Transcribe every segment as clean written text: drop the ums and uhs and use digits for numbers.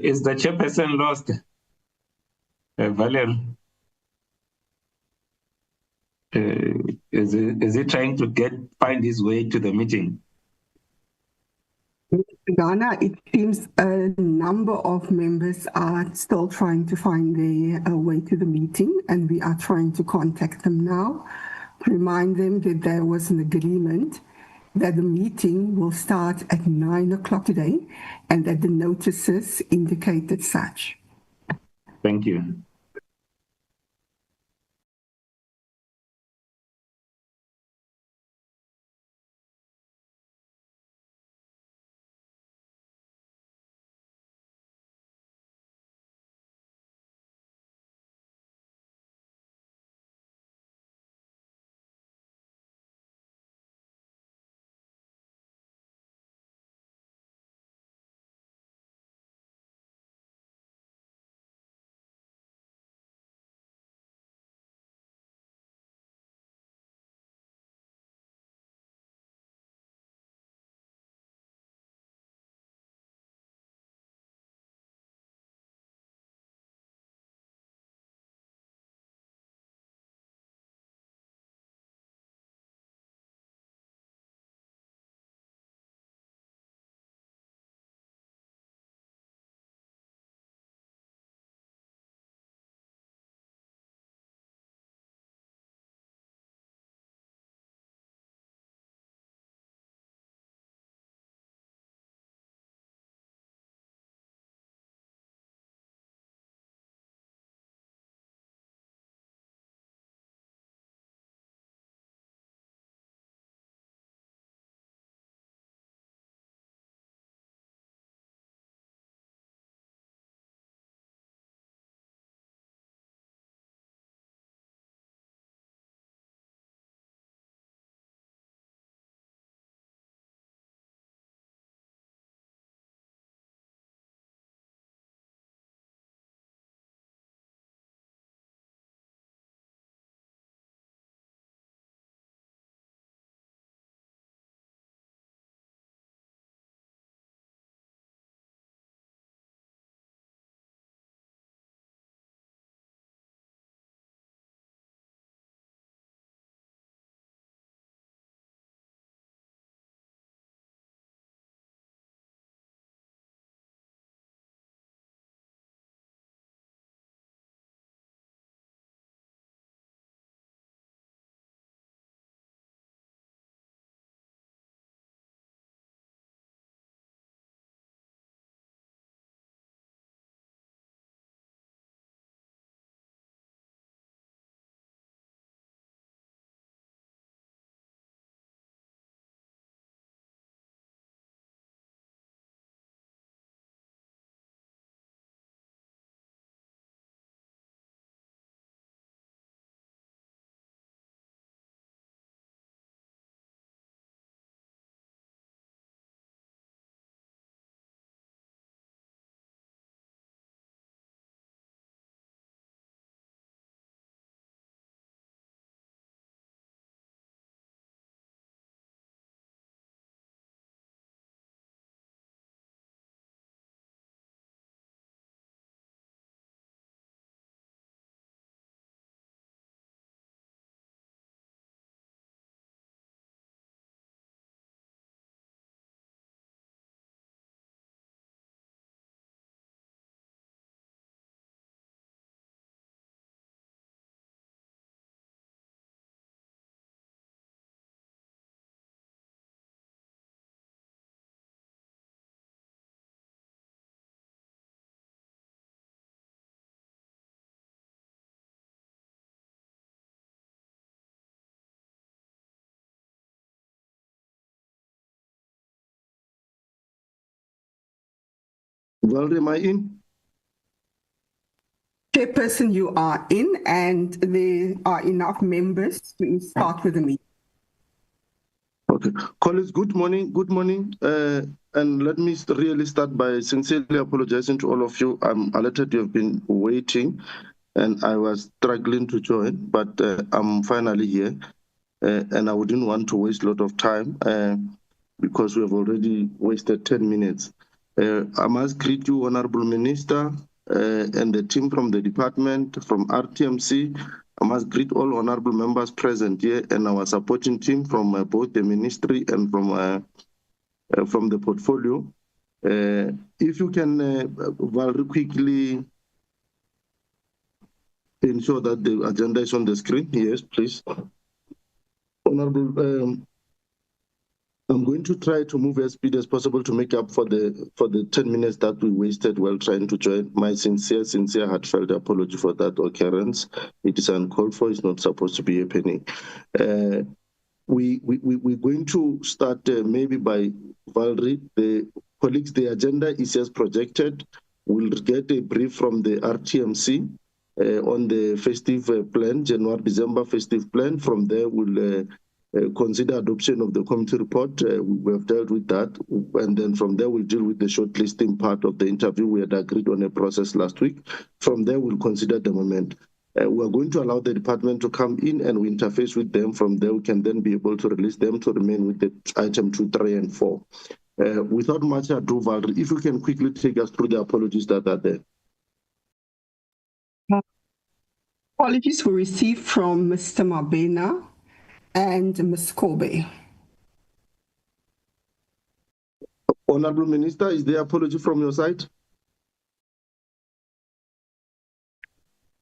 Is the chairperson lost? Valerie? Is he trying to find his way to the meeting? Ghana, it seems a number of members are still trying to find their way to the meeting, and we are trying to contact them now to remind them that there was an agreement that the meeting will start at 9 o'clock today and that the notices indicated such. Thank you. Valerie, am I in? Chairperson, you are in, and there are enough members to start with the meeting. Okay. Colleagues, good morning. Good morning. And let me really start by sincerely apologizing to all of you. I'm alerted you have been waiting, and I was struggling to join, but I'm finally here. And I wouldn't want to waste a lot of time because we have already wasted 10 minutes. I must greet you, Honorable Minister, and the team from the department, from RTMC. I must greet all honorable members present here and our supporting team from both the ministry and from the portfolio. If you can very quickly ensure that the agenda is on the screen. Yes, please. Honorable, I'm going to try to move as speed as possible to make up for the 10 minutes that we wasted while trying to join. My sincere, heartfelt apology for that occurrence. It is uncalled for. It's not supposed to be happening. We're going to start maybe by Valerie. The colleagues, the agenda is as projected. We'll get a brief from the RTMC on the festive plan, January-December festive plan. From there, we'll consider adoption of the committee report. We have dealt with that. And then from there, we'll deal with the shortlisting part of the interview. We had agreed on a process last week. From there, we'll consider the moment. We're going to allow the department to come in and we interface with them. From there, we can then be able to release them to remain with the item 2, 3, and 4. Without much ado, Valerie, if you can quickly take us through the apologies that are there. Apologies were received from Mr. Mabena and Ms. Kobe. Honorable Minister, is there apology from your side?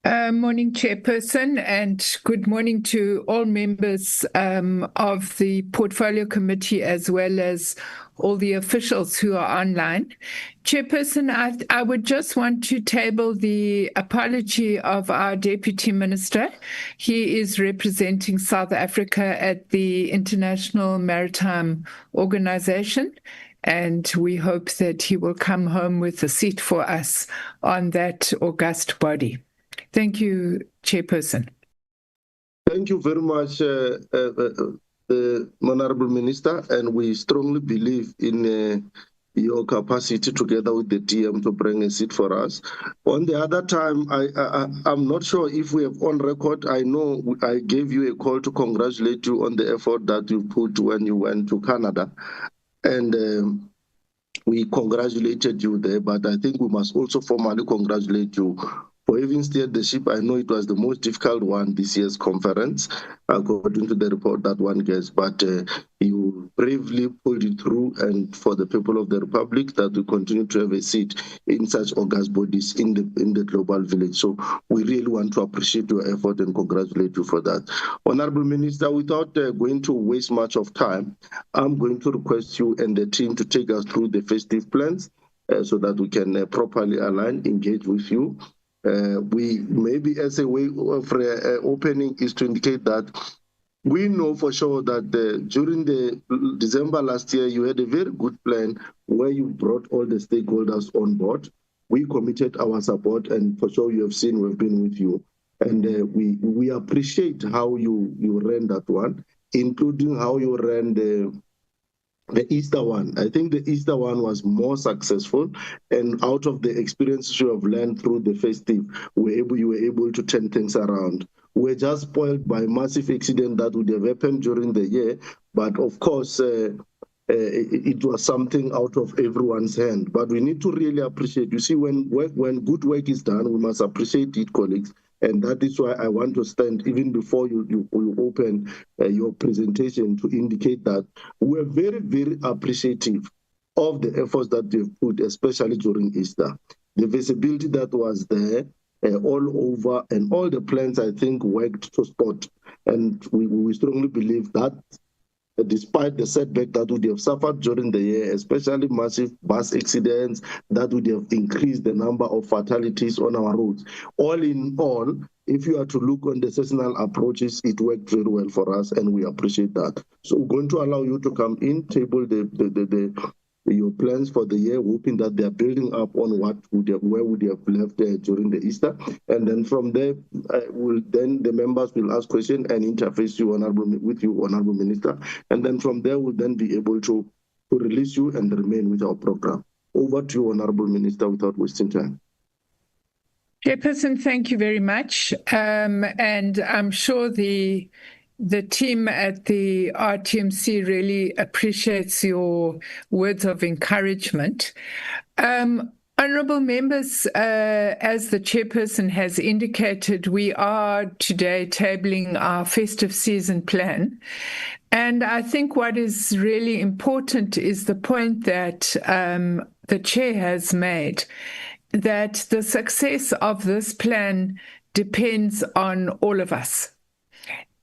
Morning, Chairperson, and good morning to all members of the Portfolio Committee as well as all the officials who are online. Chairperson, I would just want to table the apology of our Deputy Minister. He is representing South Africa at the International Maritime Organization, and we hope that he will come home with a seat for us on that august body. Thank you, Chairperson. Thank you very much, Honorable Minister, and we strongly believe in your capacity together with the DM to bring a seat for us. On the other time, I'm not sure if we have on record. I know I gave you a call to congratulate you on the effort that you put when you went to Canada, and we congratulated you there, but I think we must also formally congratulate you for having steered the ship. I know it was the most difficult one this year's conference, according to the report that one gets, but you bravely pulled it through, and for the people of the Republic, that we continue to have a seat in such august bodies in the global village. So we really want to appreciate your effort and congratulate you for that. Honorable Minister, without going to waste much of time, I'm going to request you and the team to take us through the festive plans so that we can properly align, engage with you. We maybe as a way of opening is to indicate that we know for sure that during the December last year, you had a very good plan where you brought all the stakeholders on board. We committed our support, and for sure you have seen we've been with you. And we appreciate how you ran that one, including how you ran the Easter one. I think the Easter one was more successful, and out of the experiences you have learned through the festive, you were able to turn things around. We're just spoiled by massive accident that would have happened during the year, but of course, it was something out of everyone's hand. But we need to really appreciate. You see, when good work is done, we must appreciate it, colleagues. And that is why I want to stand even before you open your presentation to indicate that we're very, very appreciative of the efforts that you've put, especially during Easter. The visibility that was there all over, and all the plans, I think, worked to spot. And we strongly believe that despite the setback that would have suffered during the year, especially massive bus accidents that would have increased the number of fatalities on our roads. All in all, if you are to look on the seasonal approaches, it worked very well for us, and we appreciate that. So we're going to allow you to come in, table your plans for the year, hoping that they are building up on where would you have left during the Easter, and then from there, the members will ask questions and interface with you, Honorable Minister, and then from there we'll then be able to release you and remain with our program. Over to you, Honorable Minister, without wasting time. Chairperson, thank you very much, and I'm sure the The team at the RTMC really appreciates your words of encouragement. Honourable members, as the chairperson has indicated, we are today tabling our festive season plan. And I think what is really important is the point that the chair has made, that the success of this plan depends on all of us.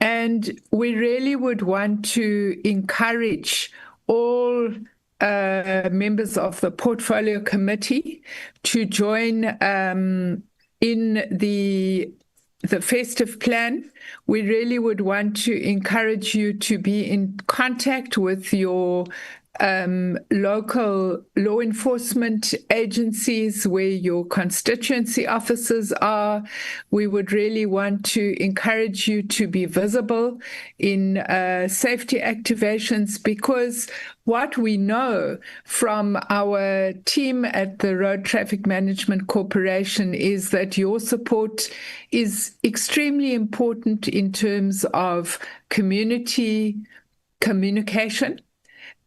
And we really would want to encourage all members of the portfolio committee to join in the festive plan. We really would want to encourage you to be in contact with your local law enforcement agencies where your constituency officers are. We would really want to encourage you to be visible in safety activations, because what we know from our team at the Road Traffic Management Corporation is that your support is extremely important in terms of community communication.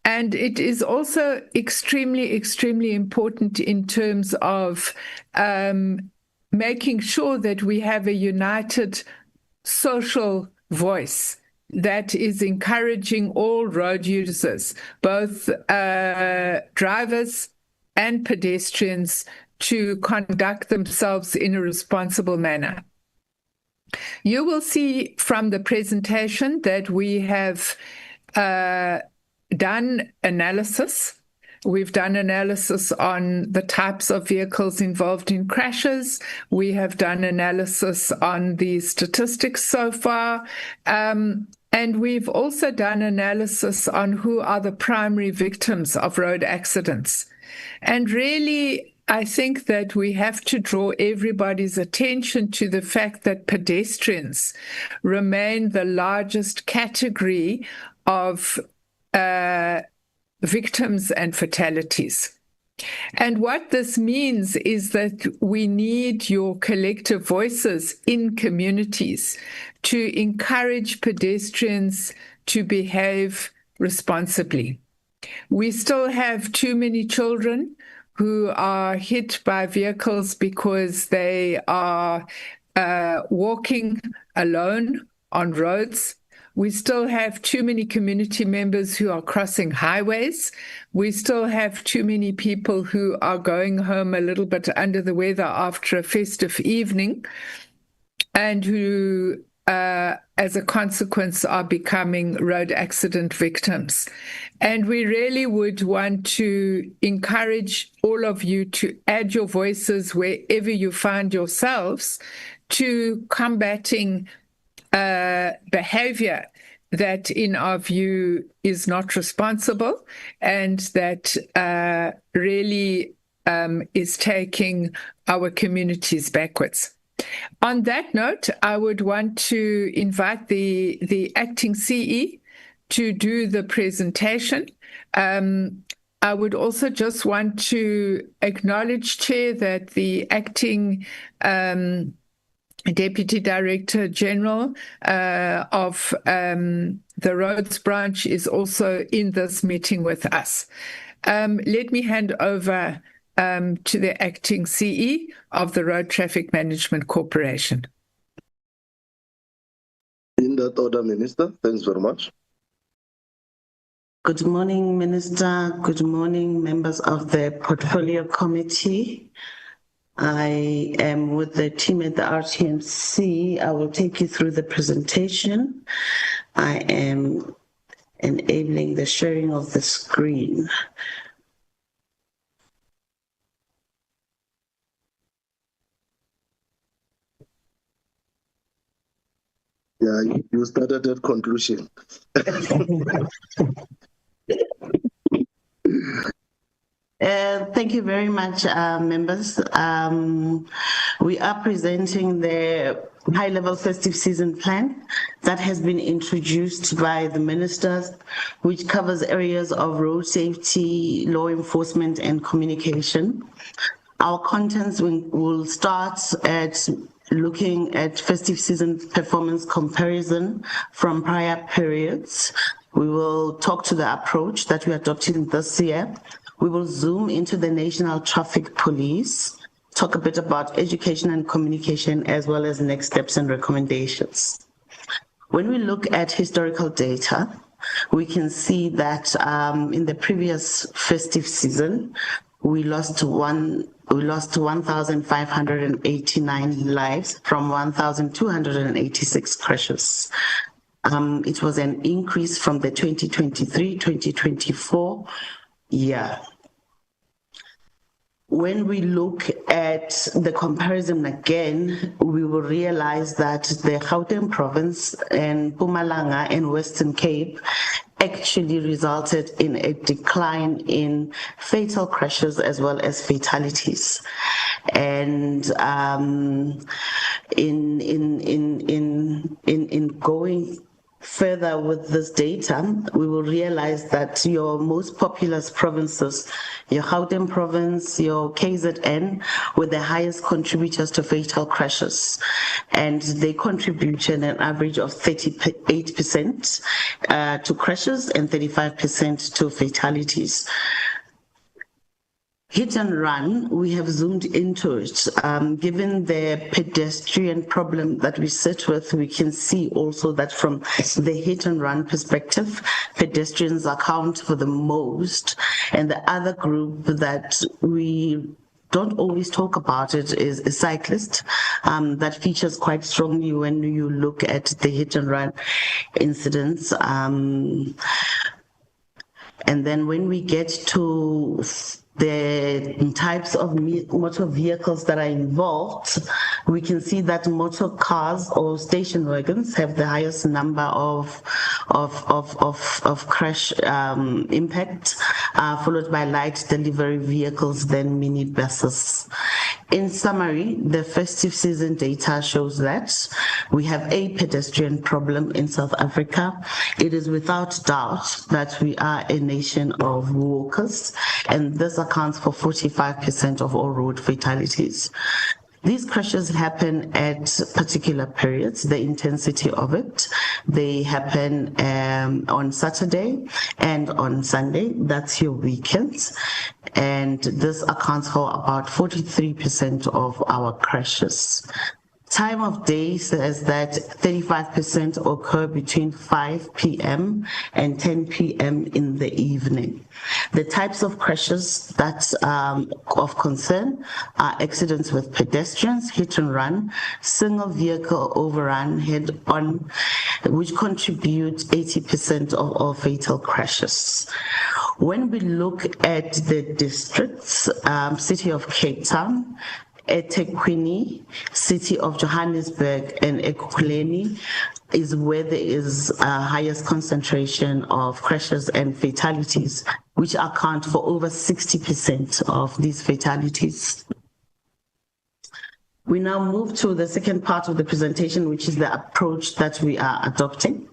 And it is also extremely, extremely important in terms of making sure that we have a united social voice that is encouraging all road users, both drivers and pedestrians, to conduct themselves in a responsible manner. You will see from the presentation that we have done analysis. We've done analysis on the types of vehicles involved in crashes. We have done analysis on the statistics so far. And we've also done analysis on who are the primary victims of road accidents. And really, I think that we have to draw everybody's attention to the fact that pedestrians remain the largest category of victims and fatalities. And what this means is that we need your collective voices in communities to encourage pedestrians to behave responsibly. We still have too many children who are hit by vehicles because they are walking alone on roads. We still have too many community members who are crossing highways. We still have too many people who are going home a little bit under the weather after a festive evening, and who, as a consequence, are becoming road accident victims. And we really would want to encourage all of you to add your voices wherever you find yourselves to combating behavior that, in our view, is not responsible and that really is taking our communities backwards. On that note, I would want to invite the acting CE to do the presentation. I would also just want to acknowledge, Chair, that the acting Deputy Director General of the Roads Branch is also in this meeting with us. Let me hand over to the acting CE of the Road Traffic Management Corporation. In that order, Minister, thanks very much. Good morning, Minister. Good morning, members of the Portfolio Committee. I am with the team at the RTMC. I will take you through the presentation. I am enabling the sharing of the screen. Yeah, you started at conclusion. Thank you very much, members. We are presenting the high-level festive season plan that has been introduced by the ministers, which covers areas of road safety, law enforcement, and communication. Our contents will start at looking at festive season performance comparison from prior periods. We will talk to the approach that we adopted this year. We will zoom into the National Traffic Police, talk a bit about education and communication, as well as next steps and recommendations. When we look at historical data, we can see that in the previous festive season, we lost 1,589 lives from 1,286 crashes. It was an increase from the 2023-2024 year. When we look at the comparison again, we will realize that the Gauteng province and Mpumalanga and Western Cape actually resulted in a decline in fatal crashes as well as fatalities. And in going further with this data, we will realize that your most populous provinces, your Gauteng province, your KZN, were the highest contributors to fatal crashes. And they contributed an average of 38% to crashes and 35% to fatalities. Hit and run, we have zoomed into it. Given the pedestrian problem that we sit with, we can see also that from the hit and run perspective, pedestrians account for the most. And the other group that we don't always talk about it is a cyclist that features quite strongly when you look at the hit and run incidents. And then when we get to the types of motor vehicles that are involved, we can see that motor cars or station wagons have the highest number of crash impact, followed by light delivery vehicles, then minibuses. In summary, the festive season data shows that we have a pedestrian problem in South Africa. It is without doubt that we are a nation of walkers, and this accounts for 45% of all road fatalities. These crashes happen at particular periods, the intensity of it. They happen on Saturday and on Sunday, that's your weekends. And this accounts for about 43% of our crashes. Time of day says that 35% occur between 5 p.m. and 10 p.m. in the evening. The types of crashes that of concern are accidents with pedestrians, hit and run, single vehicle overrun, head on, which contribute 80% of all fatal crashes. When we look at the districts, City of Cape Town, eThekwini, City of Johannesburg, and eKhukhuleni is where there is highest concentration of crashes and fatalities, which account for over 60% of these fatalities. We now move to the second part of the presentation, which is the approach that we are adopting.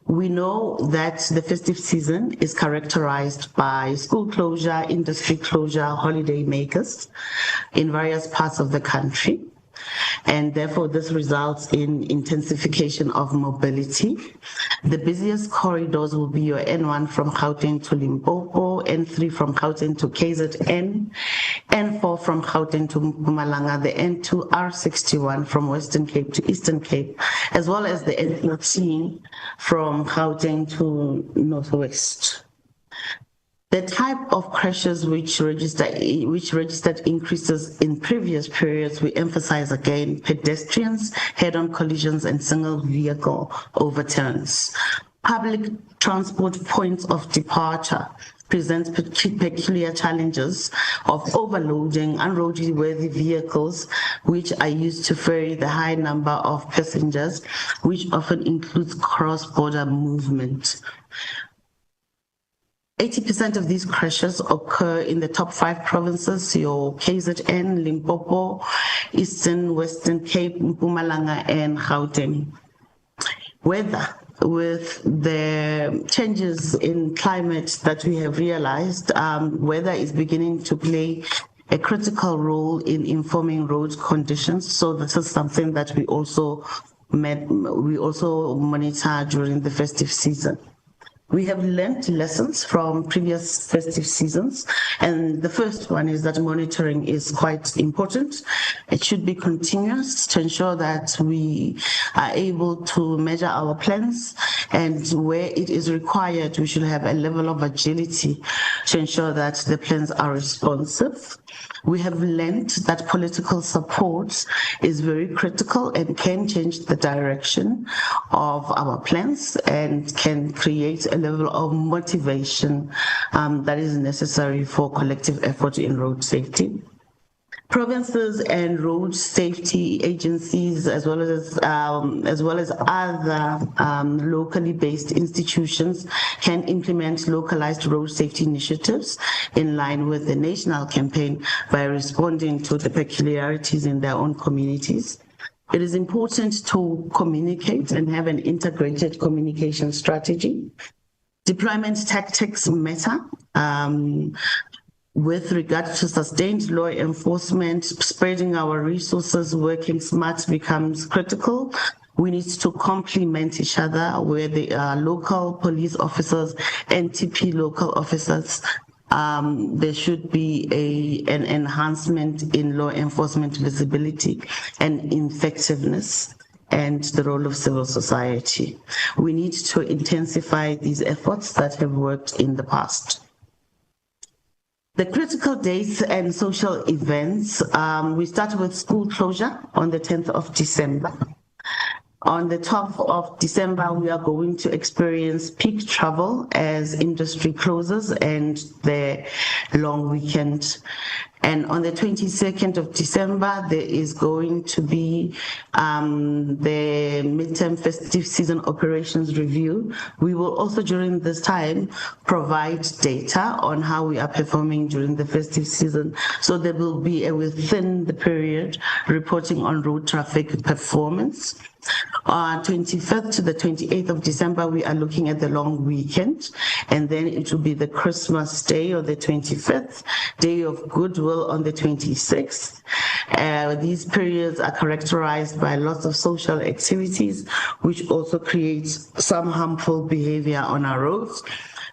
We know that the festive season is characterized by school closure, industry closure, holiday makers in various parts of the country. And therefore, this results in intensification of mobility. The busiest corridors will be your N1 from Gauteng to Limpopo, N3 from Gauteng to KZN, N4 from Gauteng to Mpumalanga, the N2 R61 from Western Cape to Eastern Cape, as well as the N14 from Gauteng to Northwest. The type of crashes which registered increases in previous periods, we emphasize again, pedestrians, head-on collisions, and single vehicle overturns. Public transport points of departure presents peculiar challenges of overloading unroadworthy vehicles, which are used to ferry the high number of passengers, which often includes cross-border movement. 80% of these crashes occur in the top 5 provinces, your KZN, Limpopo, Eastern, Western Cape, Mpumalanga, and Gauteng. Weather, with the changes in climate that we have realized, weather is beginning to play a critical role in informing road conditions. So this is something that we also monitor during the festive season. We have learned lessons from previous festive seasons, and the first one is that monitoring is quite important. It should be continuous to ensure that we are able to measure our plans, and where it is required, we should have a level of agility to ensure that the plans are responsive. We have learned that political support is very critical and can change the direction of our plans and can create a level of motivation that is necessary for collective effort in road safety. Provinces and road safety agencies, as well as other locally based institutions, can implement localized road safety initiatives in line with the national campaign by responding to the peculiarities in their own communities. It is important to communicate and have an integrated communication strategy. Deployment tactics matter. With regard to sustained law enforcement, spreading our resources, working smart becomes critical. We need to complement each other where they are local police officers, NTP local officers. There should be an enhancement in law enforcement visibility and effectiveness, and the role of civil society. We need to intensify these efforts that have worked in the past. The critical dates and social events, we start with school closure on the 10th of December. On the 12th of December, we are going to experience peak travel as industry closes and the long weekend. And on the 22nd of December, there is going to be the midterm festive season operations review. We will also, during this time, provide data on how we are performing during the festive season. So there will be a within the period reporting on road traffic performance. 25th to the 28th of December, we are looking at the long weekend, and then it will be the Christmas Day on the 25th, Day of Goodwill on the 26th. These periods are characterized by lots of social activities, which also creates some harmful behavior on our roads.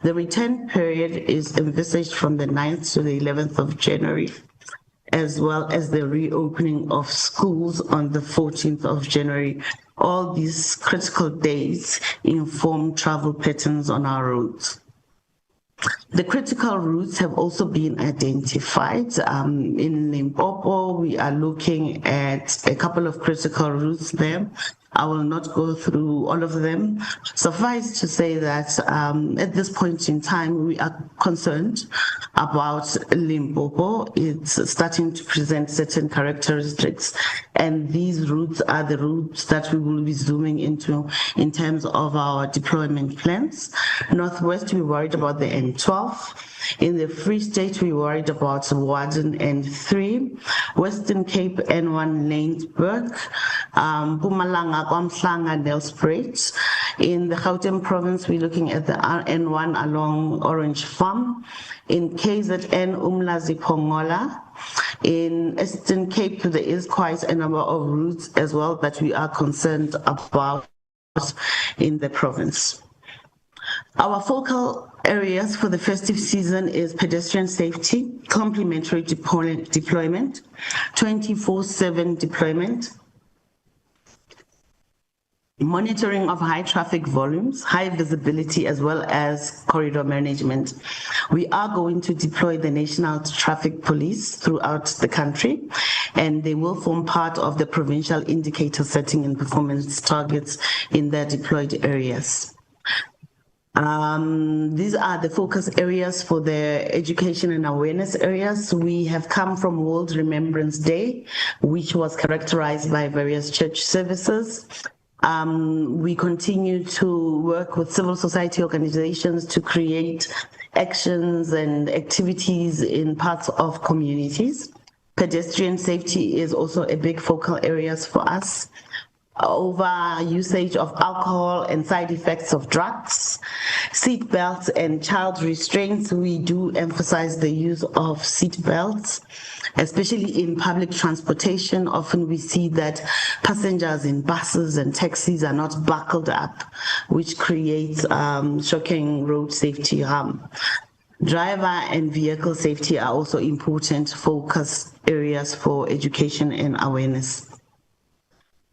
The return period is envisaged from the 9th to the 11th of January, as well as the reopening of schools on the 14th of January. All these critical days inform travel patterns on our roads. The critical routes have also been identified. In Limpopo, we are looking at a couple of critical routes there. I will not go through all of them. Suffice to say that at this point in time, we are concerned about Limpopo. It's starting to present certain characteristics, and these routes are the routes that we will be zooming into in terms of our deployment plans. Northwest, we worried about the N12. In the Free State, we worried about Warden N3, Western Cape N1 Lanesburg, Mpumalanga, Kwamhlanga, Nelspruit. In the Gauteng province, we're looking at the N1 along Orange Farm. In KZN, Umlazi Pongola. In Eastern Cape, there is quite a number of routes as well that we are concerned about in the province. Our focal areas for the festive season is pedestrian safety, complementary deployment, 24/7 deployment, monitoring of high traffic volumes, high visibility, as well as corridor management. We are going to deploy the National Traffic Police throughout the country, and they will form part of the provincial indicator setting and performance targets in their deployed areas. These are the focus areas for the education and awareness areas. We have come from World Remembrance Day, which was characterized by various church services. We continue to work with civil society organizations to create actions and activities in parts of communities. Pedestrian safety is also a big focal area for us. Over usage of alcohol and side effects of drugs, seat belts and child restraints. We do emphasize the use of seat belts. especially in public transportation. Often we see that passengers in buses and taxis are not buckled up, which creates shocking road safety harm. Driver and vehicle safety are also important focus areas for education and awareness.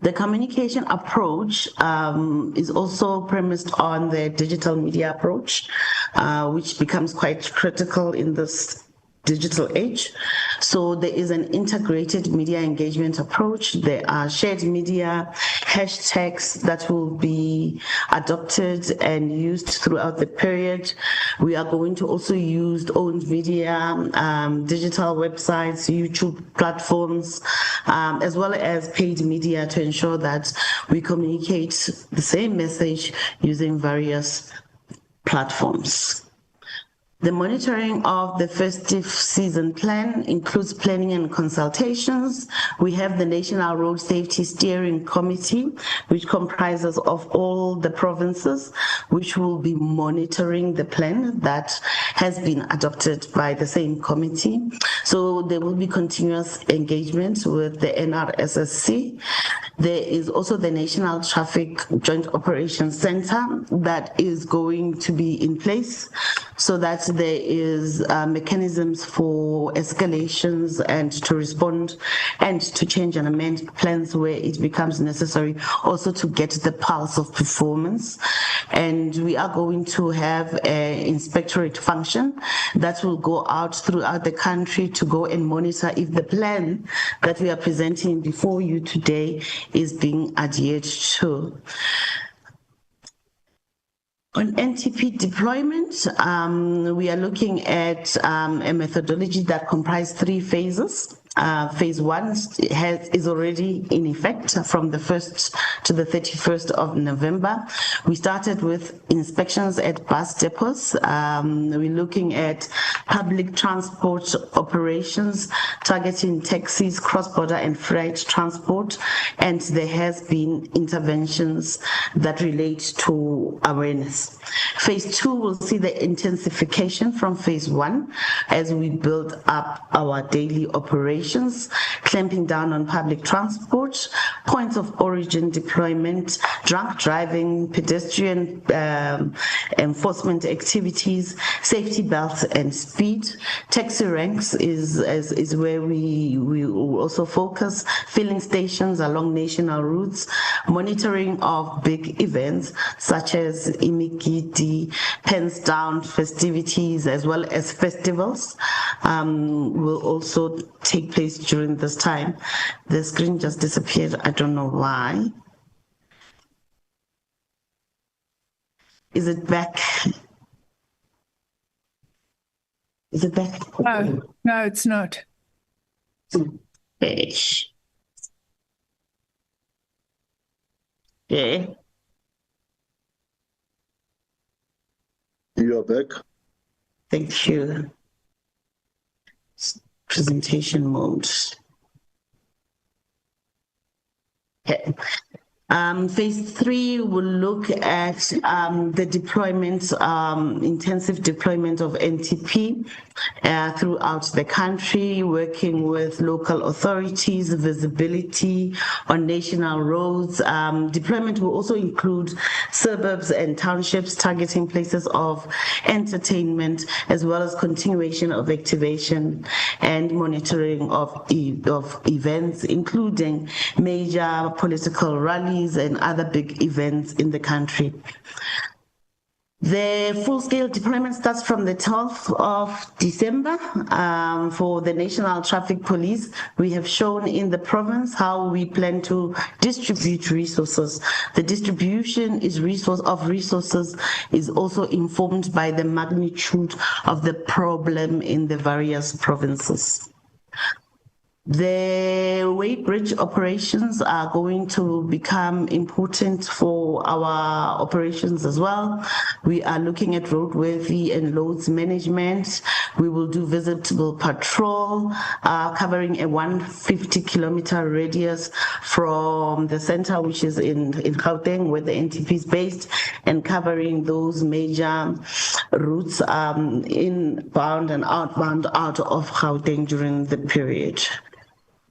The communication approach is also premised on the digital media approach, which becomes quite critical in this digital age. So there is an integrated media engagement approach. There are shared media hashtags that will be adopted and used throughout the period. We are going to also use owned media, digital websites, YouTube platforms, as well as paid media to ensure that we communicate the same message using various platforms. The monitoring of the festive season plan includes planning and consultations. We have the National Road Safety Steering Committee, which comprises of all the provinces, which will be monitoring the plan that has been adopted by the same committee. So there will be continuous engagement with the NRSSC. There is also the National Traffic Joint Operations Center that is going to be in place so that there is mechanisms for escalations and to respond and to change and amend plans where it becomes necessary, also to get the pulse of performance. And we are going to have an inspectorate function that will go out throughout the country to go and monitor if the plan that we are presenting before you today is being adhered to. On NTP deployment, we are looking at a methodology that comprises 3 phases. Phase 1 is already in effect from the 1st to the 31st of November. We started with inspections at bus depots. We're looking at public transport operations, targeting taxis, cross-border and freight transport, and there has been interventions that relate to awareness. Phase 2 will see the intensification from phase 1 as we build up our daily operations, clamping down on public transport, points of origin deployment, drunk driving, pedestrian enforcement activities, safety belts and speed. Taxi ranks is where we will also focus, filling stations along national routes, monitoring of big events such as Imigidi, Pens Down festivities, as well as festivals will also take place during this time. The screen just disappeared. I don't know why. Is it back? Is it back? No, it's not. Okay. Okay. You are back. Thank you. Presentation mode. Okay. Phase 3 will look at the deployment, intensive deployment of NTP throughout the country, working with local authorities, visibility on national roads. Deployment will also include suburbs and townships, targeting places of entertainment, as well as continuation of activation and monitoring of events, including major political rallies and other big events in the country. The full-scale deployment starts from the 12th of December for the National Traffic Police. We have shown in the province how we plan to distribute resources. The distribution of resources is also informed by the magnitude of the problem in the various provinces. The weighbridge operations are going to become important for our operations as well. We are looking at roadworthy and loads management. We will do visible patrol, covering a 150-kilometer radius from the center, which is in Gauteng, where the NTP is based, and covering those major routes inbound and outbound out of Gauteng during the period.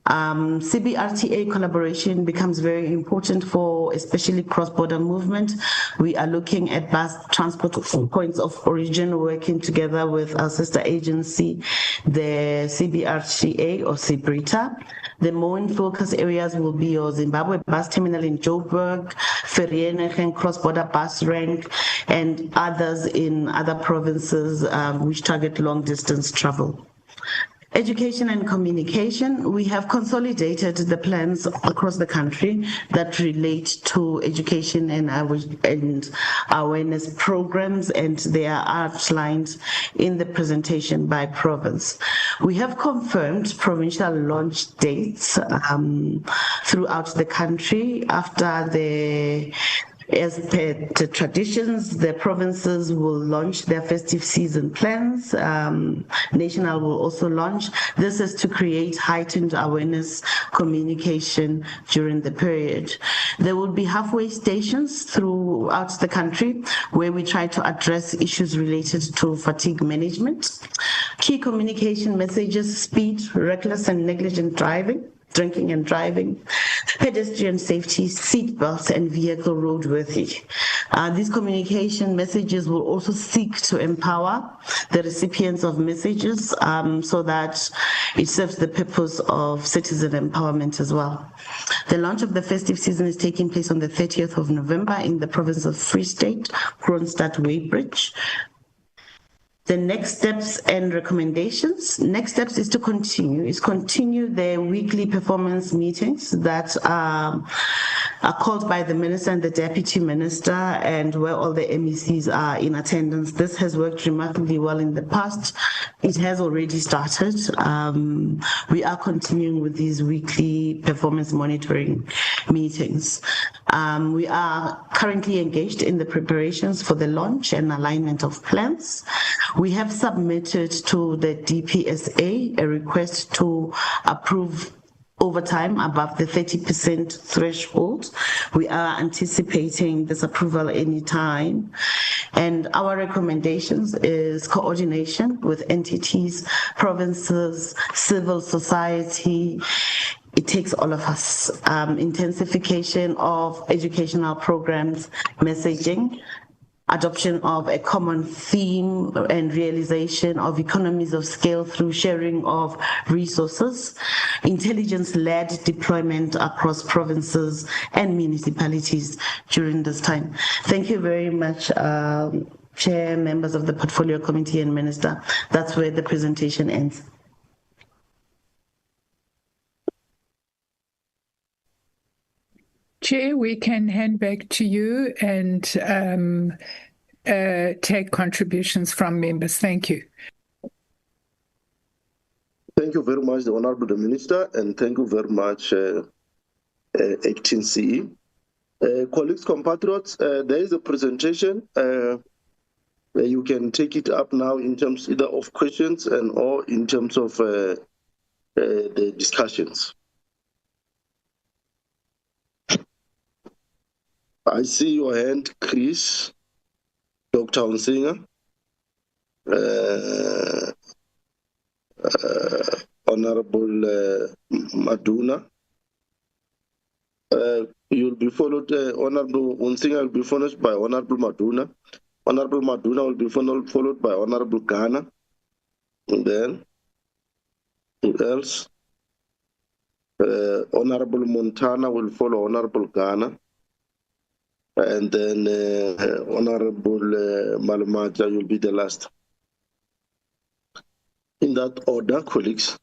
CBRTA collaboration becomes very important for especially cross-border movement. We are looking at bus transport points of origin, working together with our sister agency, the CBRTA or CBRTA. The main focus areas will be your Zimbabwe bus terminal in Joburg, Vereeniging cross-border bus rank, and others in other provinces which target long-distance travel. Education and communication, we have consolidated the plans across the country that relate to education and awareness programs, and they are outlined in the presentation by province. We have confirmed provincial launch dates throughout the country. As per the traditions, the provinces will launch their festive season plans. National will also launch. This is to create heightened awareness communication during the period. There will be halfway stations throughout the country where we try to address issues related to fatigue management. Key communication messages: speed, reckless and negligent driving, drinking and driving, pedestrian safety, seat belts, and vehicle roadworthy. These communication messages will also seek to empower the recipients of messages so that it serves the purpose of citizen empowerment as well. The launch of the festive season is taking place on the 30th of November in the province of Free State, Kroonstad Weighbridge. The next steps and recommendations. Next steps is to continue the weekly performance meetings that are called by the minister and the deputy minister, and where all the MECs are in attendance. This has worked remarkably well in the past. It has already started. We are continuing with these weekly performance monitoring meetings. We are currently engaged in the preparations for the launch and alignment of plans. We have submitted to the DPSA a request to approve overtime above the 30% threshold. We are anticipating this approval anytime. And our recommendations is coordination with entities, provinces, civil society. It takes all of us. Intensification of educational programs, messaging, adoption of a common theme and realization of economies of scale through sharing of resources, intelligence-led deployment across provinces and municipalities during this time. Thank you very much, Chair, members of the Portfolio Committee and Minister. That's where the presentation ends. Chair, we can hand back to you and take contributions from members. Thank you. Thank you very much, the Honourable Minister, and thank you very much, Acting CE. Colleagues, compatriots, there is a presentation. You can take it up now in terms either of questions and or in terms of the discussions. I see your hand, Chris, Dr. Onsinger, Honorable Maduna. You'll be followed, Honorable Onsinger will be followed by Honorable Maduna. Honorable Maduna will be followed by Honorable Ghana. And then, who else? Honorable Montana will follow Honorable Ghana. And then Honorable Malumaja will be the last. In that order, colleagues.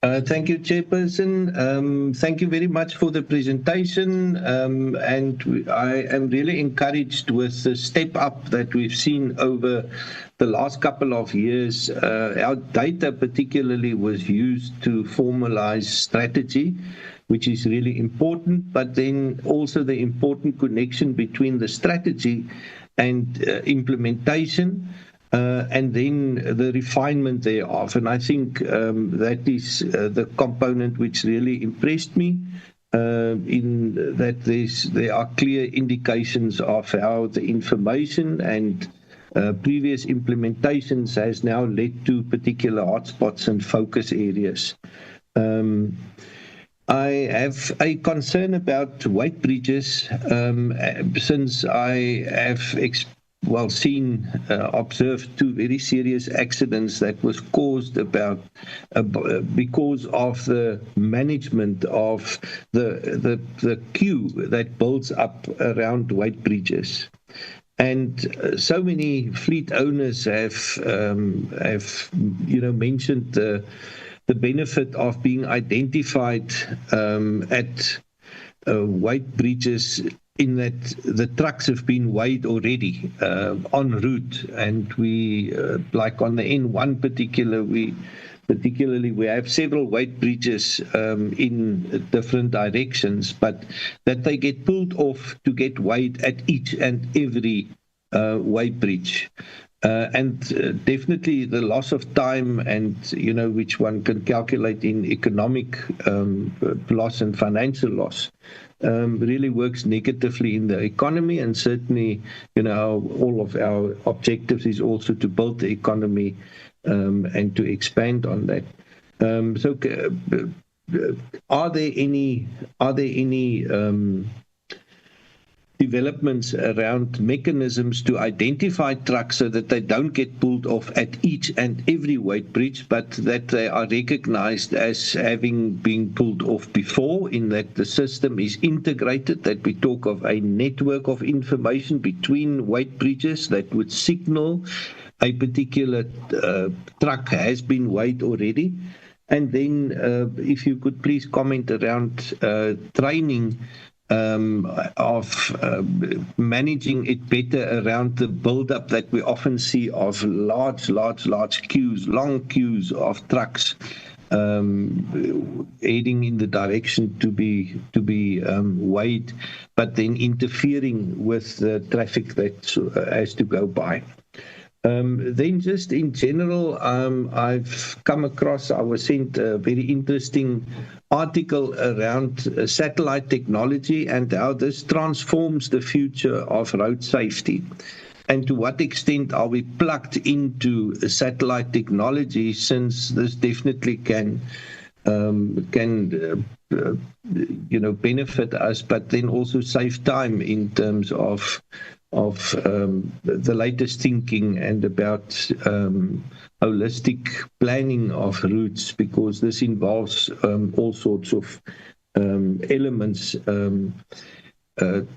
Thank you, Chairperson. Thank you very much for the presentation. And I am really encouraged with the step up that we've seen over the last couple of years. Our data particularly was used to formalize strategy, which is really important, but then also the important connection between the strategy and implementation. And then the refinement thereof. And I think that is the component which really impressed me, in that there are clear indications of how the information and previous implementations has now led to particular hotspots and focus areas. I have a concern about weight bridges, since I have observed two very serious accidents that was caused because of the management of the queue that builds up around weight bridges. And so many fleet owners have mentioned the benefit of being identified at weight bridges, in that the trucks have been weighed already en route, and we like on the N1 particularly we have several weight bridges in different directions, but that they get pulled off to get weighed at each and every weight bridge. And definitely the loss of time, and which one can calculate in economic loss and financial loss, really works negatively in the economy. And certainly, all of our objectives is also to build the economy and to expand on that. So, are there any developments around mechanisms to identify trucks so that they don't get pulled off at each and every weight bridge, but that they are recognized as having been pulled off before, in that the system is integrated, that we talk of a network of information between weight bridges that would signal a particular truck has been weighed already? And then if you could please comment around training of managing it better around the build-up that we often see of large queues, long queues of trucks heading in the direction to be weighed, but then interfering with the traffic that has to go by. Then just in general, I've come across, I was sent a very interesting article around satellite technology and how this transforms the future of road safety. And to what extent are we plugged into satellite technology, since this definitely can benefit us, but then also save time in terms of the latest thinking and about holistic planning of routes, because this involves all sorts of elements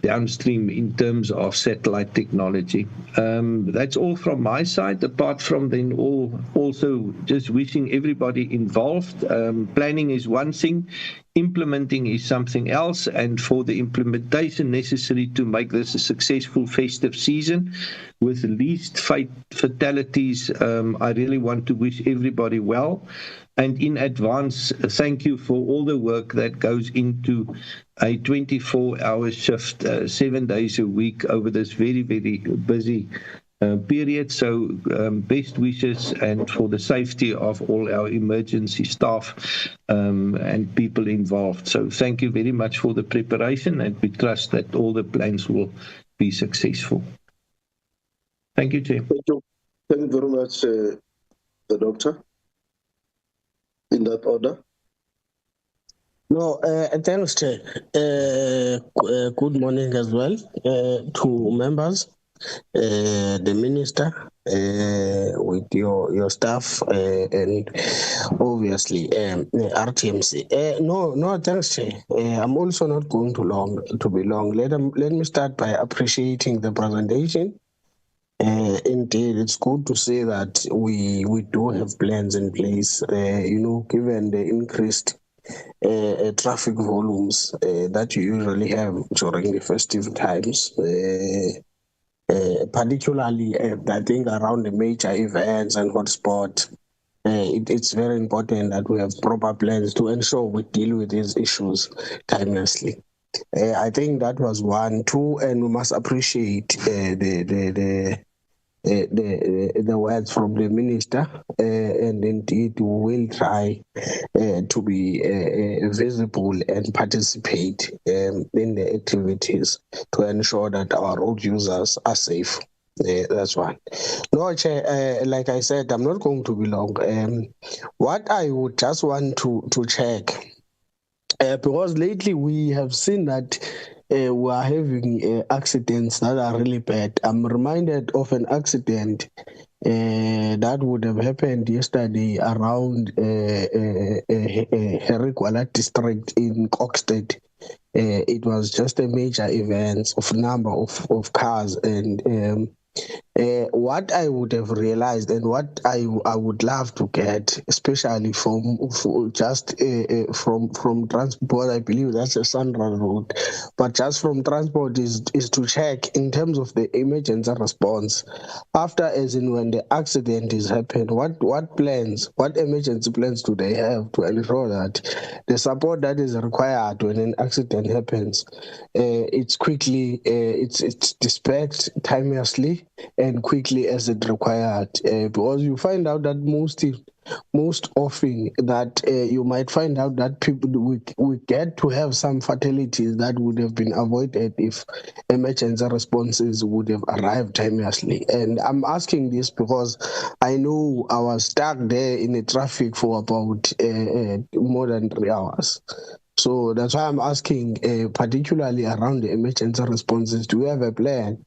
downstream in terms of satellite technology. That's all from my side, apart from then also just wishing everybody involved. Planning is one thing, implementing is something else, and for the implementation necessary to make this a successful festive season with least fatalities, I really want to wish everybody well. And in advance, thank you for all the work that goes into a 24-hour shift, 7 days a week over this very, very busy period. So best wishes, and for the safety of all our emergency staff and people involved. So thank you very much for the preparation, and we trust that all the plans will be successful. Thank you, Chair. Thank you. Thank you very much, the doctor. In that order. No, thanks, Chair. Good morning as well to members, the minister, with your staff, and obviously RTMC. No, thanks, Chair. I'm also not going to be long. Let me start by appreciating the presentation Indeed, it's good to see that we do have plans in place. Given the increased traffic volumes that you usually have during the festive times, particularly I think around the major events and hotspot. It's very important that we have proper plans to ensure we deal with these issues timelessly. I think that was 1, 2, and we must appreciate the words from the minister, and indeed we will try to be visible and participate in the activities to ensure that our road users are safe. That's one. No, Chair, like I said, I'm not going to be long. What I would just want to check, because lately we have seen that we are having accidents that are really bad. I'm reminded of an accident that would have happened yesterday around Herikwala district in Kokstad. It was just a major event of number of cars, and what I would have realized and what I would love to get, especially from transport, I believe that's a Sandra road, but just from transport is to check in terms of the emergency response after, as in when the accident is happened. What plans, what emergency plans do they have to ensure that the support that is required when an accident happens, it's quickly it's dispatched timelessly and quickly as it required, because you find out that most often that you might find out that people we get to have some fatalities that would have been avoided if emergency responses would have arrived timelessly. And I'm asking this because I know I was stuck there in the traffic for about more than 3 hours. So that's why I'm asking, particularly around the emergency responses, do we have a plan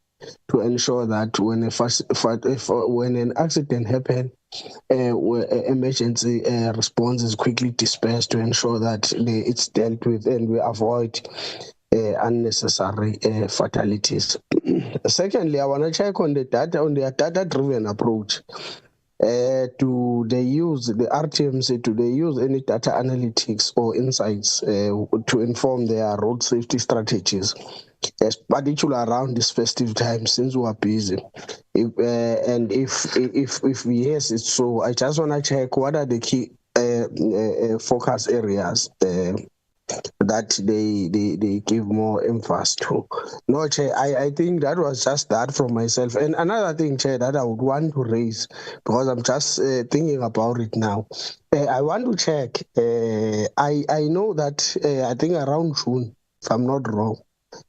to ensure that when an accident happens, emergency response is quickly dispersed to ensure that it's dealt with and we avoid unnecessary fatalities. Secondly, I want to check on the data-driven approach. Do they use the RTMC? Do they use any data analytics or insights to inform their road safety strategies, particularly around this festive time since we are busy? If yes, it's so. I just want to check what are the key focus areas that they give more emphasis to. No, Chair, I think that was just that from myself. And another thing, Chair, that I would want to raise, because I'm just thinking about it now. I want to check. I know that I think around June, if I'm not wrong,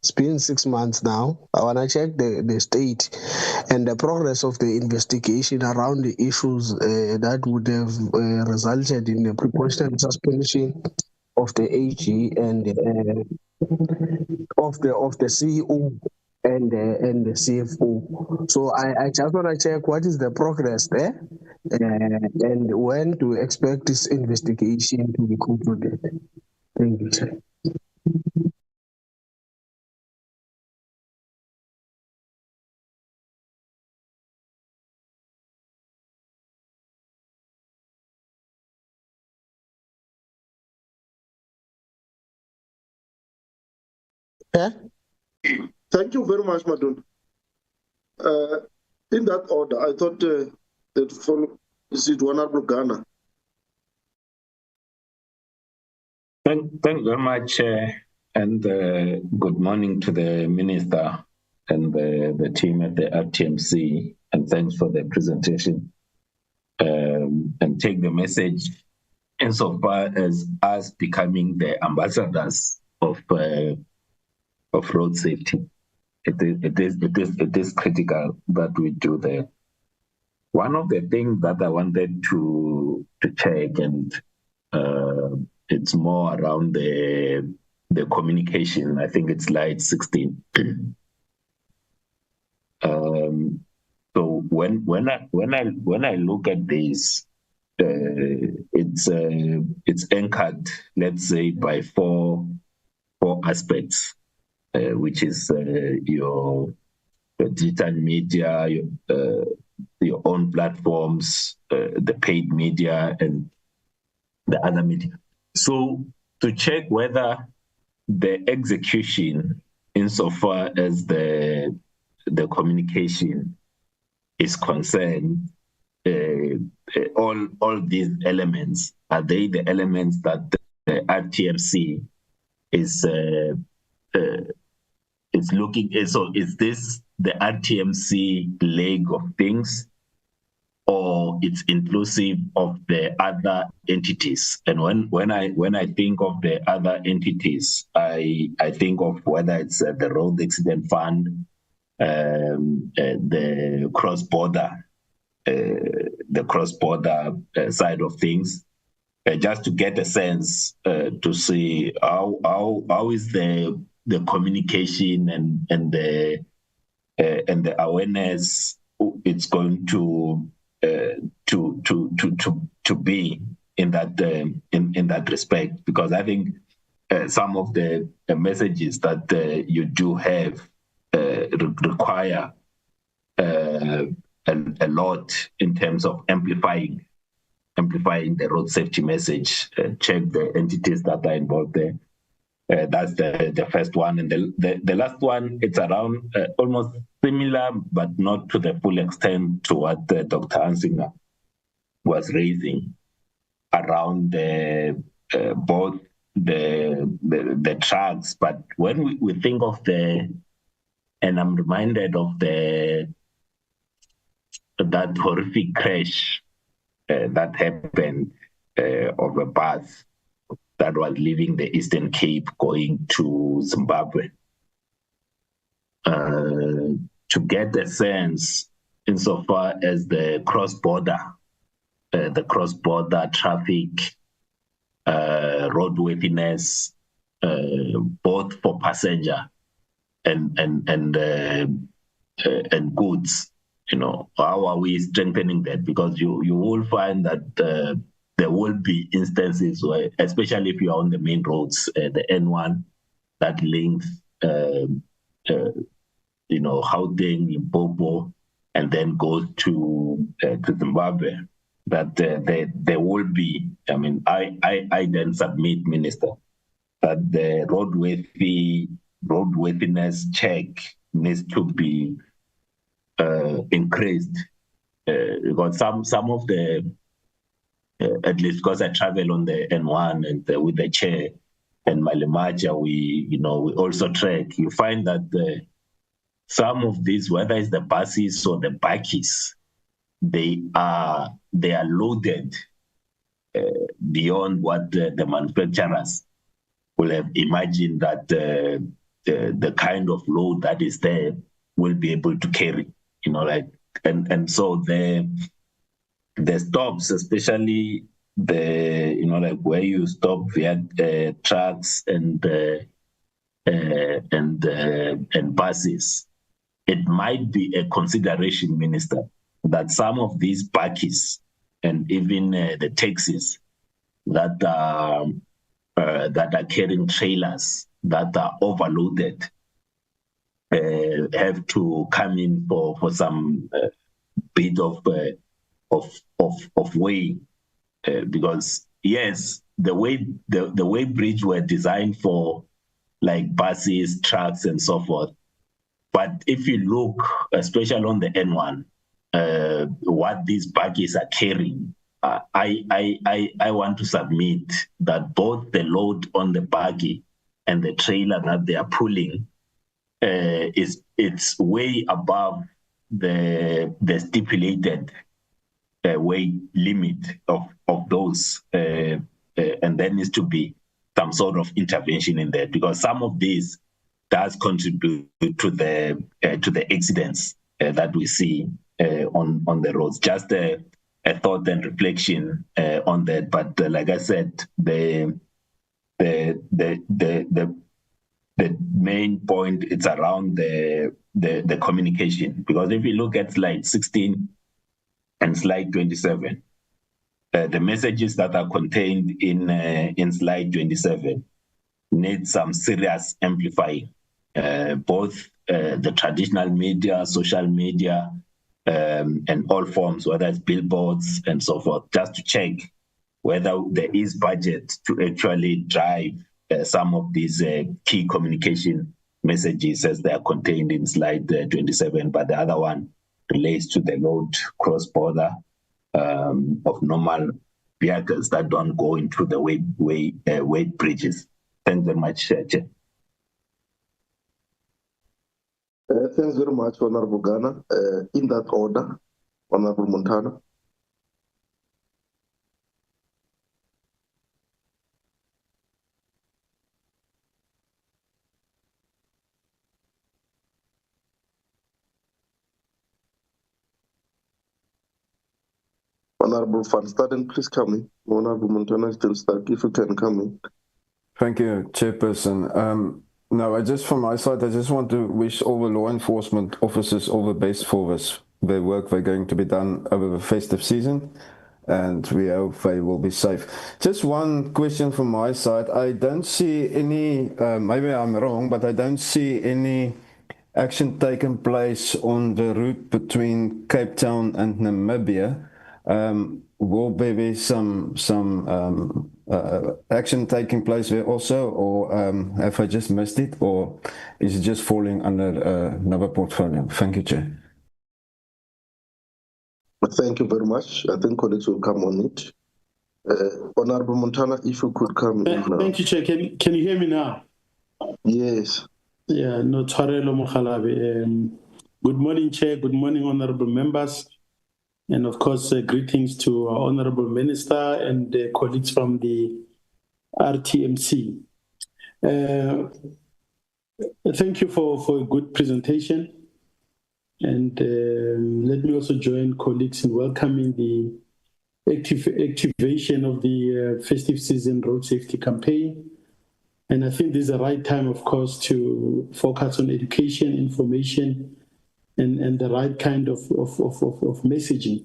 it's been 6 months now. I want to check the state and the progress of the investigation around the issues that would have resulted in the precautionary suspension of the AG and of the CEO and the CFO. So I just want to check what is the progress there, and when to expect this investigation to be concluded. Thank you, Chair. Yeah? Thank you very much, Madun. In that order, I thought that follow is it Honorable Ghana. Thank you very much, and good morning to the Minister and the team at the RTMC, and thanks for the presentation. And take the message insofar as us becoming the ambassadors of road safety. It is critical that we do that. One of the things that I wanted to check, and it's more around the communication. I think it's slide 16. So when I look at this, it's anchored, let's say, by four aspects, which is your the digital media, your own platforms, the paid media, and the other media. So to check whether the execution, insofar as the communication is concerned, all these elements, are they the elements that the RTMC is looking at? So is this the RTMC leg of things, or it's inclusive of the other entities? And when I think of the other entities, I think of whether it's the road accident fund, the cross-border side of things, just to get a sense to see how is the communication and the awareness it's going to be in that respect, because I think some of the messages that you do have require a lot in terms of amplifying the road safety message. Check the entities that are involved there. That's the first one. And the last one, it's around almost similar, but not to the full extent to what Dr. Hansinger was raising around both the trucks. But when we think of and I'm reminded of that horrific crash that happened of a bus that was leaving the Eastern Cape going to Zimbabwe. To get a sense insofar as the cross-border traffic, roadworthiness, both for passenger and goods. How are we strengthening that? Because you will find that there will be instances where, especially if you are on the main roads, the N1 that links, Gauteng, Limpopo, and then goes to Zimbabwe, that there will be. I mean, I then submit, Minister, that the roadworthiness check needs to be increased, because some of the at least because I travel on the N1 and with the chair and Malimaja, we also track. You find that some of these, whether it's the buses or the bakkies, they are loaded beyond what the manufacturers will have imagined that the kind of load that is there will be able to carry. And so the stops, especially where you stop via trucks and buses, it might be a consideration, Minister, that some of these bakkies and even the taxis that are carrying trailers that are overloaded have to come in for some bit of way, because yes, the way bridge were designed for like buses, trucks, and so forth. But if you look, especially on the N1, what these bakkies are carrying, I want to submit that both the load on the bakkie and the trailer that they are pulling it's way above the stipulated weight limit of those, and there needs to be some sort of intervention in there, because some of these does contribute to the accidents that we see on the roads. Just a thought and reflection on that. But like I said, the main point is around the communication, because if you look at slide 16 and slide 27, the messages that are contained in slide 27 need some serious amplifying, both the traditional media, social media, and all forms, whether it's billboards and so forth, just to check whether there is budget to actually drive some of these key communication messages as they are contained in slide 27, but the other one relates to the load cross-border of normal vehicles that don't go into the weight bridges. Thanks very much, Chair. Thanks very much, Honorable Ghana. In that order, Honorable Montana. Honorable Van Staden, please come in. Honorable Montana is still stuck. If you can come in. Thank you, Chairperson. No, from my side, I just want to wish all the law enforcement officers all the best for their work they're going to be done over the festive season, and we hope they will be safe. Just one question from my side. I don't see any, maybe I'm wrong, but I don't see any action taken place on the route between Cape Town and Namibia. Will there be some action taking place there also, or have I just missed it, or is it just falling under another portfolio? Thank you, Chair. Thank you very much. I think colleagues will come on it. Honorable Montana, if you could come in now. Thank you, Chair. Can you hear me now? Yes. Yeah, no, Tshwarelo Mokhalabi. Good morning, Chair. Good morning, honorable members. And of course, greetings to our Honorable Minister and colleagues from the RTMC. Thank you for a good presentation. And let me also join colleagues in welcoming the activation of the festive season road safety campaign. And I think this is the right time, of course, to focus on education, information, and the right kind of messaging.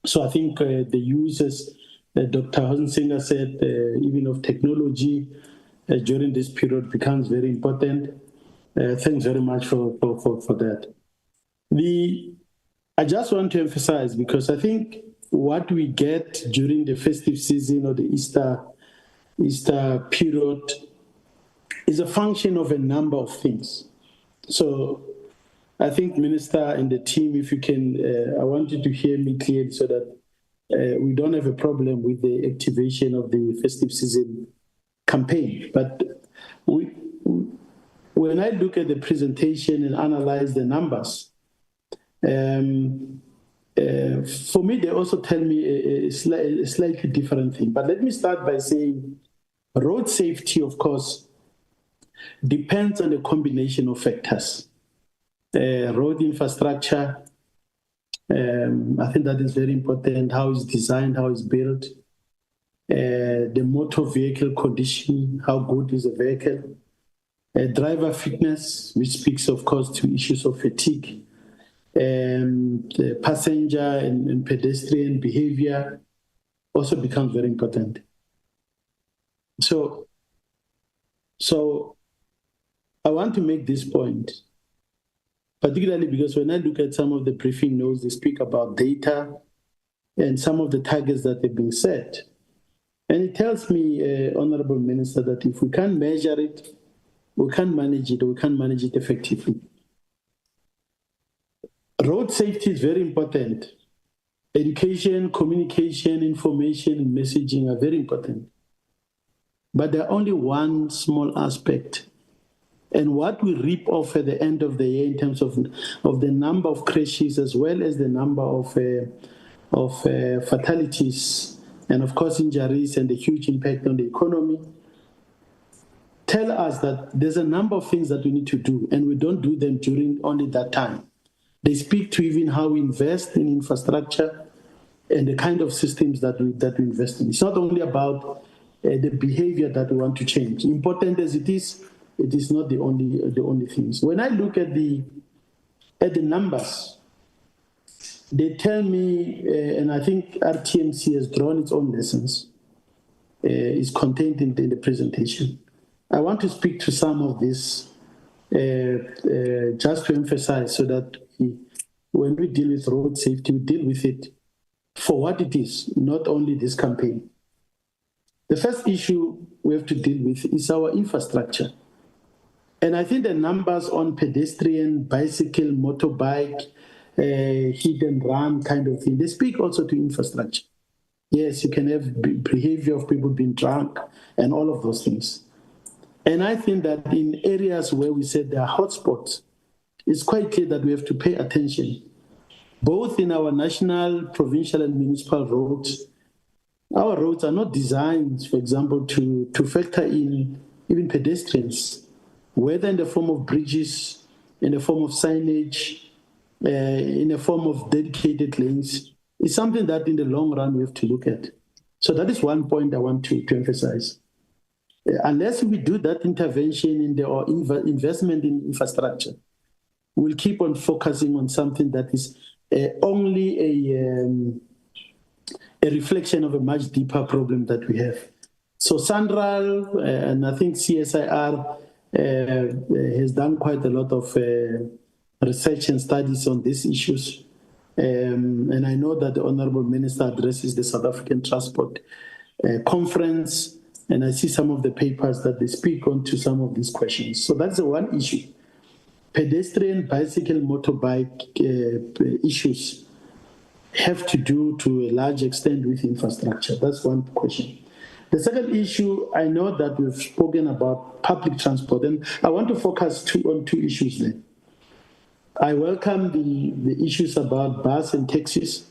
So I think the use, as Dr. Hosensinger said, even of technology during this period becomes very important. Thanks very much for that. I just want to emphasize, because I think what we get during the festive season or the Easter period is a function of a number of things. So I think, Minister and the team, if you can, I want you to hear me clearly so that we don't have a problem with the activation of the festive season campaign. But when I look at the presentation and analyze the numbers, for me, they also tell me a slightly different thing. But let me start by saying road safety, of course, depends on a combination of factors. Road infrastructure, I think that is very important, how it's designed, how it's built. The motor vehicle condition, how good is the vehicle. Driver fitness, which speaks, of course, to issues of fatigue. The passenger and pedestrian behavior also becomes very important. So I want to make this point, particularly because when I look at some of the briefing notes, they speak about data and some of the targets that have been set. And it tells me, Honorable Minister, that if we can't measure it, we can't manage it, or we can't manage it effectively. Road safety is very important. Education, communication, information, and messaging are very important. But they're only one small aspect. And what we reap off at the end of the year in terms of the number of crashes, as well as the number of fatalities, and of course injuries, and the huge impact on the economy, tell us that there's a number of things that we need to do, and we don't do them during only that time. They speak to even how we invest in infrastructure and the kind of systems that we invest in. It's not only about the behavior that we want to change. Important as it is not the only things. When I look at the numbers, they tell me, and I think RTMC has drawn its own lessons, is contained in the presentation. I want to speak to some of these just to emphasize so that when we deal with road safety, we deal with it for what it is, not only this campaign. The first issue we have to deal with is our infrastructure. And I think the numbers on pedestrian, bicycle, motorbike, hit and run kind of thing, they speak also to infrastructure. Yes, you can have behavior of people being drunk and all of those things. And I think that in areas where we said there are hotspots, it's quite clear that we have to pay attention, both in our national, provincial, and municipal roads. Our roads are not designed, for example, to factor in even pedestrians, whether in the form of bridges, in the form of signage, in the form of dedicated lanes. It's something that in the long run we have to look at. So that is one point I want to emphasize. Unless we do that intervention or investment in infrastructure, we'll keep on focusing on something that is only a reflection of a much deeper problem that we have. So Sandral, and I think CSIR has done quite a lot of research and studies on these issues. And I know that the Honorable Minister addresses the South African Transport Conference, and I see some of the papers that they speak on to some of these questions. So that's the one issue. Pedestrian, bicycle, motorbike issues have to do to a large extent with infrastructure. That's one question. The second issue, I know that we've spoken about public transport, and I want to focus on two issues there. I welcome the issues about bus and taxis,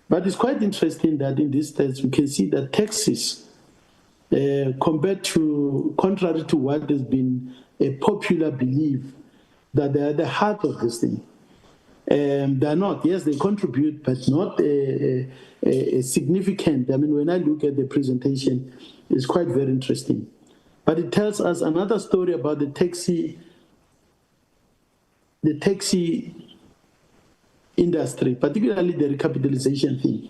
but it's quite interesting that in these states we can see that taxis, contrary to what has been a popular belief, that they're at the heart of this thing. They're not. Yes, they contribute, but not a significant. I mean, when I look at the presentation, it's quite very interesting. But it tells us another story about the taxi industry, particularly the recapitalization thing.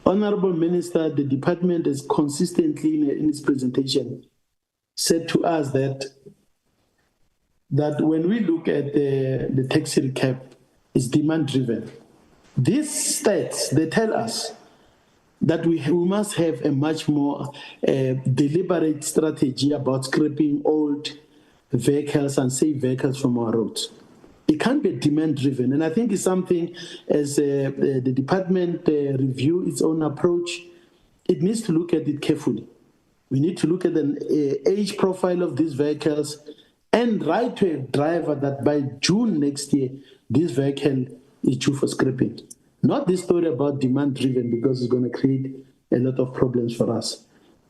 Honorable Minister, the department has consistently in its presentation said to us that when we look at the taxi recap, it's demand-driven. These stats, they tell us that we must have a much more deliberate strategy about scrapping old vehicles and safe vehicles from our roads. It can't be demand-driven, and I think it's something as the department review its own approach, it needs to look at it carefully. We need to look at the age profile of these vehicles and write to a driver that by June next year, this vehicle is due for scrapping. Not this story about demand-driven, because it's going to create a lot of problems for us.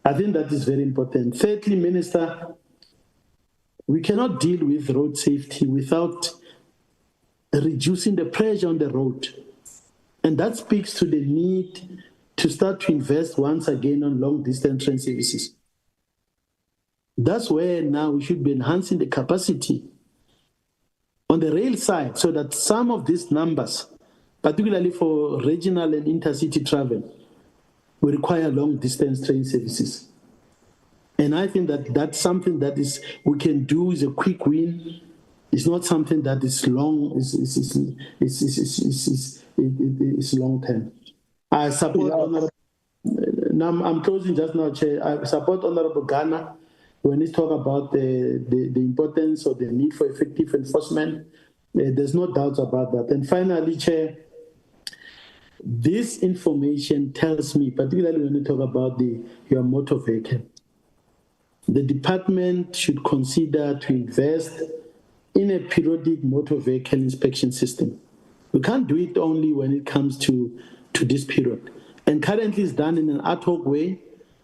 I think that is very important. Thirdly, Minister, we cannot deal with road safety without reducing the pressure on the road. And that speaks to the need to start to invest once again on long-distance train services. That's where now we should be enhancing the capacity on the rail side so that some of these numbers, particularly for regional and intercity travel, will require long-distance train services. And I think that that's something that we can do is a quick win. It's not something that is long. It's long term. I support Honorable. Now I'm closing just now, Chair. I support Honorable Ghana when he talk about the importance or the need for effective enforcement. There's no doubt about that. And finally, Chair, this information tells me, particularly when you talk about your motor vehicle, the department should consider to invest in a periodic motor vehicle inspection system. We can't do it only when it comes to this period. And currently it's done in an ad hoc way.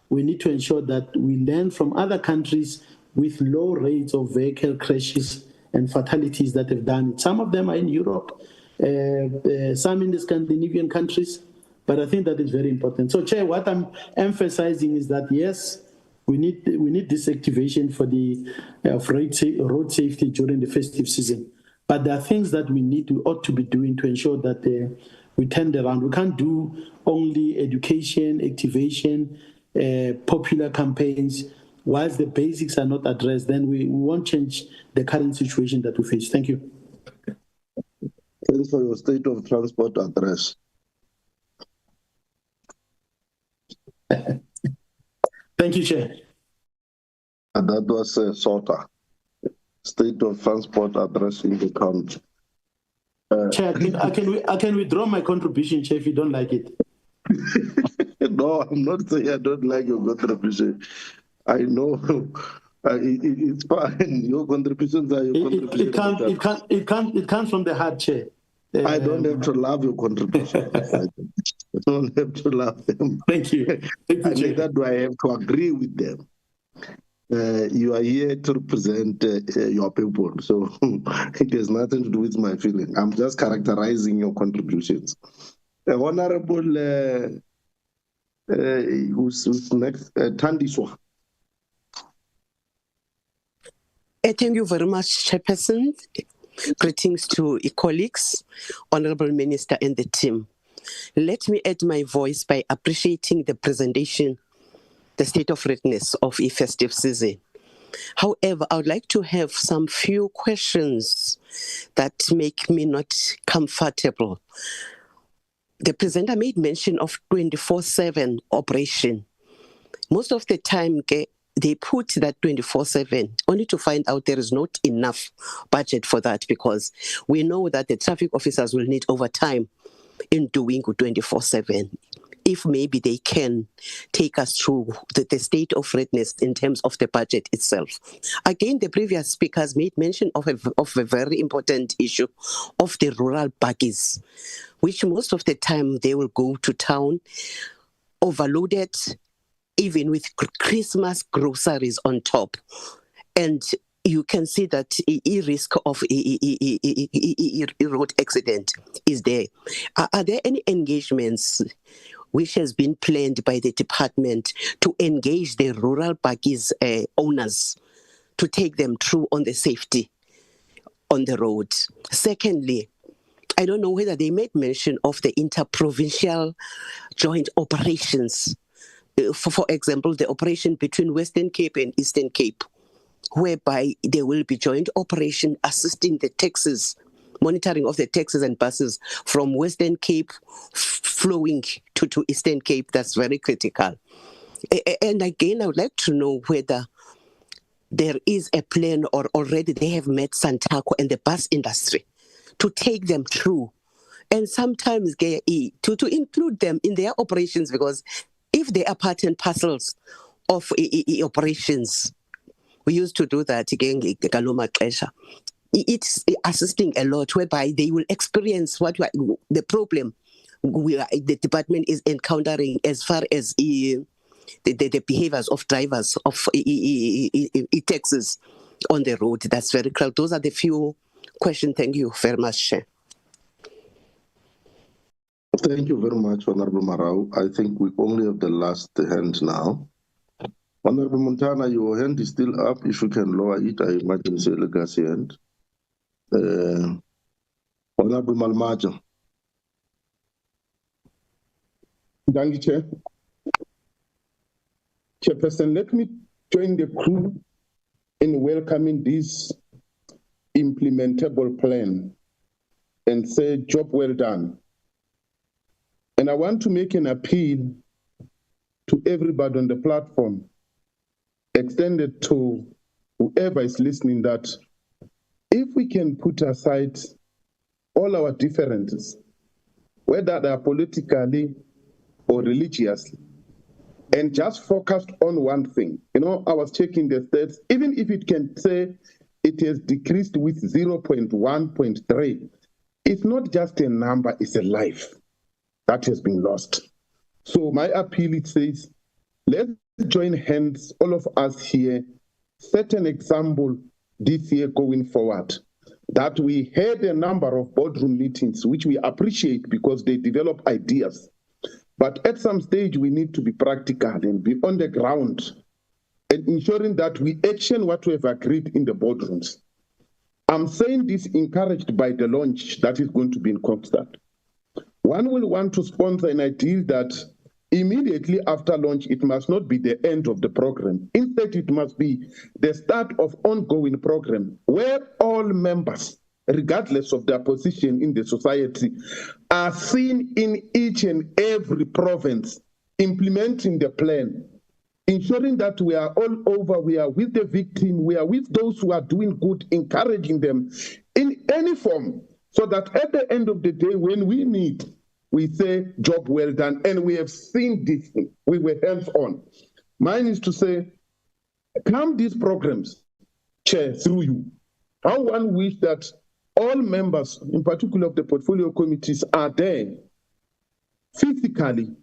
We need to ensure that we learn from other countries with low rates of vehicle crashes and fatalities that have done it. Some of them are in Europe, some in the Scandinavian countries, but I think that is very important. So, Chair, what I'm emphasizing is that, yes, we need this activation for road safety during the festive season. But there are things that we ought to be doing to ensure that we turn around. We can't do only education, activation, popular campaigns whilst the basics are not addressed, then we won't change the current situation that we face. Thank you. Thanks for your state of transport address. Thank you, Chair. And that was SOTA, state of transport address in the county. Chair, I can withdraw my contribution, Chair, if you don't like it. No, I'm not saying I don't like your contribution. I know it's fine. Your contributions are your contributions. It comes from the heart, Chair. I don't have to love your contributions. I don't have to love them. Thank you. Thank you, Chair. Neither do I have to agree with them. You are here to represent your people, so it has nothing to do with my feeling. I'm just characterizing your contributions. Honorable, who's next? Tandiswa. Thank you very much, Chairperson. Greetings to colleagues, Honorable Minister and the team. Let me add my voice by appreciating the presentation, the state of readiness of a festive season. However, I would like to have some few questions that make me not comfortable. The presenter made mention of 24/7 operation. Most of the time, they put that 24/7 only to find out there is not enough budget for that, because we know that the traffic officers will need overtime in doing 24/7. If maybe they can take us through the state of readiness in terms of the budget itself. Again, the previous speakers made mention of a very important issue of the rural buggies, which most of the time they will go to town overloaded, even with Christmas groceries on top. And you can see that a risk of a road accident is there. Are there any engagements which has been planned by the department to engage the rural buggies owners to take them through on the safety on the road? Secondly, I don't know whether they made mention of the interprovincial joint operations. For example, the operation between Western Cape and Eastern Cape, whereby there will be joint operation assisting the taxis, monitoring of the taxis and buses from Western Cape flowing to Eastern Cape. That's very critical. And again, I would like to know whether there is a plan or already they have met Santaco and the bus industry to take them through, and sometimes to include them in their operations, because if they are part and parcels of operations, we used to do that again, it's assisting a lot, whereby they will experience the problem the department is encountering as far as the behaviors of drivers of taxis on the road. That's very clear. Those are the few questions. Thank you very much, Chair. Thank you very much, Honorable Marau. I think we only have the last hand now. Honorable Montana, your hand is still up. If you can lower it, I imagine it's a legacy hand. Honorable Malmajo. Thank you, Chair. Chairperson, let me join the crew in welcoming this implementable plan and say, job well done. And I want to make an appeal to everybody on the platform, extended to whoever is listening, that if we can put aside all our differences, whether they are politically or religiously, and just focused on one thing. You know, I was checking the stats, even if it can say it has decreased with 0.1.3, it's not just a number, it's a life that has been lost. So my appeal, it says, let's join hands, all of us here, set an example this year going forward, that we had a number of boardroom meetings, which we appreciate because they develop ideas. But at some stage, we need to be practical and be on the ground and ensuring that we action what we have agreed in the boardrooms. I'm saying this encouraged by the launch that is going to be in Kokstad. One will want to sponsor an idea that immediately after launch, it must not be the end of the program. Instead, it must be the start of ongoing program where all members, regardless of their position in the society, are seen in each and every province implementing the plan, ensuring that we are all over, we are with the victim, we are with those who are doing good, encouraging them in any form, so that at the end of the day, when we meet, we say, job well done, and we have seen this, we were hands-on. Mine is to say, come these programs, Chair, through you. I one wish that all members, in particular of the portfolio committees, are there physically,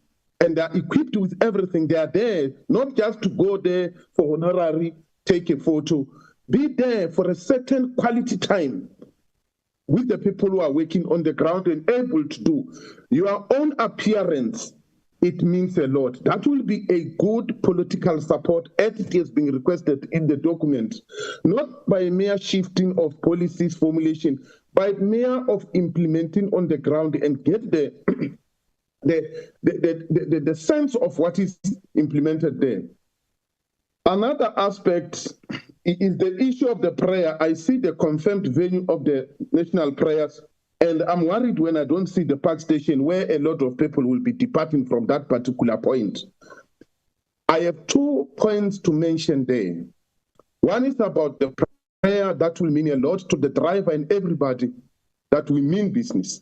and they're equipped with everything. They are there, not just to go there for honorary, take a photo. Be there for a certain quality time with the people who are working on the ground and able to do. Your own appearance, it means a lot. That will be a good political support as it is being requested in the document, not by mere shifting of policies formulation, but mere of implementing on the ground and get the the sense of what is implemented there. Another aspect is the issue of the prayer. I see the confirmed venue of the national prayers, and I'm worried when I don't see the park station where a lot of people will be departing from that particular point. I have 2 points to mention there. One is about the prayer. That will mean a lot to the driver and everybody that we mean business.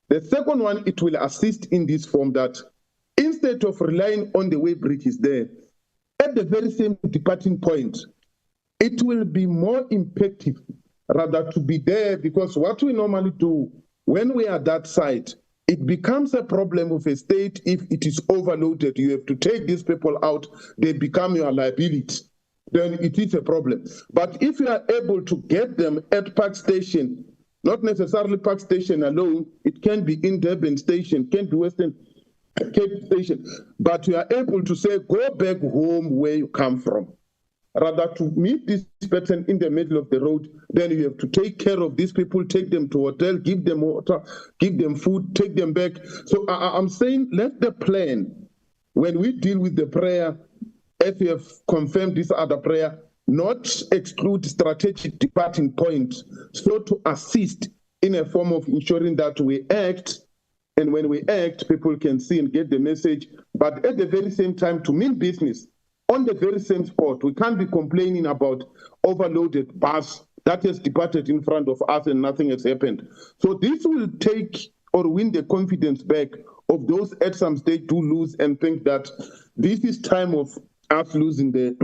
The second one, it will assist in this form that instead of relying on the way bridge is there, at the very same departing point, it will be more impactful rather to be there, because what we normally do when we are that side, it becomes a problem of a state if it is overloaded. You have to take these people out, they become your liability. Then it is a problem. But if you are able to get them at Park Station, not necessarily Park Station alone, it can be in Durban Station, can be Western Cape Station, but you are able to say, go back home where you come from. Rather to meet this person in the middle of the road, then you have to take care of these people, take them to hotel, give them water, give them food, take them back. So I'm saying, let the plan, when we deal with the prayer, if you have confirmed this other prayer, not exclude strategic departing points, so to assist in a form of ensuring that we act, and when we act, people can see and get the message, but at the very same time to mean business on the very same spot. We can't be complaining about overloaded bus that has departed in front of us and nothing has happened. So this will take or win the confidence back of those at some stage do lose and think that this is time of us losing the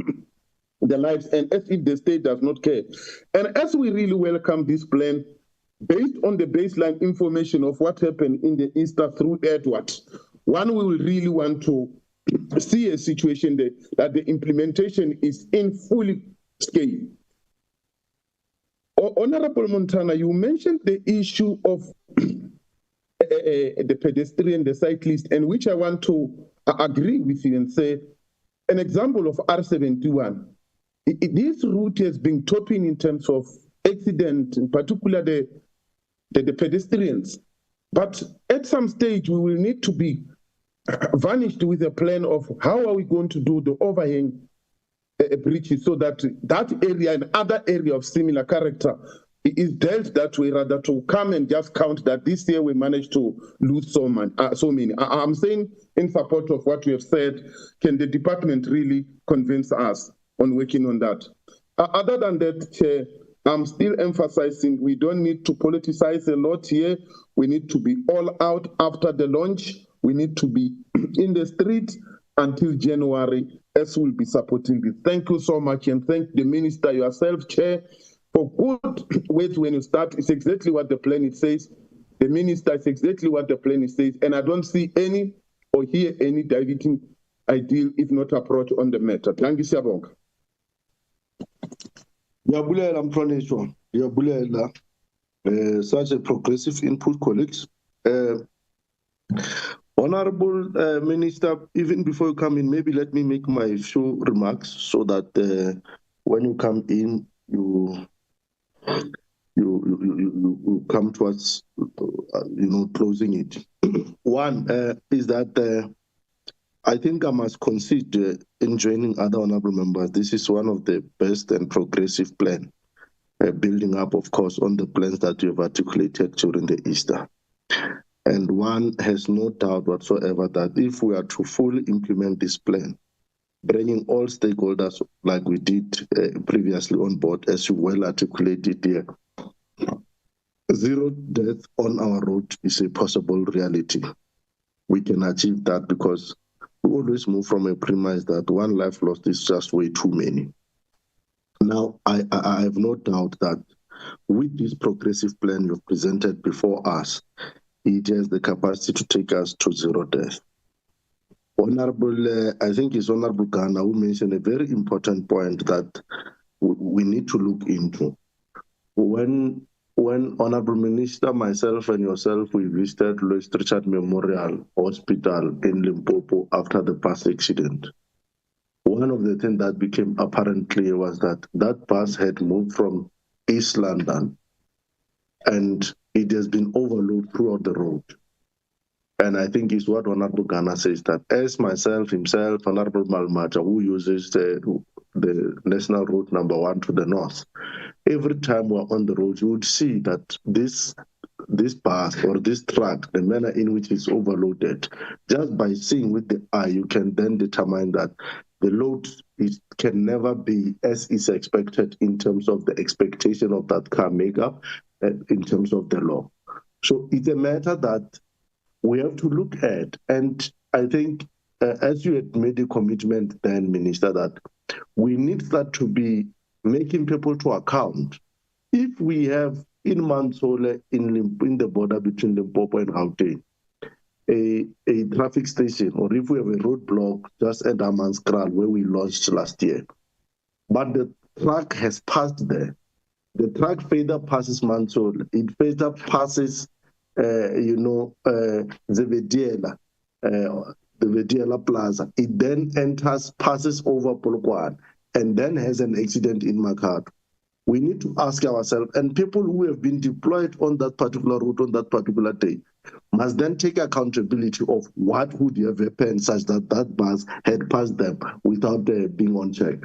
lives, and as if the state does not care. And as we really welcome this plan, based on the baseline information of what happened in the Easter through Edward, one, we will really want to see a situation that the implementation is in full scale. Honorable Montana, you mentioned the issue of the pedestrian, the cyclist, and which I want to agree with you and say, an example of R71, this route has been topping in terms of accident, in particular the pedestrians. But at some stage, we will need to be vanished with a plan of how are we going to do the overhang breaches so that that area and other area of similar character is dealt that way, rather to come and just count that this year we managed to lose so many. I'm saying in support of what you have said, can the department really convince us on working on that? Other than that, Chair, I'm still emphasizing we don't need to politicize a lot here. We need to be all out after the launch. We need to be in the street until January, as we'll be supporting this. Thank you so much, and thank the Minister, yourself, Chair, for good words when you start. It's exactly what the plan it says. The Minister is exactly what the plan it says, and I don't see any or hear any diverting ideal, if not approach on the matter. Thank you, Siyabonga. Yabulela Mfranishwa, yabulela. Such a progressive input, colleagues. Honorable Minister, even before you come in, maybe let me make my few remarks so that when you come in, you come to us, closing it. One is that I think I must concede in joining other honorable members. This is one of the best and progressive plan, building up, of course, on the plans that you have articulated during the Easter. And one has no doubt whatsoever that if we are to fully implement this plan, bringing all stakeholders like we did previously on board, as you well articulated here, zero death on our road is a possible reality. We can achieve that because we always move from a premise that one life lost is just way too many. Now, I have no doubt that with this progressive plan you've presented before us, it has the capacity to take us to zero death. Honorable, I think it's Honorable Ghana who mentioned a very important point that we need to look into. When Honorable Minister, myself and yourself, we visited Louis Richard Memorial Hospital in Limpopo after the bus accident, one of the things that became apparent clear was that that bus had moved from East London and it has been overloaded throughout the road. And I think it's what Honorable Ghana says, that as myself, himself, Honorable Malmacha, who uses the National Road number 1 to the north, every time we're on the road, you would see that this bus or this truck, the manner in which it's overloaded, just by seeing with the eye, you can then determine that the load can never be as is expected in terms of the expectation of that car makeup, in terms of the law. So it's a matter that we have to look at. And I think, as you had made a commitment then, Minister, that we need that to be making people to account. If we have in Mansole, in the border between Limpopo and Gauteng, a traffic station, or if we have a roadblock just at Amanskral where we launched last year, but the truck has passed there. The truck further passes Mansole, it further passes the Vediela Plaza. It then passes over Polokwane, and then has an accident in Makhato. We need to ask ourselves, and people who have been deployed on that particular route on that particular day must then take accountability of what would have happened such that that bus had passed them without being on check.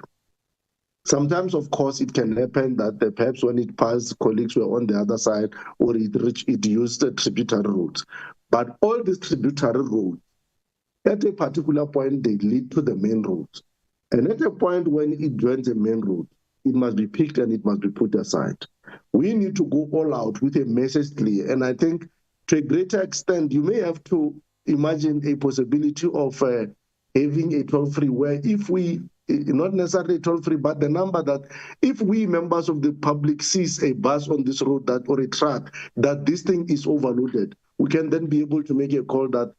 Sometimes, of course, it can happen that perhaps when it passed, colleagues were on the other side, or it used the tributary routes. But all these tributary routes, at a particular point, they lead to the main roads. And at a point when it joins the main road, it must be picked and it must be put aside. We need to go all out with a message clear. And I think to a greater extent, you may have to imagine a possibility of having a toll-free where if we, not necessarily toll-free, but the number that if we members of the public sees a bus on this road that or a truck that this thing is overloaded, we can then be able to make a call that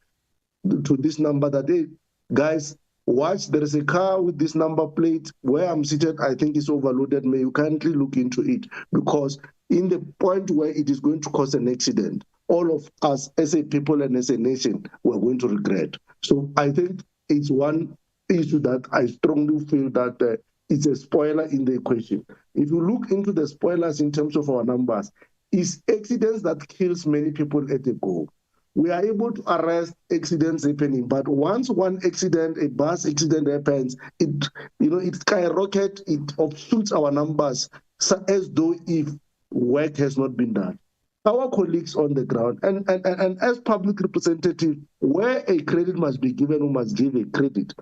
to this number that, hey, guys, watch, there is a car with this number plate where I'm seated, I think it's overloaded. May you kindly look into it, because in the point where it is going to cause an accident, all of us as a people and as a nation, we're going to regret. So I think it's one issue that I strongly feel that it's a spoiler in the equation. If you look into the spoilers in terms of our numbers, it's accidents that kills many people at a go. We are able to arrest accidents happening, but once one accident, a bus accident happens, it skyrockets, it obstructs our numbers, so as though if work has not been done. Our colleagues on the ground, and as public representatives, where a credit must be given, we must give a credit.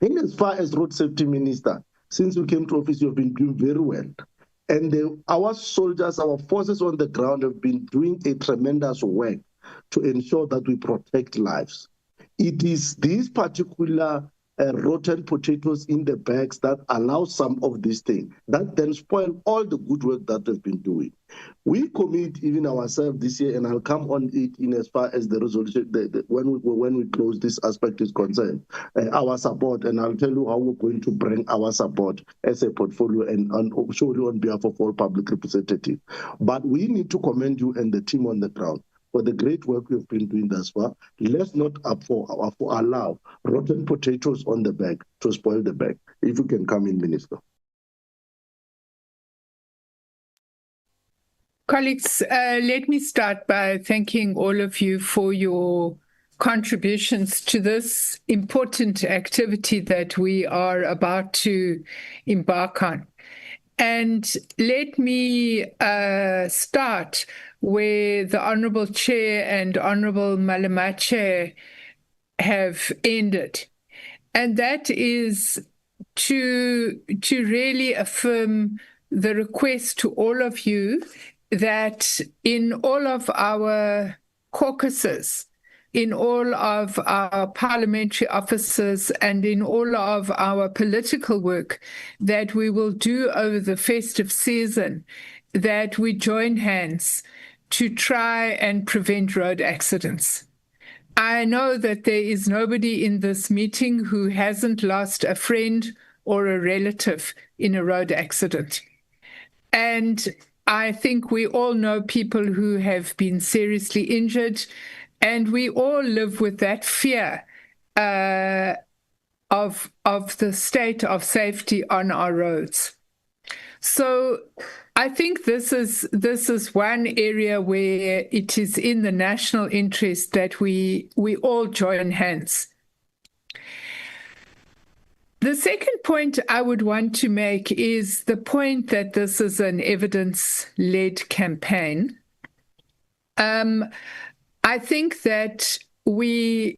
In as far as road safety minister, since you came to office, you've been doing very well. And our soldiers, our forces on the ground have been doing a tremendous work to ensure that we protect lives. It is these particular rotten potatoes in the bags that allow some of these things, that then spoil all the good work that they've been doing. We commit even ourselves this year, and I'll come on it in as far as the resolution, when we close this aspect is concerned, our support, and I'll tell you how we're going to bring our support as a portfolio and surely on behalf of all public representatives. But we need to commend you and the team on the ground for the great work we've been doing thus far. Let's not allow rotten potatoes on the bag to spoil the bag. If you can come in, Minister. Colleagues, let me start by thanking all of you for your contributions to this important activity that we are about to embark on. And let me start where the Honourable Chair and Honourable Malamache have ended. And that is to really affirm the request to all of you that in all of our caucuses, in all of our parliamentary offices, and in all of our political work that we will do over the festive season, that we join hands to try and prevent road accidents. I know that there is nobody in this meeting who hasn't lost a friend or a relative in a road accident. And I think we all know people who have been seriously injured, and we all live with that fear of the state of safety on our roads. So I think this is one area where it is in the national interest that we all join hands. The second point I would want to make is the point that this is an evidence-led campaign. I think that we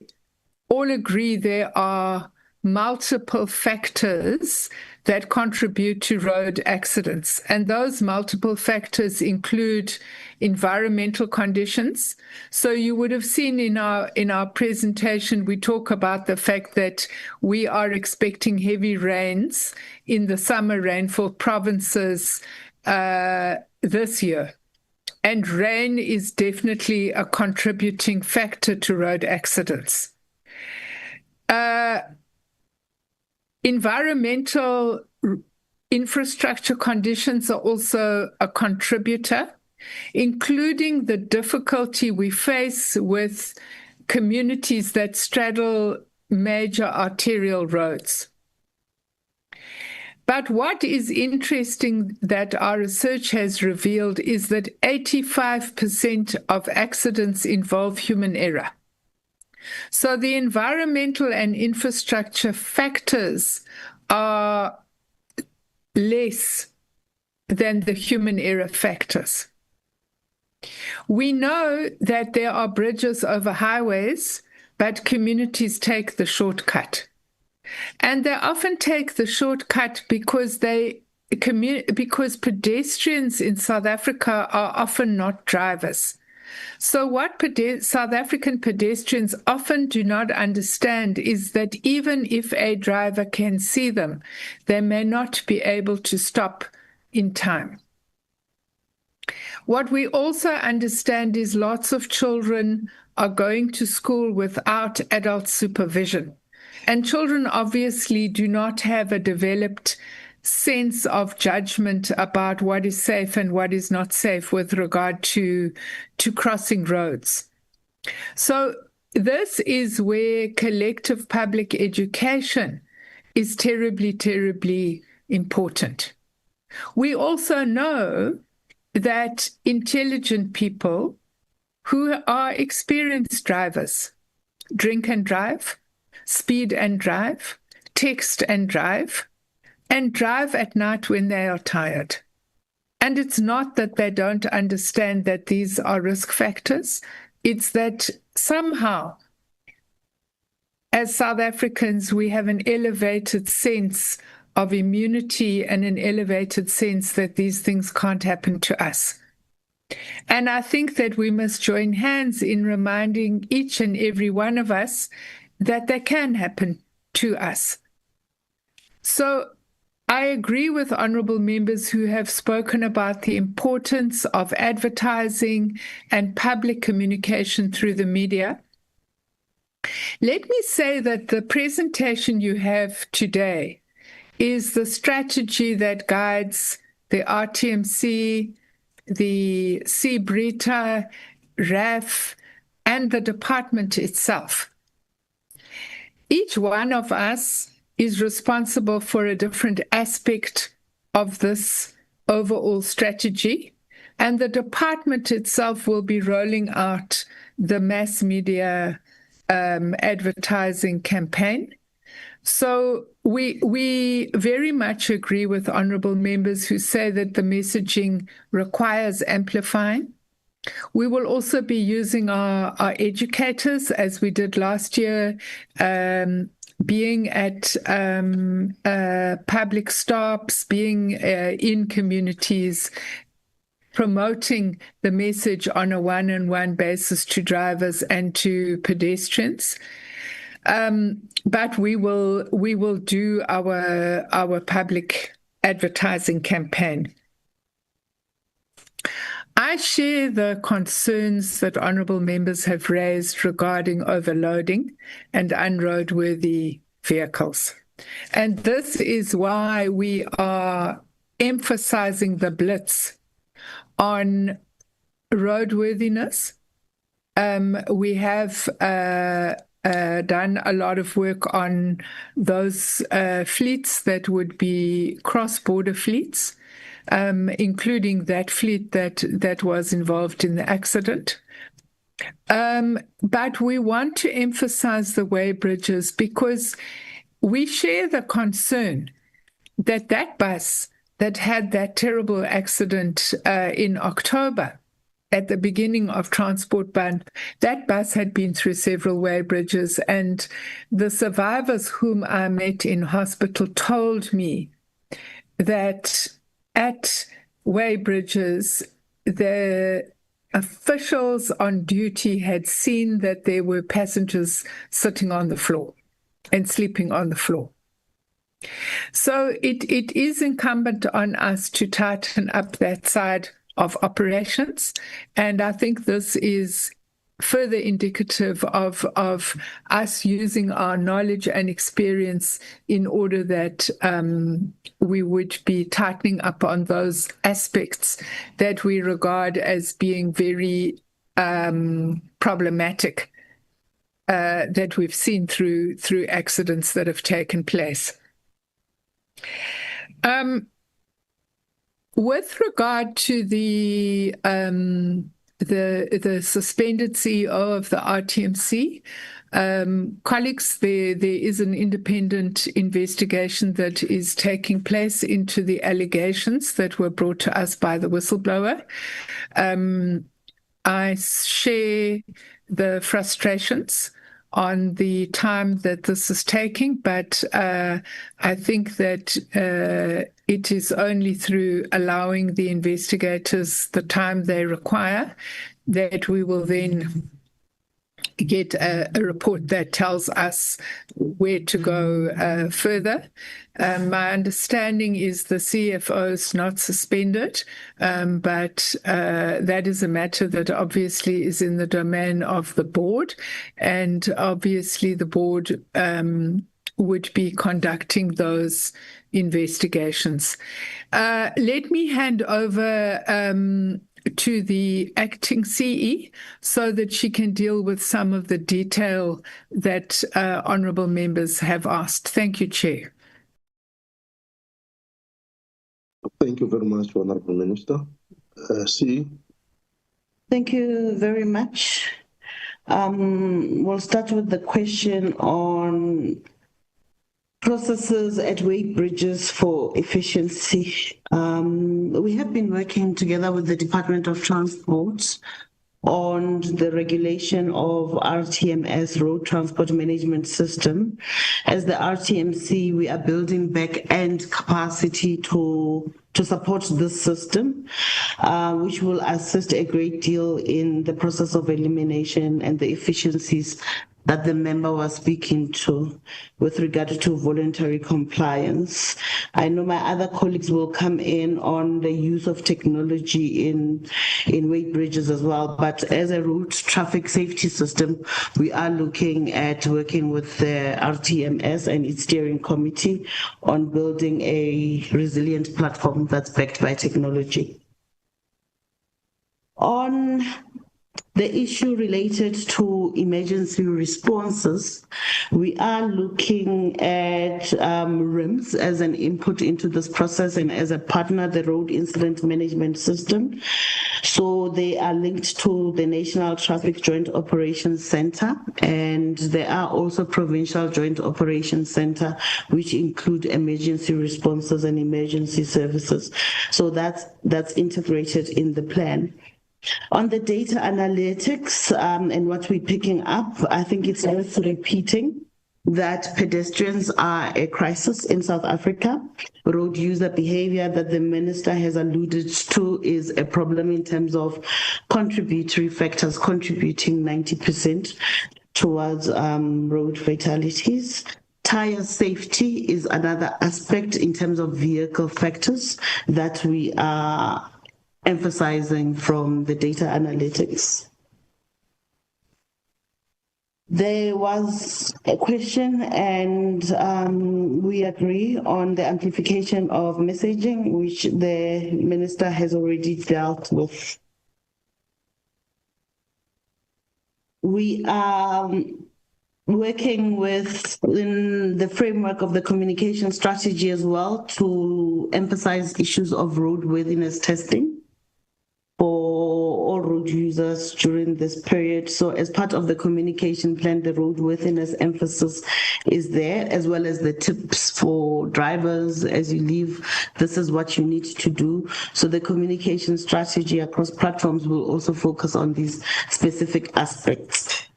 all agree there are multiple factors that contribute to road accidents. And those multiple factors include environmental conditions. So you would have seen in our presentation, we talk about the fact that we are expecting heavy rains in the summer rainfall provinces this year. And rain is definitely a contributing factor to road accidents. Environmental infrastructure conditions are also a contributor, including the difficulty we face with communities that straddle major arterial roads. But what is interesting that our research has revealed is that 85% of accidents involve human error. So the environmental and infrastructure factors are less than the human error factors. We know that there are bridges over highways, but communities take the shortcut. And they often take the shortcut because pedestrians in South Africa are often not drivers. So what South African pedestrians often do not understand is that even if a driver can see them, they may not be able to stop in time. What we also understand is lots of children are going to school without adult supervision. And children obviously do not have a developed sense of judgment about what is safe and what is not safe with regard to crossing roads. So this is where collective public education is terribly, terribly important. We also know that intelligent people who are experienced drivers drink and drive, speed and drive, text and drive at night when they are tired. And it's not that they don't understand that these are risk factors. It's that somehow, as South Africans, we have an elevated sense of immunity and an elevated sense that these things can't happen to us. And I think that we must join hands in reminding each and every one of us that they can happen to us. So I agree with honourable members who have spoken about the importance of advertising and public communication through the media. Let me say that the presentation you have today is the strategy that guides the RTMC, the CBRITA, RAF, and the department itself. Each one of us is responsible for a different aspect of this overall strategy, and the department itself will be rolling out the mass media advertising campaign. So we very much agree with honourable members who say that the messaging requires amplifying. We will also be using our educators, as we did last year, being at public stops, being in communities, promoting the message on a one-on-one basis to drivers and to pedestrians. But we will do our public advertising campaign. I share the concerns that honourable members have raised regarding overloading and unroadworthy vehicles. And this is why we are emphasizing the blitz on roadworthiness. We have done a lot of work on those fleets that would be cross-border fleets, including that fleet that was involved in the accident. But we want to emphasize the weighbridges because we share the concern that that bus that had that terrible accident in October, at the beginning of Transport Ban, that bus had been through several weighbridges, and the survivors whom I met in hospital told me that at weighbridges, the officials on duty had seen that there were passengers sitting on the floor and sleeping on the floor. So it is incumbent on us to tighten up that side of operations, and I think this is further indicative of us using our knowledge and experience in order that we would be tightening up on those aspects that we regard as being very problematic that we've seen through accidents that have taken place. With regard to the suspended CEO of the RTMC, colleagues, there is an independent investigation that is taking place into the allegations that were brought to us by the whistleblower. I share the frustrations on the time that this is taking, but I think that it is only through allowing the investigators the time they require that we will then get a report that tells us where to go further. My understanding is the CFO is not suspended, but that is a matter that obviously is in the domain of the board, and obviously the board would be conducting those investigations. Let me hand over to the acting CE so that she can deal with some of the detail that honourable members have asked. Thank you, Chair. Thank you very much, Honourable Minister. CE. Thank you very much. We'll start with the question on processes at weighbridges for efficiency. We have been working together with the Department of Transport on the regulation of RTMS, Road Transport Management System. As the RTMC, we are building back-end capacity to support this system, which will assist a great deal in the process of elimination and the efficiencies that the member was speaking to with regard to voluntary compliance. I know my other colleagues will come in on the use of technology in weighbridges as well, but as a road traffic safety system, we are looking at working with the RTMS and its steering committee on building a resilient platform that's backed by technology. On the issue related to emergency responses, we are looking at RIMS as an input into this process and as a partner, the Road Incident Management System. So So they are linked to the National Traffic Joint Operations Center, and there are also provincial joint operations center, which include emergency responses and emergency services. So that's integrated in the plan. On the data analytics and what we're picking up, I think it's worth repeating that pedestrians are a crisis in South Africa. Road user behavior that the minister has alluded to is a problem in terms of contributory factors contributing 90% towards road fatalities. Tire safety is another aspect in terms of vehicle factors that we are emphasizing from the data analytics. There was a question, and we agree on the amplification of messaging, which the minister has already dealt with. We are working within the framework of the communication strategy as well to emphasize issues of roadworthiness testing for all road users during this period. So as part of the communication plan, the roadworthiness emphasis is there, as well as the tips for drivers as you leave. This is what you need to do. So the communication strategy across platforms will also focus on these specific aspects.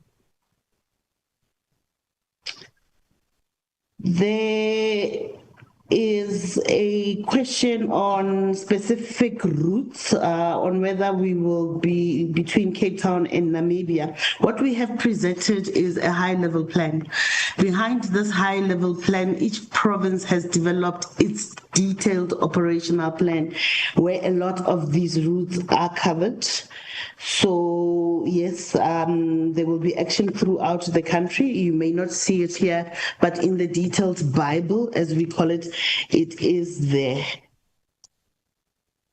There is a question on specific routes, on whether we will be between Cape Town and Namibia. What we have presented is a high-level plan. Behind this high-level plan, each province has developed its detailed operational plan, where a lot of these routes are covered. So yes, there will be action throughout the country. You may not see it here, but in the detailed Bible, as we call it, it is there.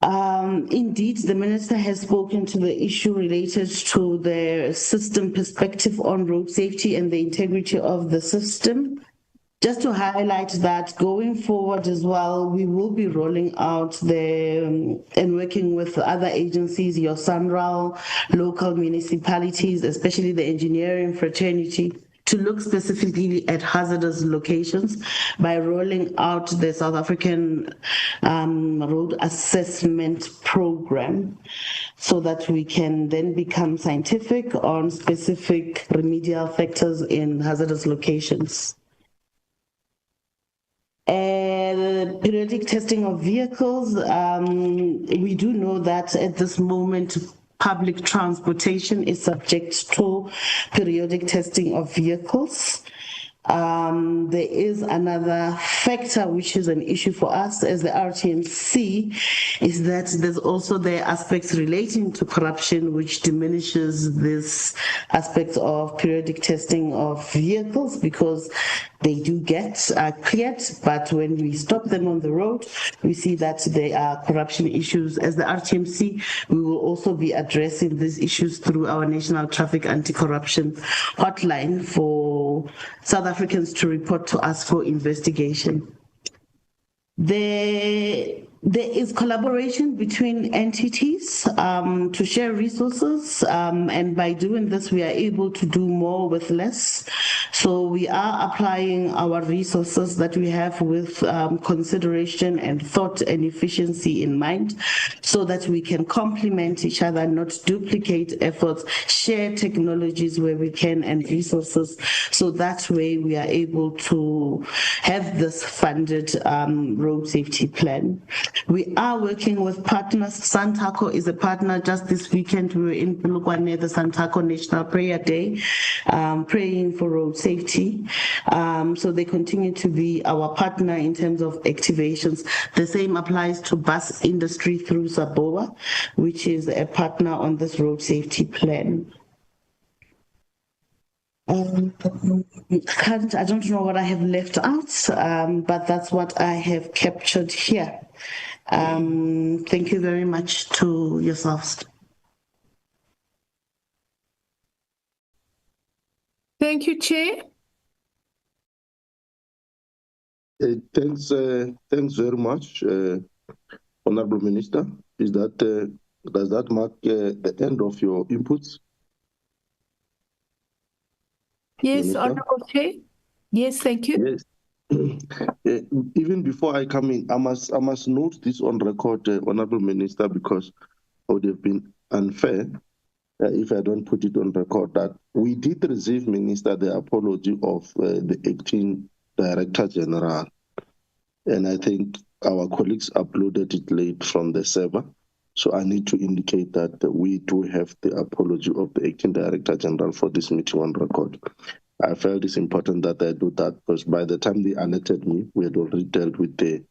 Indeed, the minister has spoken to the issue related to the system perspective on road safety and the integrity of the system. Just to highlight that going forward as well, we will be rolling out and working with other agencies, your SANRAL, local municipalities, especially the engineering fraternity, to look specifically at hazardous locations by rolling out the South African Road Assessment Program, so that we can then become scientific on specific remedial factors in hazardous locations. Periodic testing of vehicles. We do know that at this moment, public transportation is subject to periodic testing of vehicles. There is another factor which is an issue for us as the RTMC, is that there's also the aspects relating to corruption, which diminishes this aspect of periodic testing of vehicles, because they do get cleared, but when we stop them on the road, we see that there are corruption issues. As the RTMC, we will also be addressing these issues through our National Traffic Anti-Corruption Hotline for South Africans to report to us for investigation. There is collaboration between entities to share resources, and by doing this, we are able to do more with less. So we are applying our resources that we have with consideration and thought and efficiency in mind, so that we can complement each other, not duplicate efforts, share technologies where we can and resources, so that way we are able to have this funded road safety plan. We are working with partners. Santaco is a partner. Just this weekend, we were in Polokwane, the Santaco National Prayer Day, praying for road safety. So they continue to be our partner in terms of activations. The same applies to bus industry through Saboa, which is a partner on this road safety plan. I don't know what I have left out, but that's what I have captured here. Thank you very much to yourselves. Thank you, Chair. Thanks very much, Honorable Minister. Is that Does that mark the end of your inputs? Yes, Minister? Honorable Chair. Yes, thank you. Yes. Even before I come in, I must note this on record, Honorable Minister, because it would have been unfair if I don't put it on record that we did receive, Minister, the apology of the acting Director General. And I think our colleagues uploaded it late from the server. So I need to indicate that we do have the apology of the acting Director General for this meeting on record. I felt it's important that I do that because by the time they alerted me, we had already dealt with the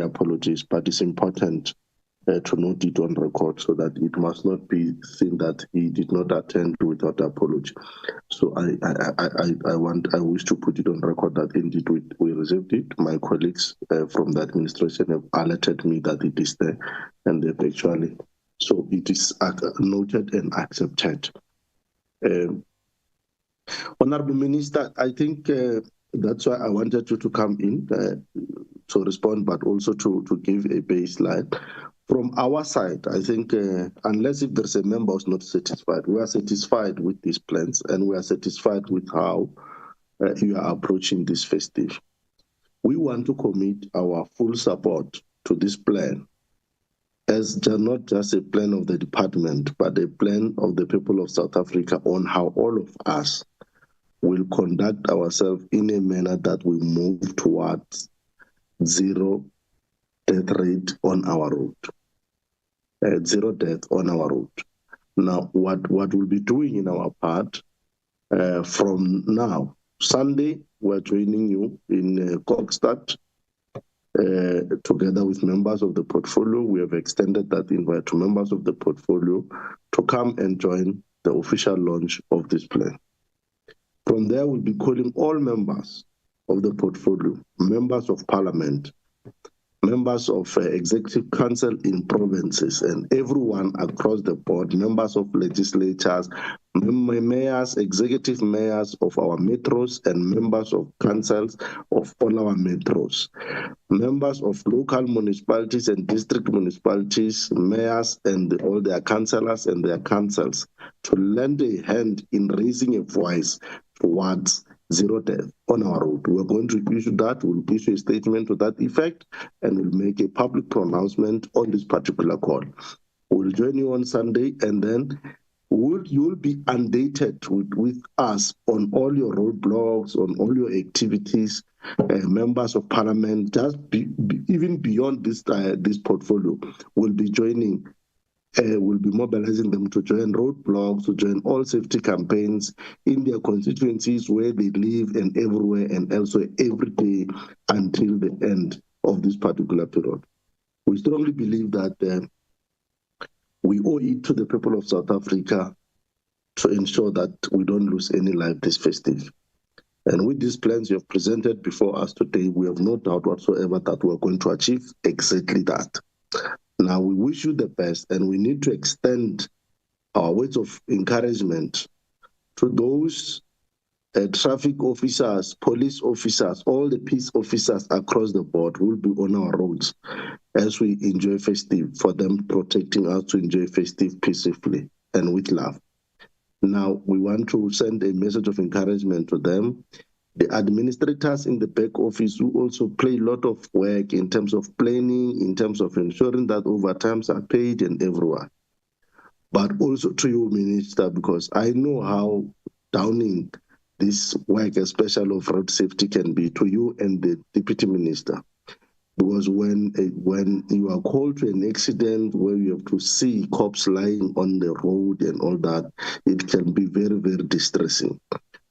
apologies. But it's important to note it on record so that it must not be seen that he did not attend without apology. So I wish to put it on record that indeed we received it. My colleagues from the administration have alerted me that it is there, and they've actually, so it is noted and accepted. Honorable Minister, I think that's why I wanted you to come in to respond, but also to give a baseline. From our side, I think unless if there's a member who's not satisfied, we are satisfied with these plans and we are satisfied with how you are approaching this festive. We want to commit our full support to this plan as not just a plan of the department, but a plan of the people of South Africa on how all of us will conduct ourselves in a manner that we move towards zero death rate on our road. Zero death on our road. Now, what we'll be doing in our part from now, Sunday, we're joining you in Kokstad together with members of the portfolio. We have extended that invite to members of the portfolio to come and join the official launch of this plan. From there, we'll be calling all members of the portfolio, members of parliament, members of executive council in provinces, and everyone across the board, members of legislatures, mayors, executive mayors of our metros, and members of councils of all our metros, members of local municipalities and district municipalities, mayors and all their councillors and their councils to lend a hand in raising a voice towards zero death on our road. We're going to issue that, we'll issue a statement to that effect, and we'll make a public pronouncement on this particular call. We'll join you on Sunday, and then you'll be undated with us on all your roadblocks, on all your activities, members of parliament, even beyond this portfolio, will be joining. Will be mobilizing them to join roadblocks, to join all safety campaigns in their constituencies where they live and everywhere and elsewhere every day until the end of this particular period. We strongly believe that we owe it to the people of South Africa to ensure that we don't lose any life this festive. And with these plans you have presented before us today, we have no doubt whatsoever that we're going to achieve exactly that. Now, we wish you the best, and we need to extend our words of encouragement to those traffic officers, police officers, all the peace officers across the board who will be on our roads as we enjoy festive, for them protecting us to enjoy festive peacefully and with love. Now, we want to send a message of encouragement to them. The administrators in the back office who also play a lot of work in terms of planning, in terms of ensuring that overtimes are paid and everyone. But also to you, Minister, because I know how downing this work, especially of road safety, can be to you and the Deputy Minister. Because when you are called to an accident where you have to see cops lying on the road and all that, it can be very, very distressing.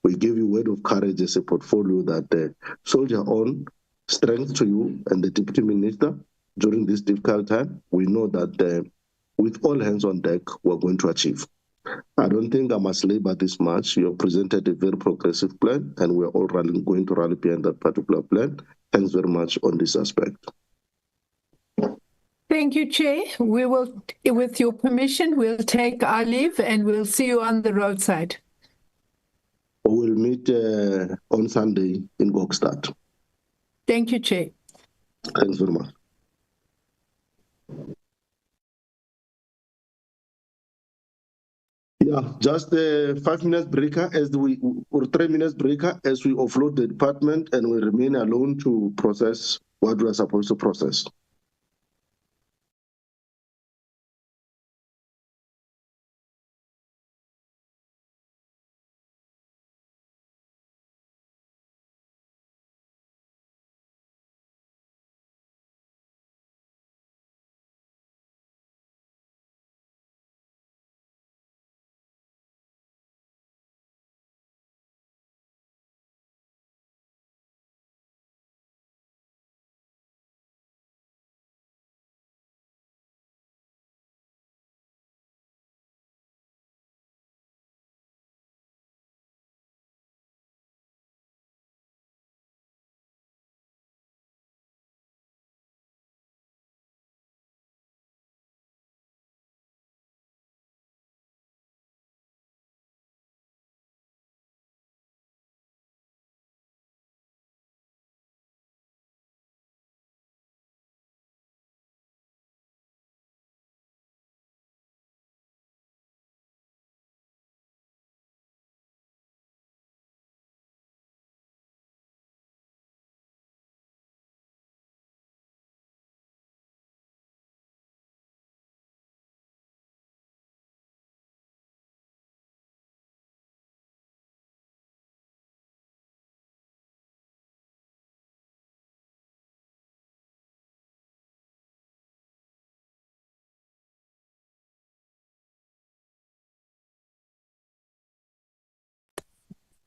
We give you word of courage as a portfolio that soldier on, strength to you and the Deputy Minister during this difficult time. We know that with all hands on deck, we're going to achieve. I don't think I must labor this much. You have presented a very progressive plan, and we're all going to rally behind that particular plan. Thanks very much on this aspect. Thank you, Chair. We will, with your permission, we'll take our leave and we'll see you on the roadside. We'll meet on Sunday in Kokstad. Thank you, Chair. Thanks very much. Yeah, just a 5 minutes breaker or 3 minutes breaker as we offload the department and we remain alone to process what we are supposed to process.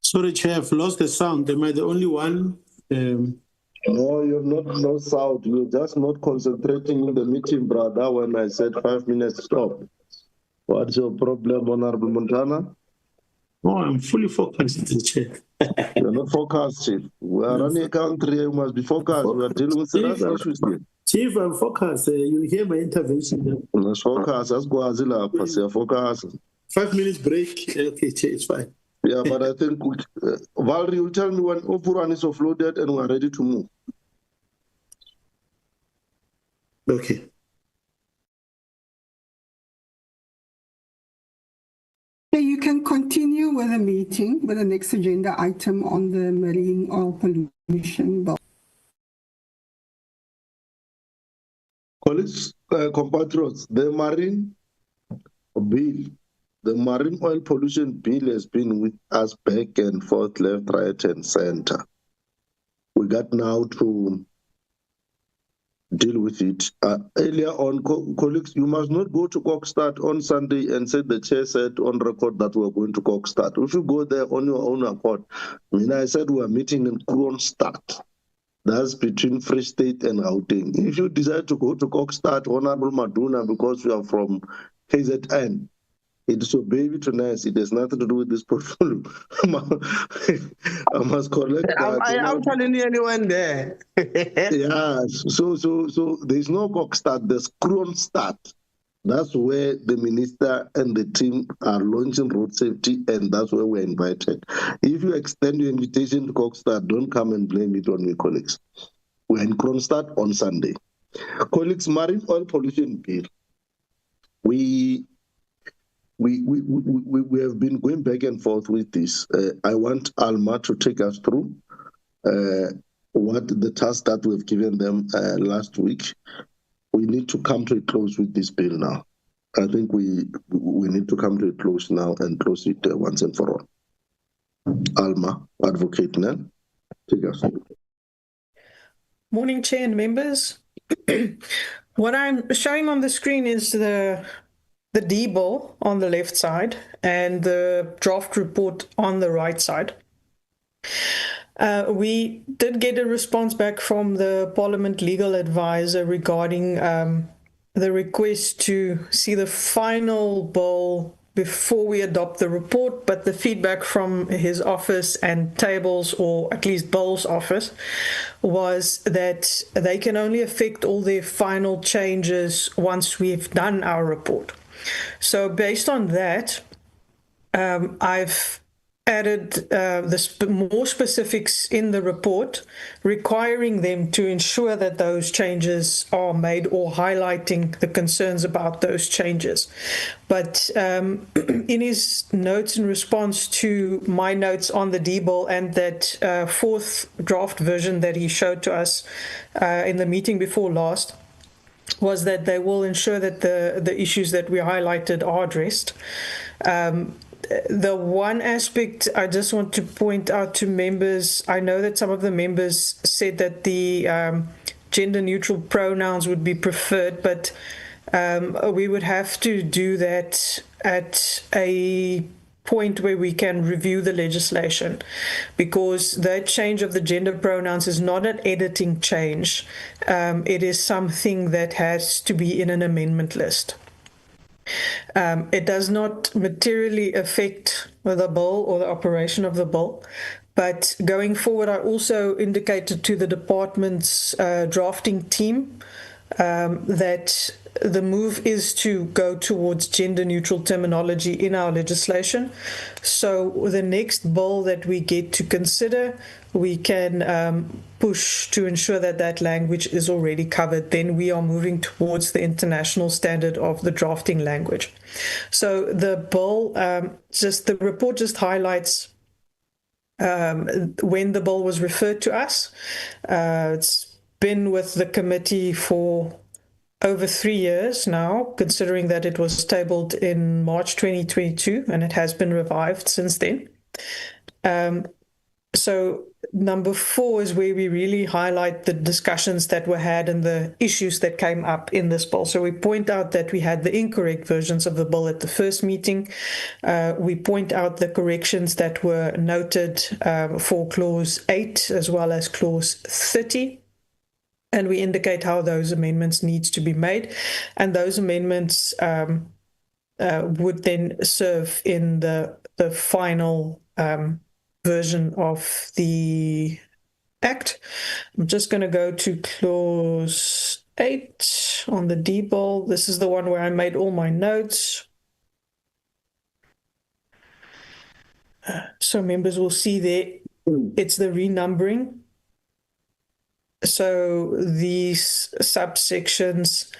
Sorry, Chair, I've lost the sound. Am I the only one? No, you're not no sound. You're just not concentrating in the meeting, brother, when I said 5 minutes stop. What's your problem, Honorable Montana? Oh, I'm fully focused, Chair. You're not focused, Chief. We are running a country, you must be focused. We are dealing with serious issues here. Chief, I'm focused. You'll hear my intervention. Let's focus. Let's go as focus. 5 minutes break. Okay, Chair, it's fine. Yeah, but I think Valerie will tell me when Opuran is offloaded and we're ready to move. Okay. So you can continue with the meeting with the next agenda item on the marine oil pollution bill. Colleagues, compatriots, the marine oil pollution bill has been with us back and forth, left, right, and center. We got now to deal with it. Earlier on, colleagues, you must not go to Kokstad on Sunday and say the chair said on record that we're going to Kokstad. If you go there on your own accord, I said we're meeting in Kronstadt. That's between Free State and Gauteng. If you decide to go to Kokstad, Honorable Maduna, because you are from KZN, it's your baby to nice. It has nothing to do with this portfolio. I must correct that. I'm telling you, anyone there. Yeah, so there's no Kokstad, there's Kronstadt. That's where the minister and the team are launching road safety, and that's where we're invited. If you extend your invitation to Kokstad, don't come and blame it on me, colleagues. We're in Kronstadt on Sunday. Colleagues, marine oil pollution bill. We have been going back and forth with this. I want Alma to take us through what the task that we've given them last week. We need to come to a close with this bill now. I think we need to come to a close now and close it once and for all. Alma, Advocate Nell, take us through. Morning, Chair and members. What I'm showing on the screen is the D bill on the left side and the draft report on the right side. We did get a response back from the Parliament legal advisor regarding the request to see the final bill before we adopt the report, but the feedback from his office and tables, or at least Bill's office, was that they can only affect all their final changes once we've done our report. So based on that, I've added more specifics in the report, requiring them to ensure that those changes are made or highlighting the concerns about those changes. But in his notes in response to my notes on the D-Bill and that fourth draft version that he showed to us in the meeting before last, was that they will ensure that the issues that we highlighted are addressed. The one aspect I just want to point out to members, I know that some of the members said that the gender neutral pronouns would be preferred, but we would have to do that at a point where we can review the legislation, because that change of the gender pronouns is not an editing change. It is something that has to be in an amendment list. It does not materially affect the bill or the operation of the bill. But going forward, I also indicated to the department's drafting team that the move is to go towards gender neutral terminology in our legislation. So the next bill that we get to consider, we can push to ensure that that language is already covered. Then we are moving towards the international standard of the drafting language. So the bill, the report just highlights when the bill was referred to us. It's been with the committee for over 3 years now, considering that it was tabled in March 2022 and it has been revived since then. So number 4 is where we really highlight the discussions that were had and the issues that came up in this bill. So we point out that we had the incorrect versions of the bill at the first meeting. We point out the corrections that were noted for clause 8 as well as clause 30. And we indicate how those amendments needs to be made. And those amendments would then serve in the final version of the Act. I'm just going to go to clause 8 on the D-Bill. This is the one where I made all my notes. So members will see there, it's the renumbering. So these subsections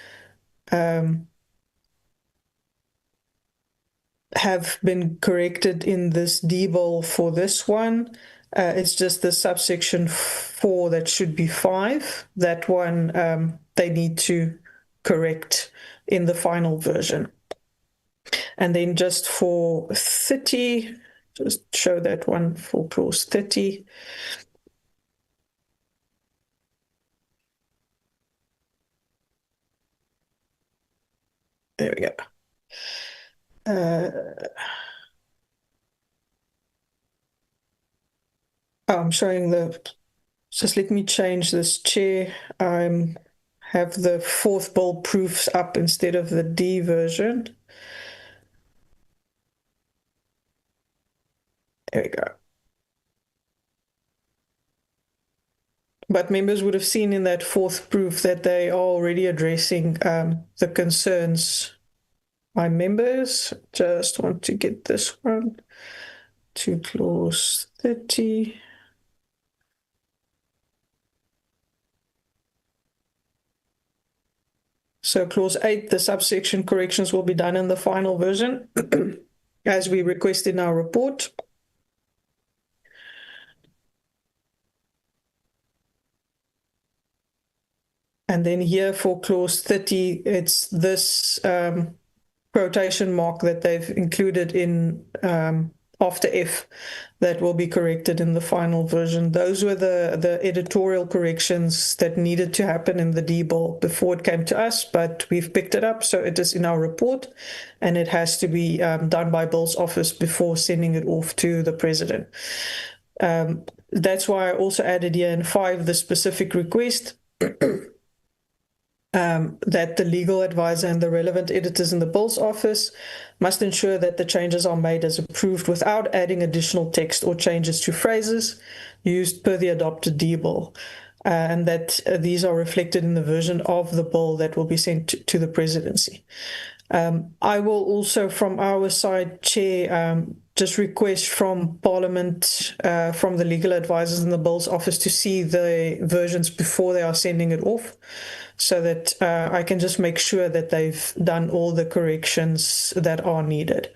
have been corrected in this D-Bill for this one. It's just the subsection 4 that should be 5. That one they need to correct in the final version. And then just for 30, just show that one for clause 30. There we go. I'm showing just let me change this chair. I have the 4th bill proofs up instead of the D version. There we go. But members would have seen in that 4th proof that they are already addressing the concerns by members. Just want to get this one to clause 30. So clause 8, the subsection corrections will be done in the final version as we request in our report. And then here for clause 30, it's this quotation mark that they've included in after F that will be corrected in the final version. Those were the editorial corrections that needed to happen in the D-Bill before it came to us, but we've picked it up, so it is in our report, and it has to be done by Bill's office before sending it off to the president. That's why I also added here in 5 the specific request that the legal advisor and the relevant editors in the Bill's office must ensure that the changes are made as approved without adding additional text or changes to phrases used per the adopted D-Bill, and that these are reflected in the version of the bill that will be sent to the presidency. I will also, from our side, Chair, just request from Parliament, from the legal advisors in the Bill's office to see the versions before they are sending it off, so that I can just make sure that they've done all the corrections that are needed.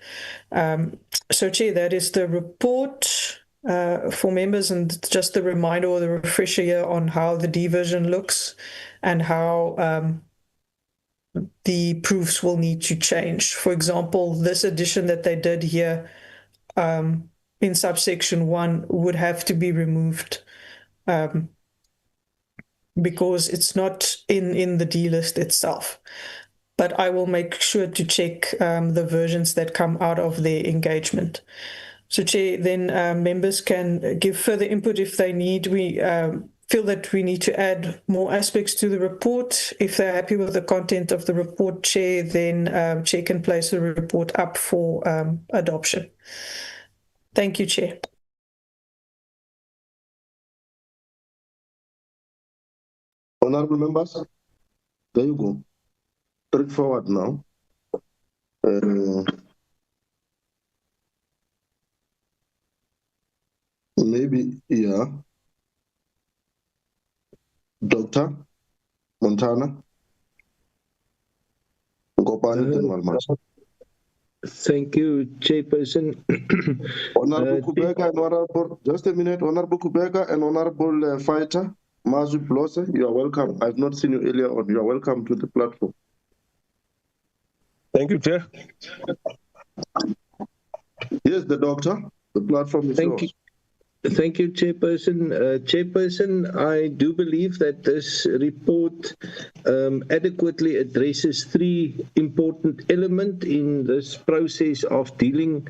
So, Chair, that is the report for members, and just the reminder or the refresher here on how the D version looks and how the proofs will need to change. For example, this addition that they did here in subsection 1 would have to be removed because it's not in the D list itself. But I will make sure to check the versions that come out of their engagement. So, Chair, then members can give further input if they need. We feel that we need to add more aspects to the report. If they're happy with the content of the report, Chair, then Chair can place the report up for adoption. Thank you, Chair. Honorable members, there you go. Straightforward now. Maybe, yeah. Dr. Montana. Thank you, Chairperson. Honorable Kubeka and Honorable, just a minute, Honorable Kubeka and Honorable Fighter, Mazu Blose, you are welcome. I've not seen you earlier on. You are welcome to the platform. Thank you, Chair. Yes, the doctor. The platform is yours. Thank you, Chairperson. Chairperson, I do believe that this report adequately addresses 3 important elements in this process of dealing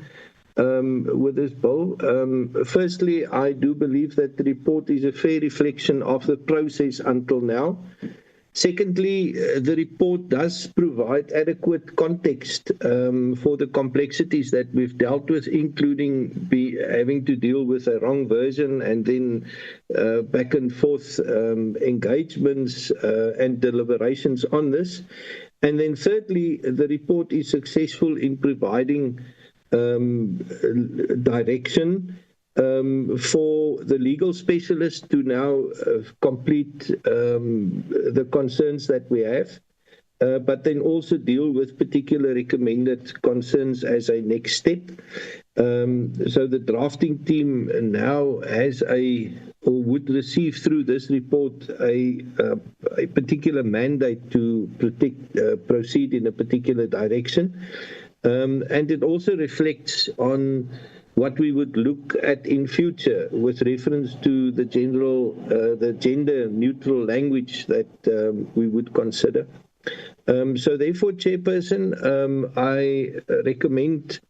with this bill. Firstly, I do believe that the report is a fair reflection of the process until now. Secondly, the report does provide adequate context for the complexities that we've dealt with, including having to deal with a wrong version and then back and forth engagements and deliberations on this. And then thirdly, the report is successful in providing direction for the legal specialist to now complete the concerns that we have, but then also deal with particular recommended concerns as a next step. So the drafting team now has or would receive through this report a particular mandate to proceed in a particular direction. And it also reflects on what we would look at in future with reference to the the gender-neutral language that we would consider. So therefore, Chairperson, I recommend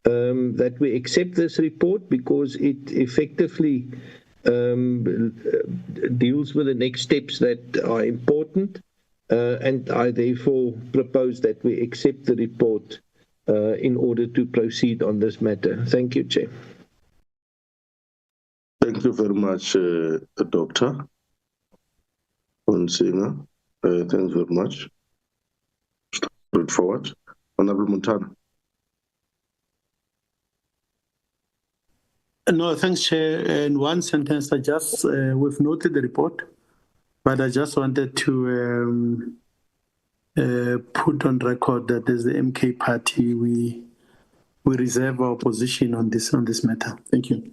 that we accept this report because it effectively deals with the next steps that are important, and I therefore propose that we accept the report in order to proceed on this matter. Thank you, Chair. Thank you very much, Dr. Onsinger. Thanks very much. Straightforward. Honorable Montana. No, thanks, Chair. In one sentence, we've noted the report, but I just wanted to put on record that as the MK party, we reserve our position on this matter. Thank you.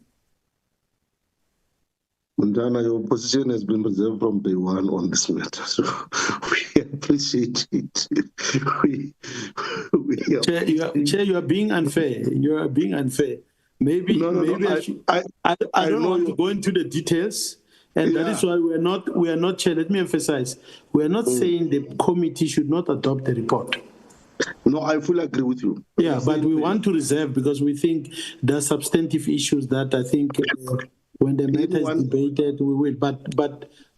Montana, your position has been reserved from day one on this matter, so we appreciate it. Chair, you are being unfair. You are being unfair. Maybe I don't want to go into the details. And that is why we are not, Chair, let me emphasize, we are not saying the committee should not adopt the report. No, I fully agree with you. Yeah, but we want to reserve because we think there are substantive issues that I think when the matter is debated, we will.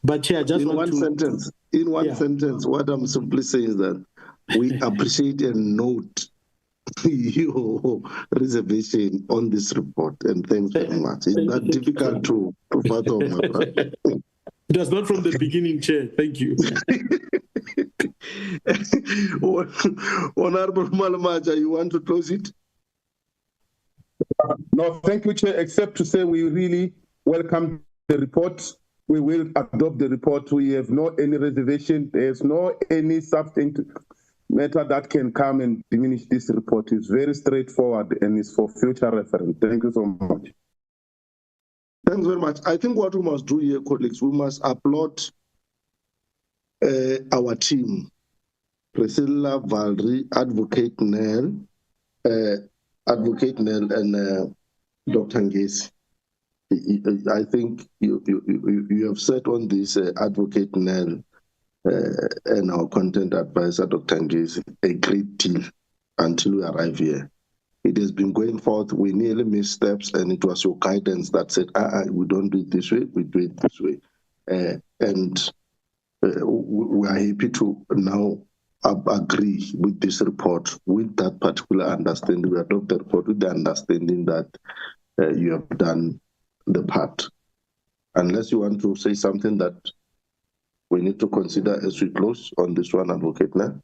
But Chair, just in one sentence, what I'm simply saying is that we appreciate and note your reservation on this report, and thanks very much. It's not difficult to fathom. It was not from the beginning, Chair. Thank you. Honorable Malamaja, you want to close it? No, thank you, Chair, except to say we really welcome the report. We will adopt the report. We have no any reservation. There's no any substantive matter that can come and diminish this report. It's very straightforward and it's for future reference. Thank you so much. Thanks very much. I think what we must do here, colleagues, we must applaud our team, Priscilla, Valerie, Advocate Nell, and Dr. Ngesi. I think you have said on this Advocate Nell and our content advisor, Dr. Ngesi, a great deal until we arrive here. It has been going forth. We nearly missed steps, and it was your guidance that said, we don't do it this way, we do it this way. We are happy to now agree with this report, with that particular understanding. We adopt the report with the understanding that you have done the part. Unless you want to say something that we need to consider as we close on this one, Advocate Nell.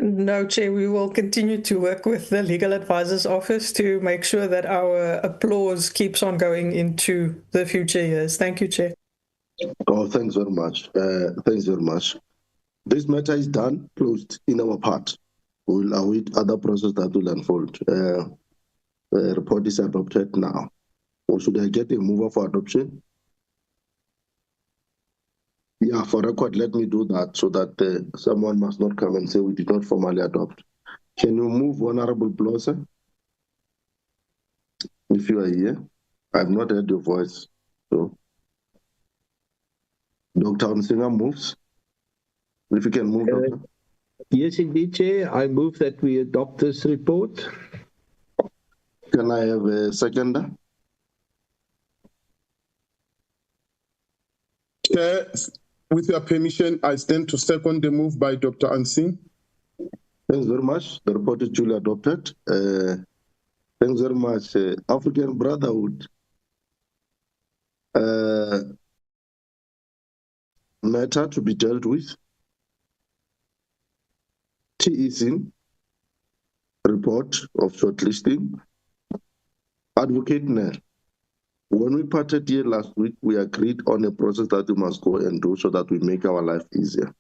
No, Chair, we will continue to work with the Legal Advisor's Office to make sure that our applause keeps on going into the future years. Thank you, Chair. Oh, thanks very much. Thanks very much. This matter is done, closed in our part. We will await other process that will unfold. The report is adopted now. Or should I get a mover for adoption? Yeah, for record, let me do that so that someone must not come and say we did not formally adopt. Can you move, Honorable Blosser? If you are here, I've not heard your voice. So, Dr. Msinga moves. If you can move, Doctor. Yes, indeed, Chair. I move that we adopt this report. Can I have a seconder? Chair, with your permission, I stand to second the move by Dr. Ansing. Thanks very much. The report is duly adopted. Thanks very much. African Brotherhood. Matter to be dealt with. TEC report of shortlisting. Advocate Nell. When we parted here last week, we agreed on a process that we must go and do so that we make our life easier.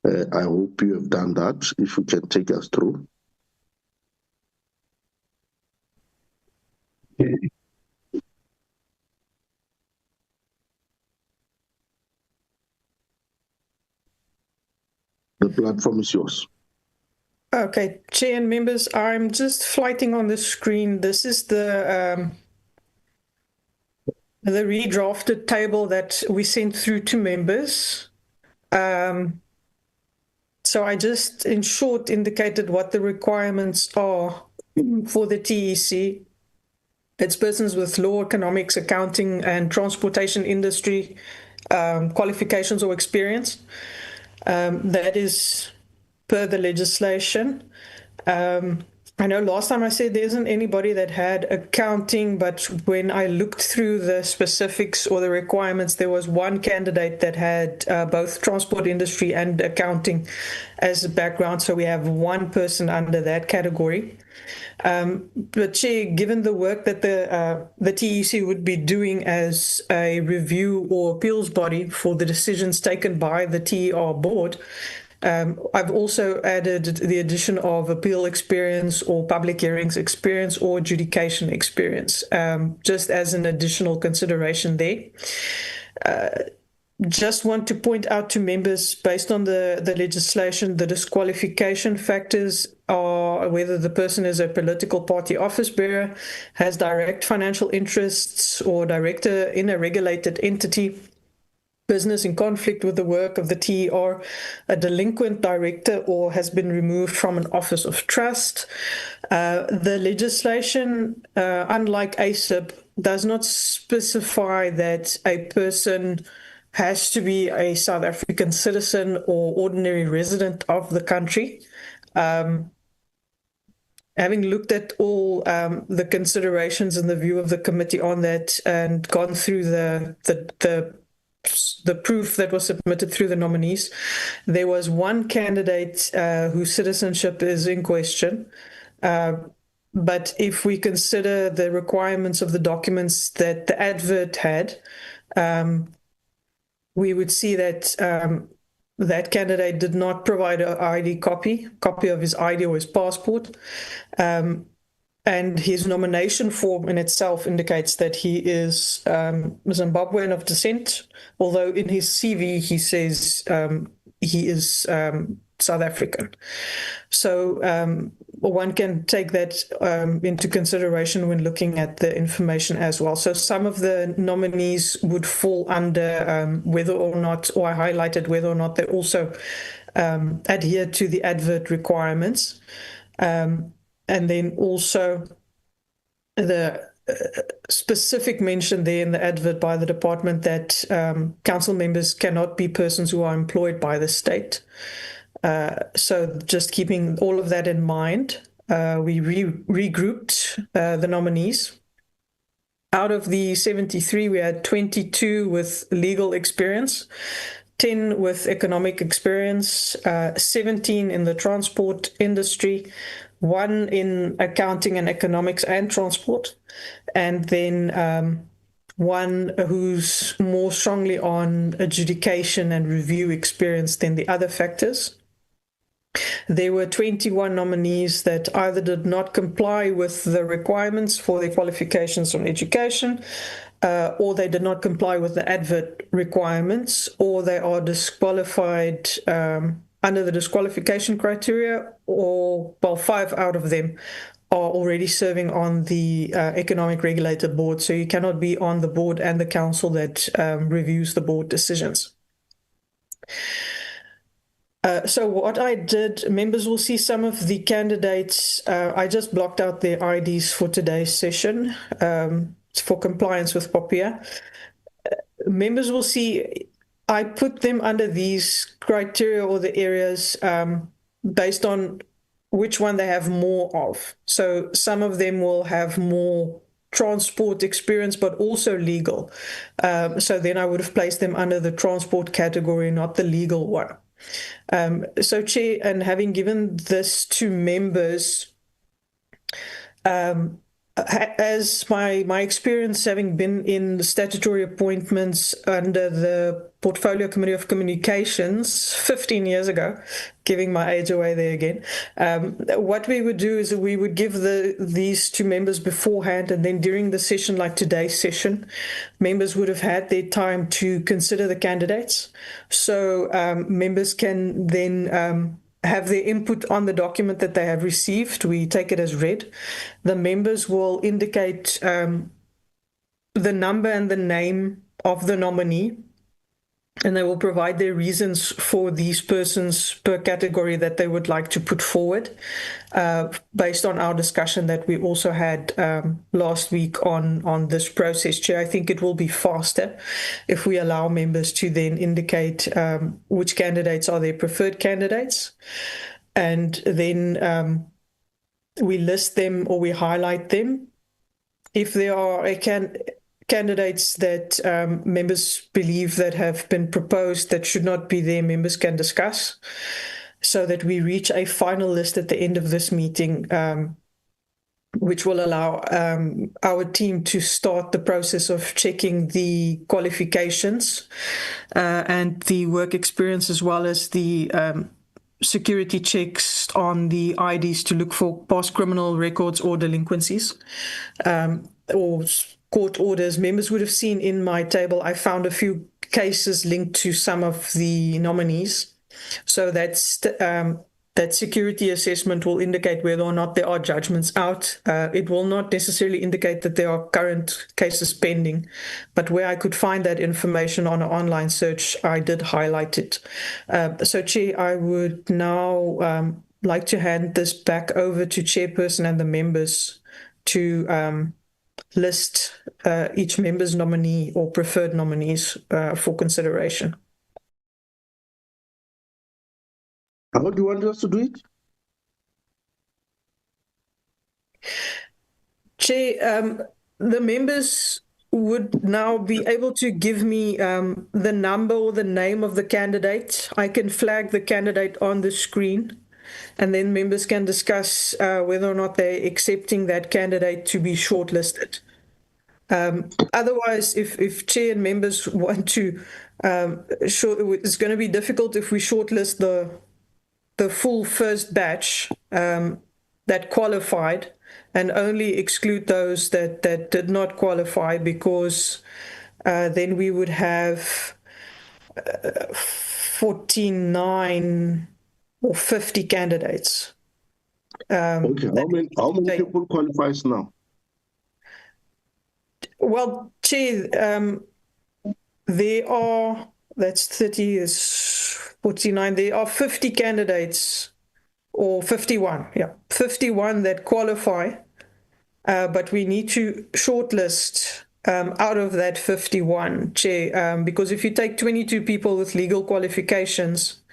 I hope you have done that. If you can take us through. The platform is yours. Okay, Chair and members, I'm just flighting on the screen. This is the redrafted table that we sent through to members. So I just, in short, indicated what the requirements are for the TEC. It's persons with law, economics, accounting, and transportation industry qualifications or experience. That is per the legislation. I know last time I said there isn't anybody that had accounting, but when I looked through the specifics or the requirements, there was one candidate that had both transport industry and accounting as a background. So we have one person under that category. But Chair, given the work that the TEC would be doing as a review or appeals body for the decisions taken by the TER board, I've also added the addition of appeal experience or public hearings experience or adjudication experience, just as an additional consideration there. Just want to point out to members, based on the legislation, the disqualification factors are whether the person is a political party office bearer, has direct financial interests, or director in a regulated entity, business in conflict with the work of the TER, a delinquent director, or has been removed from an office of trust. The legislation, unlike ASIP, does not specify that a person has to be a South African citizen or ordinary resident of the country. Having looked at all the considerations and the view of the committee on that and gone through the the proof that was submitted through the nominees. There was one candidate whose citizenship is in question. But if we consider the requirements of the documents that the advert had, we would see that that candidate did not provide an ID copy of his ID or his passport. And his nomination form in itself indicates that he is Zimbabwean of descent, although in his CV he says he is South African. So one can take that into consideration when looking at the information as well. So some of the nominees would fall under whether or not, or I highlighted whether or not they also adhere to the advert requirements. And then also the specific mention there in the advert by the department that council members cannot be persons who are employed by the state. So just keeping all of that in mind, we regrouped the nominees. Out of the 73, we had 22 with legal experience, 10 with economic experience, 17 in the transport industry, 1 in accounting and economics and transport, and then 1 who's more strongly on adjudication and review experience than the other factors. There were 21 nominees that either did not comply with the requirements for their qualifications on education, or they did not comply with the advert requirements, or they are disqualified under the disqualification criteria, or, well, 5 out of them are already serving on the Economic Regulator Board. So you cannot be on the board and the council that reviews the board decisions. So what I did, members will see some of the candidates. I just blocked out their IDs for today's session for compliance with POPIA. Members will see I put them under these criteria or the areas based on which one they have more of. So some of them will have more transport experience, but also legal. So then I would have placed them under the transport category, not the legal one. So, Chair, and having given this to members, as my experience having been in the statutory appointments under the Portfolio Committee of Communications 15 years ago, giving my age away there again, what we would do is we would give these to members beforehand, and then during the session, like today's session, members would have had their time to consider the candidates. So members can then have their input on the document that they have received. We take it as read. The members will indicate the number and the name of the nominee, and they will provide their reasons for these persons per category that they would like to put forward, based on our discussion that we also had last week on this process. Chair, I think it will be faster if we allow members to then indicate which candidates are their preferred candidates, and then we list them or we highlight them. If there are candidates that members believe that have been proposed that should not be there, members can discuss, so that we reach a final list at the end of this meeting, which will allow our team to start the process of checking the qualifications and the work experience, as well as the security checks on the IDs to look for past criminal records or delinquencies, or court orders. Members would have seen in my table, I found a few cases linked to some of the nominees. So that's that security assessment will indicate whether or not there are judgments out. It will not necessarily indicate that there are current cases pending, but where I could find that information on an online search, I did highlight it. So, Chair, I would now like to hand this back over to Chairperson and the members to list each member's nominee or preferred nominees for consideration. How do you want us to do it? Chair, the members would now be able to give me the number or the name of the candidate, I can flag the candidate on the screen, and then members can discuss whether or not they're accepting that candidate to be shortlisted. Otherwise, if chair and members want to, it's going to be difficult if we shortlist the full first batch that qualified and only exclude those that did not qualify, because then we would have 49 or 50 candidates. Okay, how many people qualifies now? Well, Chair, there are, that's 30 is 49, there are 50 candidates, or 51, 51 that qualify, but we need to shortlist out of that 51, Chair, because if you take 22 people with legal qualifications,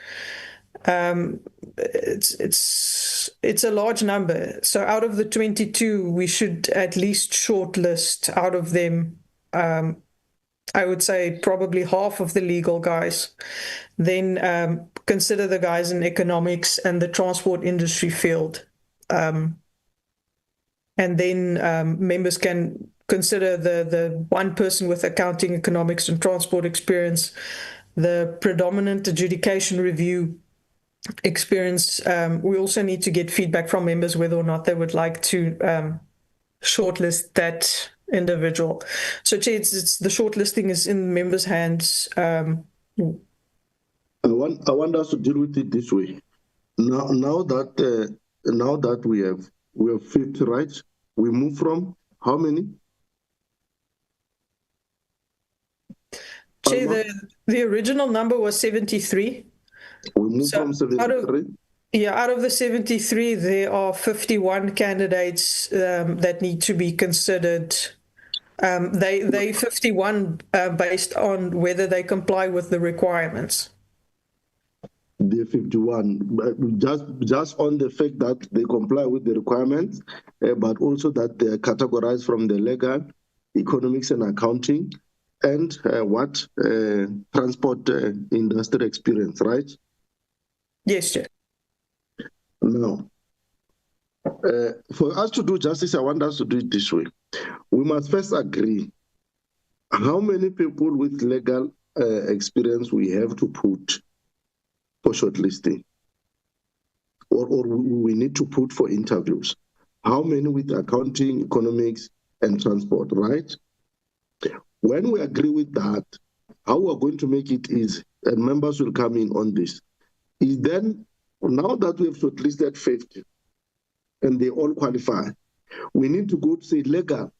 it's a large number. So out of the 22, we should at least shortlist out of them, I would say probably half of the legal guys. Then consider the guys in economics and the transport industry field. And then members can consider the one person with accounting, economics, and transport experience, the predominant adjudication review experience. We also need to get feedback from members whether or not they would like to shortlist that individual. So, Chair, the shortlisting is in members' hands. I want us to deal with it this way. Now that we have 50, right? We move from how many? Chair, the original number was 73. We move from 73? Out of the 73, there are 51 candidates that need to be considered. They 51 based on whether they comply with the requirements. The 51, just on the fact that they comply with the requirements, but also that they are categorized from the legal, economics and accounting, and transport industry experience, right? Yes, Chair. Now, for us to do justice, I want us to do it this way. We must first agree how many people with legal experience we have to put for shortlisting, or we need to put for interviews. How many with accounting, economics, and transport, right? When we agree with that, how we're going to make it easy, and members will come in on this, is then, now that we have shortlisted 50, and they all qualify, we need to go to say legal.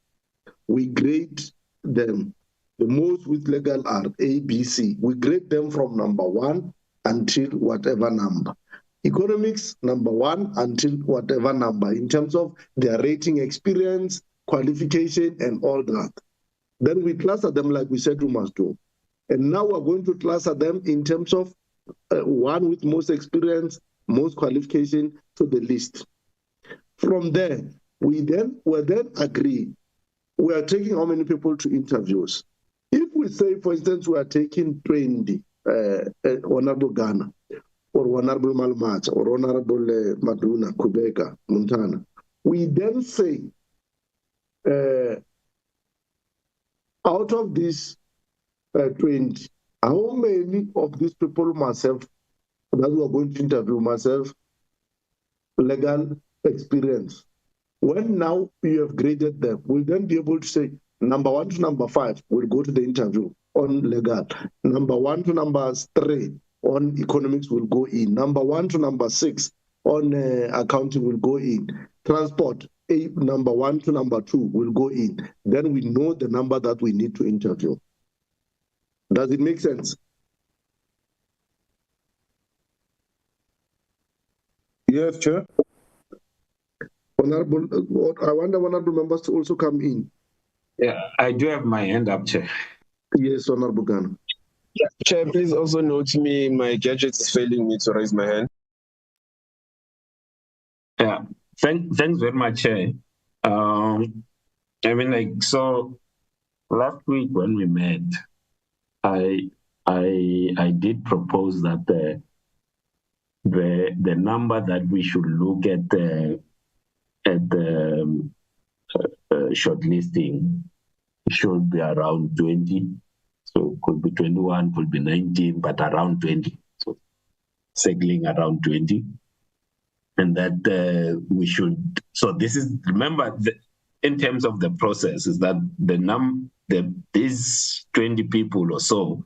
We grade them. The most with legal are A, B, C. We grade them from number 1 until whatever number. Economics, number 1 until whatever number, in terms of their rating, experience, qualification, and all that. Then we cluster them like we said we must do. And now we're going to cluster them in terms of one with most experience, most qualification to the list. From there, we then agree. We are taking how many people to interviews. If we say, for instance, we are taking 20, Honorable Ghana, or Honorable Malmach, or Honorable Maduna, Kubeka, Montana, we then say, out of these 20, how many of these people myself, that we are going to interview myself, legal experience? When now you have graded them, we'll then be able to say, number 1 to number 5 will go to the interview on legal. Number 1 to number 3 on economics will go in. Number 1 to number 6 on accounting will go in. Transport, number 1 to number 2 will go in. Then we know the number that we need to interview. Does it make sense? Yes, Chair. Honorable, I want the honorable members to also come in. Yeah, I do have my hand up, Chair. Yes, Honorable Ghana. Yeah, Chair, please also note me, my gadget is failing me to raise my hand. Yeah, thanks very much, Chair. So last week when we met, I did propose that the number that we should look at the shortlisting should be around 20. So it could be 21, could be 19, but around 20. So circling around 20. And that we should, so this is, remember, in terms of the process, is that these 20 people or so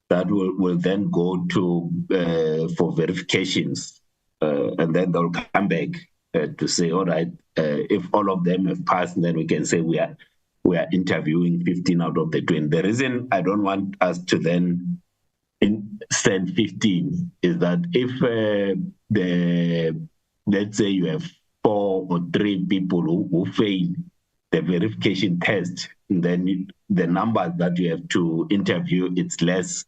that will then go to for verifications, and then they'll come back to say, all right, if all of them have passed, then we can say we are interviewing 15 out of the 20. The reason I don't want us to then send 15 is that if let's say you have 4 or 3 people who fail the verification test, then the number that you have to interview, it's less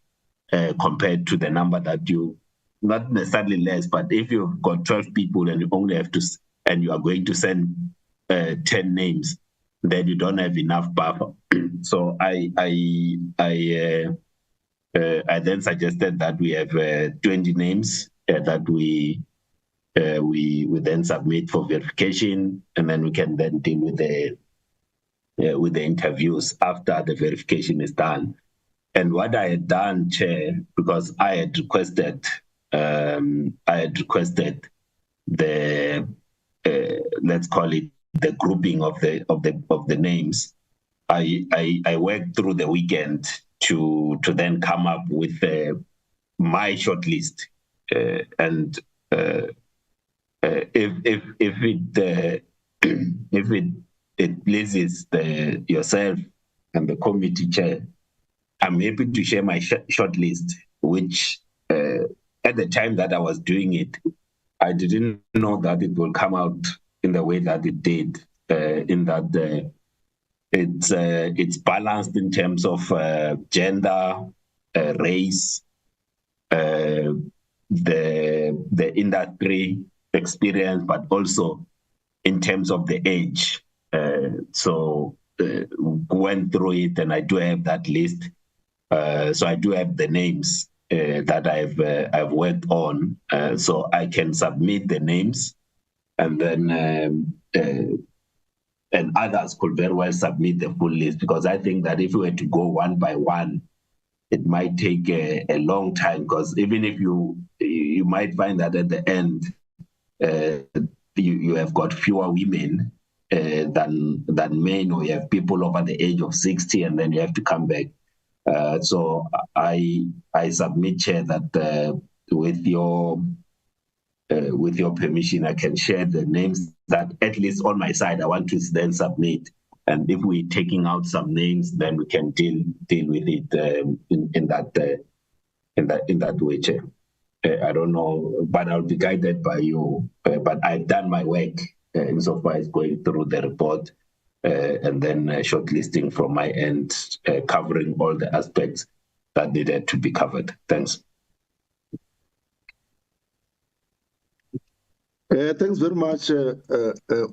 compared to the number that you, not necessarily less, but if you've got 12 people and you only have to, and you are going to send 10 names, then you don't have enough buffer. So I then suggested that we have 20 names that we then submit for verification, and then we can then deal with the interviews after the verification is done. And what I had done, Chair, because I had requested the let's call it the grouping of the names. I worked through the weekend to then come up with my shortlist, and if it pleases yourself and the committee chair, I'm happy to share my shortlist, which at the time that I was doing it, I didn't know that it will come out in the way that it did, in that it's balanced in terms of gender, race, the industry experience, but also in terms of the age. So went through it, and I do have that list. So I do have the names that I've worked on, so I can submit the names, and then and others could very well submit the full list, because I think that if we were to go one by one, it might take a long time, because even if you might find that at the end you have got fewer women than men, or you have people over the age of 60, and then you have to come back. So I submit, Chair, that with your permission, I can share the names that, at least on my side, I want to then submit. And if we're taking out some names, then we can deal with it in that way, Chair. I don't know, but I'll be guided by you. But I've done my work insofar as going through the report, and then shortlisting from my end, covering all the aspects that needed to be covered. Thanks. Thanks very much,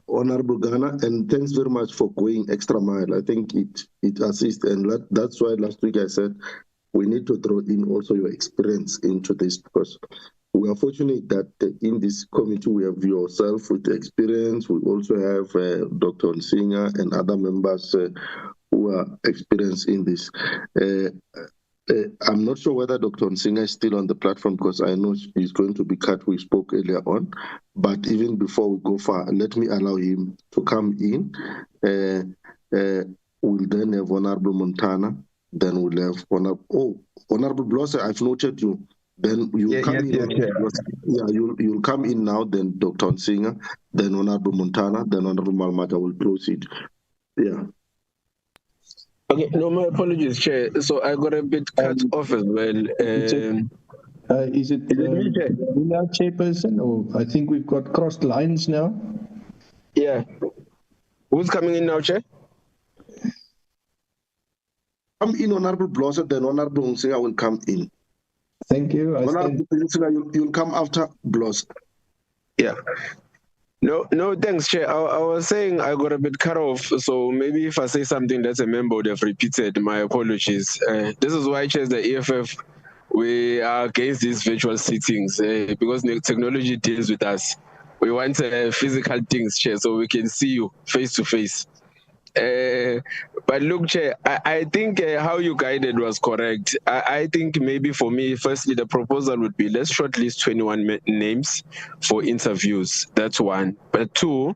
Honorable Ghana, and thanks very much for going extra mile. I think it assists, and that's why last week I said we need to throw in also your experience into this, because we are fortunate that in this committee we have yourself with the experience. We also have Dr. Nsinga and other members who are experienced in this. I'm not sure whether Dr. Nsinga is still on the platform, because I know he's going to be cut. We spoke earlier on, but even before we go far, let me allow him to come in. We'll then have Honorable Montana. Then we'll have Honorable Blosser. I've noted you. Then you'll come in. Yeah, you'll come in now. Then Dr. Nsinga. Then Honorable Montana. Then Honorable Malmata will proceed. Yeah. Okay, no, my apologies, Chair. So I got a bit cut off as well. Is it the chairperson, or I think we've got crossed lines now? Yeah. Who's coming in now, Chair? Come in, Honorable Blosser, then Honorable Nsinga will come in. Thank you. Honorable Nsinga, you'll come after Blosser. Yeah. No, thanks, Chair. I was saying I got a bit cut off, so maybe if I say something that a member would have repeated, my apologies. This is why, Chair, the EFF, we are against these virtual sittings because technology deals with us. We want physical things, Chair, so we can see you face to face. But look, Chair, I think how you guided was correct. I think maybe for me, firstly, the proposal would be let's shortlist 21 names for interviews. That's one. But two,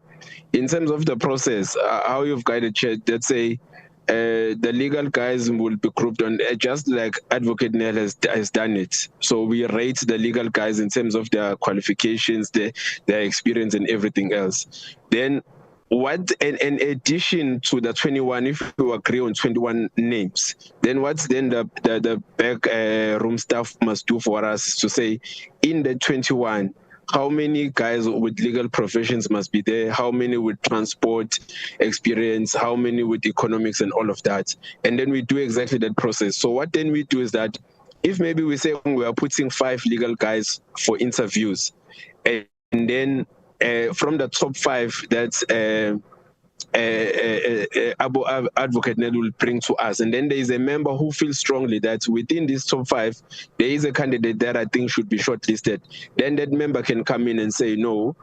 in terms of the process, how you've guided, Chair, let's say the legal guys will be grouped on just like Advocate Nell has done it. So we rate the legal guys in terms of their qualifications, their experience, and everything else. Then what in addition to the 21, if you agree on 21 names, then what's then the back room staff must do for us to say in the 21, how many guys with legal professions must be there, how many with transport experience, how many with economics and all of that. And then we do exactly that process. So what then we do is that if maybe we say we are putting 5 legal guys for interviews, and then from the top 5 that's Advocate Ned will bring to us, and then there is a member who feels strongly that within this top 5 there is a candidate that I think should be shortlisted, then that member can come in and say no,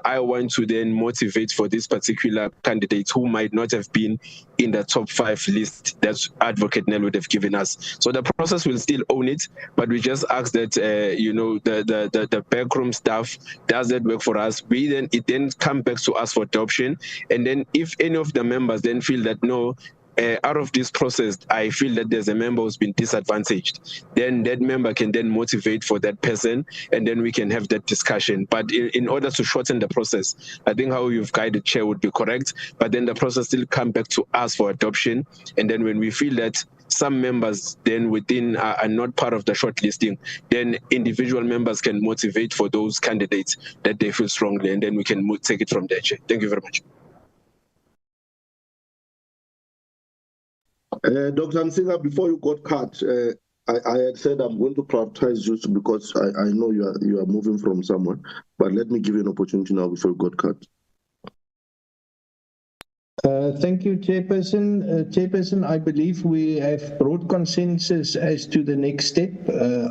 I want to then motivate for this particular candidate who might not have been in the top 5 list that Advocate Nell would have given us. So the process will still own it, but we just ask that the backroom staff does that work for us. It then come back to us for adoption, and then if any of the members then feel that no, out of this process, I feel that there's a member who's been disadvantaged, then that member can then motivate for that person, and then we can have that discussion. But in order to shorten the process, I think how you've guided, Chair, would be correct, but then the process still come back to us for adoption, and then when we feel that some members then within are not part of the shortlisting, then individual members can motivate for those candidates that they feel strongly, and then we can take it from there, Chair. Thank you very much. Dr. Nsinga, before you got cut, I had said I'm going to prioritize you because I know you are moving from somewhere, but let me give you an opportunity now before you got cut. Thank you, Chairperson. Chairperson, I believe we have broad consensus as to the next step.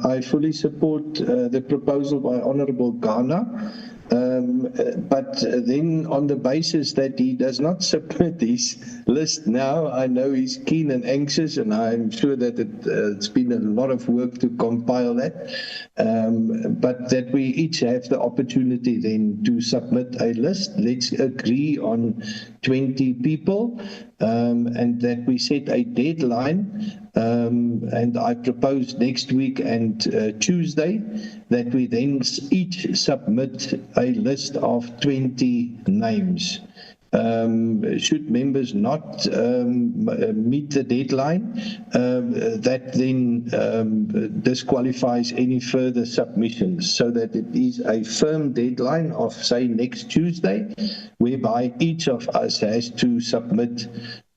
I fully support the proposal by Honourable Ghana. But then on the basis that he does not submit his list now, I know he's keen and anxious, and I'm sure that it's been a lot of work to compile that, but that we each have the opportunity then to submit a list. Let's agree on 20 people, and that we set a deadline, and I propose next week and Tuesday that we then each submit a list of 20 names. Should members not meet the deadline, that then disqualifies any further submissions, so that it is a firm deadline of, say, next Tuesday, whereby each of us has to submit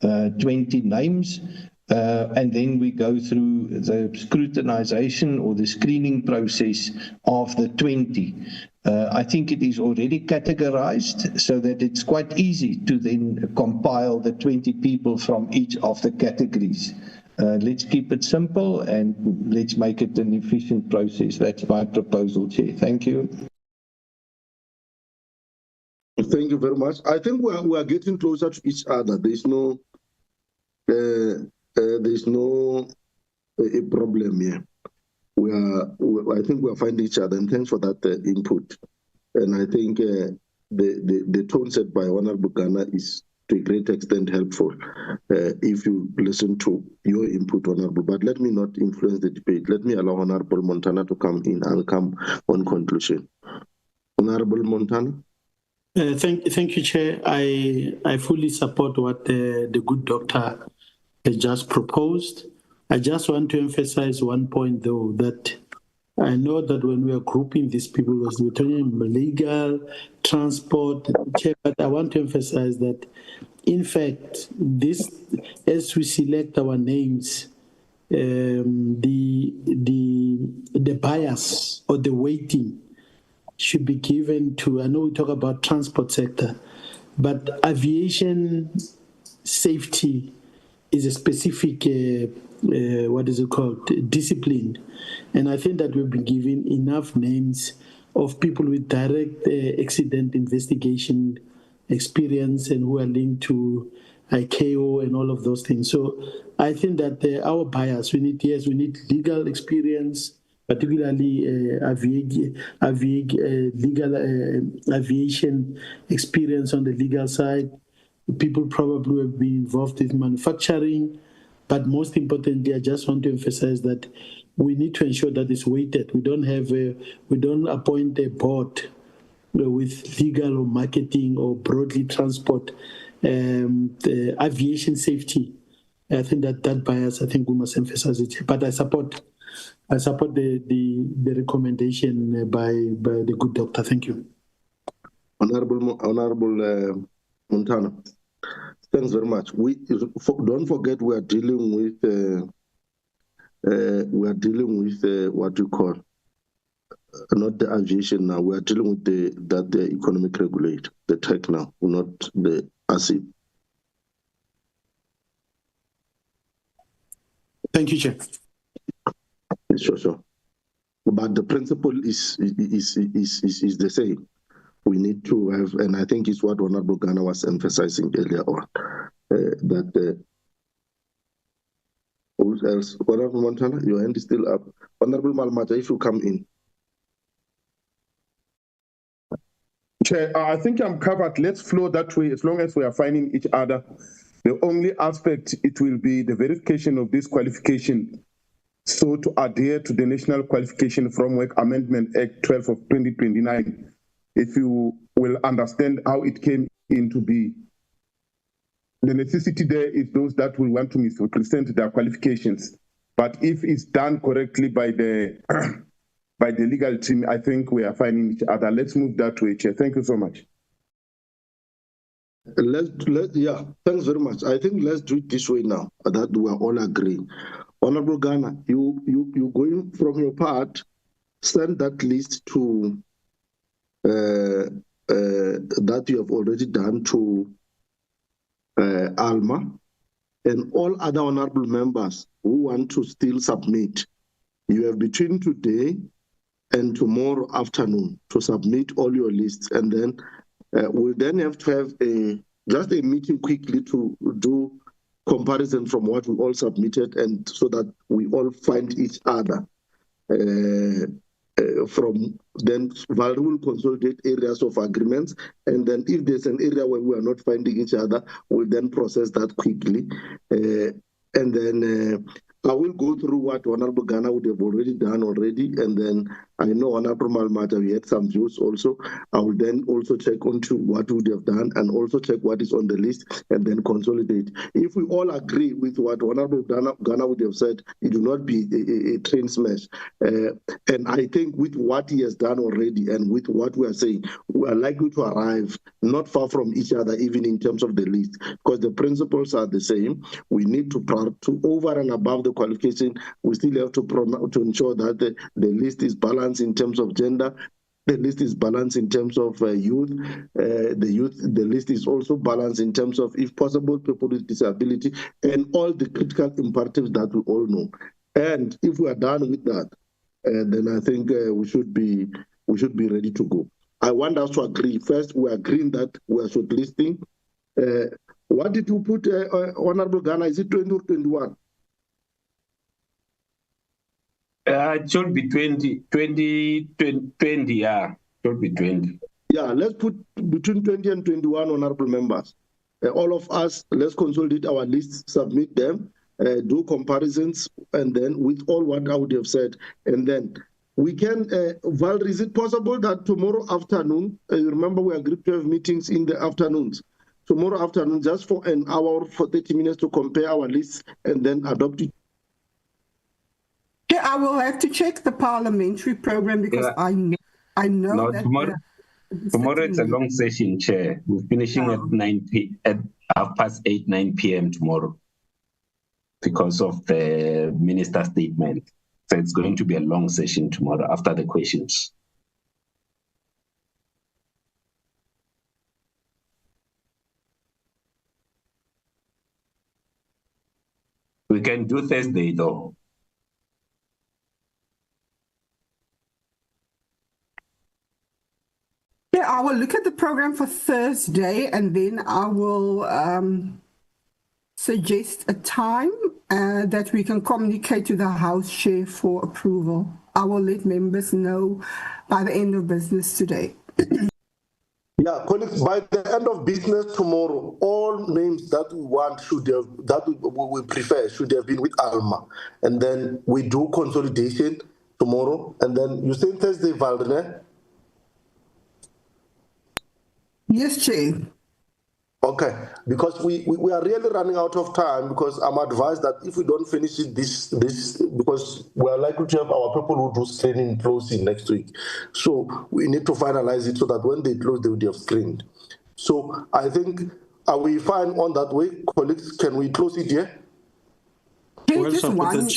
20 names. And then we go through the scrutinization or the screening process of the 20. I think it is already categorized so that it's quite easy to then compile the 20 people from each of the categories. Let's keep it simple and let's make it an efficient process. That's my proposal, Chair. Thank you. Thank you very much. I think we are getting closer to each other. There's no a problem here. I think we are finding each other, and thanks for that input. And I think the tone set by Honourable Ghana is to a great extent helpful if you listen to your input, Honourable. But let me not influence the debate. Let me allow Honourable Montana to come in and come on conclusion. Honourable Montana. Thank you, Chair. I fully support what the good doctor has just proposed. I just want to emphasize one point, though, that I know that when we are grouping these people, we're talking legal, transport, Chair, but I want to emphasize that, in fact, this, as we select our names, the bias or the weighting should be given to, I know we talk about transport sector, but aviation safety is a specific, what is it called, discipline. And I think that we've been given enough names of people with direct accident investigation experience and who are linked to ICAO and all of those things. So I think that our bias, we need legal experience, particularly aviation experience on the legal side. People probably have been involved with manufacturing, but most importantly, I just want to emphasize that we need to ensure that it's weighted. We don't appoint a board with legal or marketing or broadly transport, the aviation safety. I think that bias, I think we must emphasize it. But I support the recommendation by the good doctor. Thank you. Honorable Montana. Thanks very much. Don't forget we are dealing with what you call not the aviation now. We are dealing with the economic regulator, the tech now, not the ASIC. Thank you, Chair. Sure. But the principle is the same. We need to have, and I think it's what Honorable Ghana was emphasizing earlier on, that who else? Honorable Montana, your hand is still up. Honorable Malmata, if you come in. Chair, I think I'm covered. Let's flow that way as long as we are finding each other. The only aspect, it will be the verification of this qualification. So to adhere to the National Qualification Framework Amendment Act 12 of 2029, if you will understand how it came into being. The necessity there is those that will want to misrepresent their qualifications. But if it's done correctly by the by the legal team, I think we are finding each other. Let's move that way, Chair. Thank you so much. Yeah, thanks very much. I think let's do it this way now, that we are all agreeing. Honorable Ghana, you going from your part, send that list to that you have already done to Alma, and all other honorable members who want to still submit. You have between today and tomorrow afternoon to submit all your lists, and then we'll then have to have just a meeting quickly to do comparison from what we all submitted, and so that we all find each other. From then, Val will consolidate areas of agreements, and then if there's an area where we are not finding each other, we'll then process that quickly. And then I will go through what Honorable Ghana would have already done already, and then I know Honorable Malmata, we had some views also. I will then also check onto what we would have done and also check what is on the list and then consolidate. If we all agree with what Honorable Ghana would have said, it will not be a train smash. And I think with what he has done already and with what we are saying, we are likely to arrive not far from each other, even in terms of the list, because the principles are the same. We need to over and above the qualification, we still have to ensure that the list is balanced in terms of gender. The list is balanced in terms of youth. The list is also balanced in terms of, if possible, people with disability and all the critical imperatives that we all know. And if we are done with that, then I think we should be ready to go. I want us to agree. First, we are agreeing that we are shortlisting. What did you put, Honorable Ghana? Is it 20 or 21? It should be 20, yeah. It should be 20. Yeah, let's put between 20 and 21 honorable members. All of us, let's consolidate our lists, submit them, do comparisons, and then with all what I would have said. And then we can, Val, is it possible that tomorrow afternoon, remember we agreed to have meetings in the afternoons, tomorrow afternoon, just for an hour, for 30 minutes to compare our lists and then adopt it? Yeah, I will have to check the parliamentary program because I know no, that tomorrow it's a long session, Chair. We're finishing at 9 p.m. tomorrow because of the minister statement. So it's going to be a long session tomorrow after the questions. We can do Thursday though. Yeah, I will look at the program for Thursday and then I will suggest a time that we can communicate to the House Chair for approval. I will let members know by the end of business today. Yeah, colleagues, by the end of business tomorrow, all names that we want should have, that we prefer, should have been with Alma. And then we do consolidation tomorrow. And then you say Thursday, Valdene? Yes, Chair. Okay, because we are really running out of time, because I'm advised that if we don't finish it this because we are likely to have our people who do screening closing next week. So we need to finalize it so that when they close, they would have screened. So I think, are we fine on that way? Colleagues, can we close it here? Chair, just one.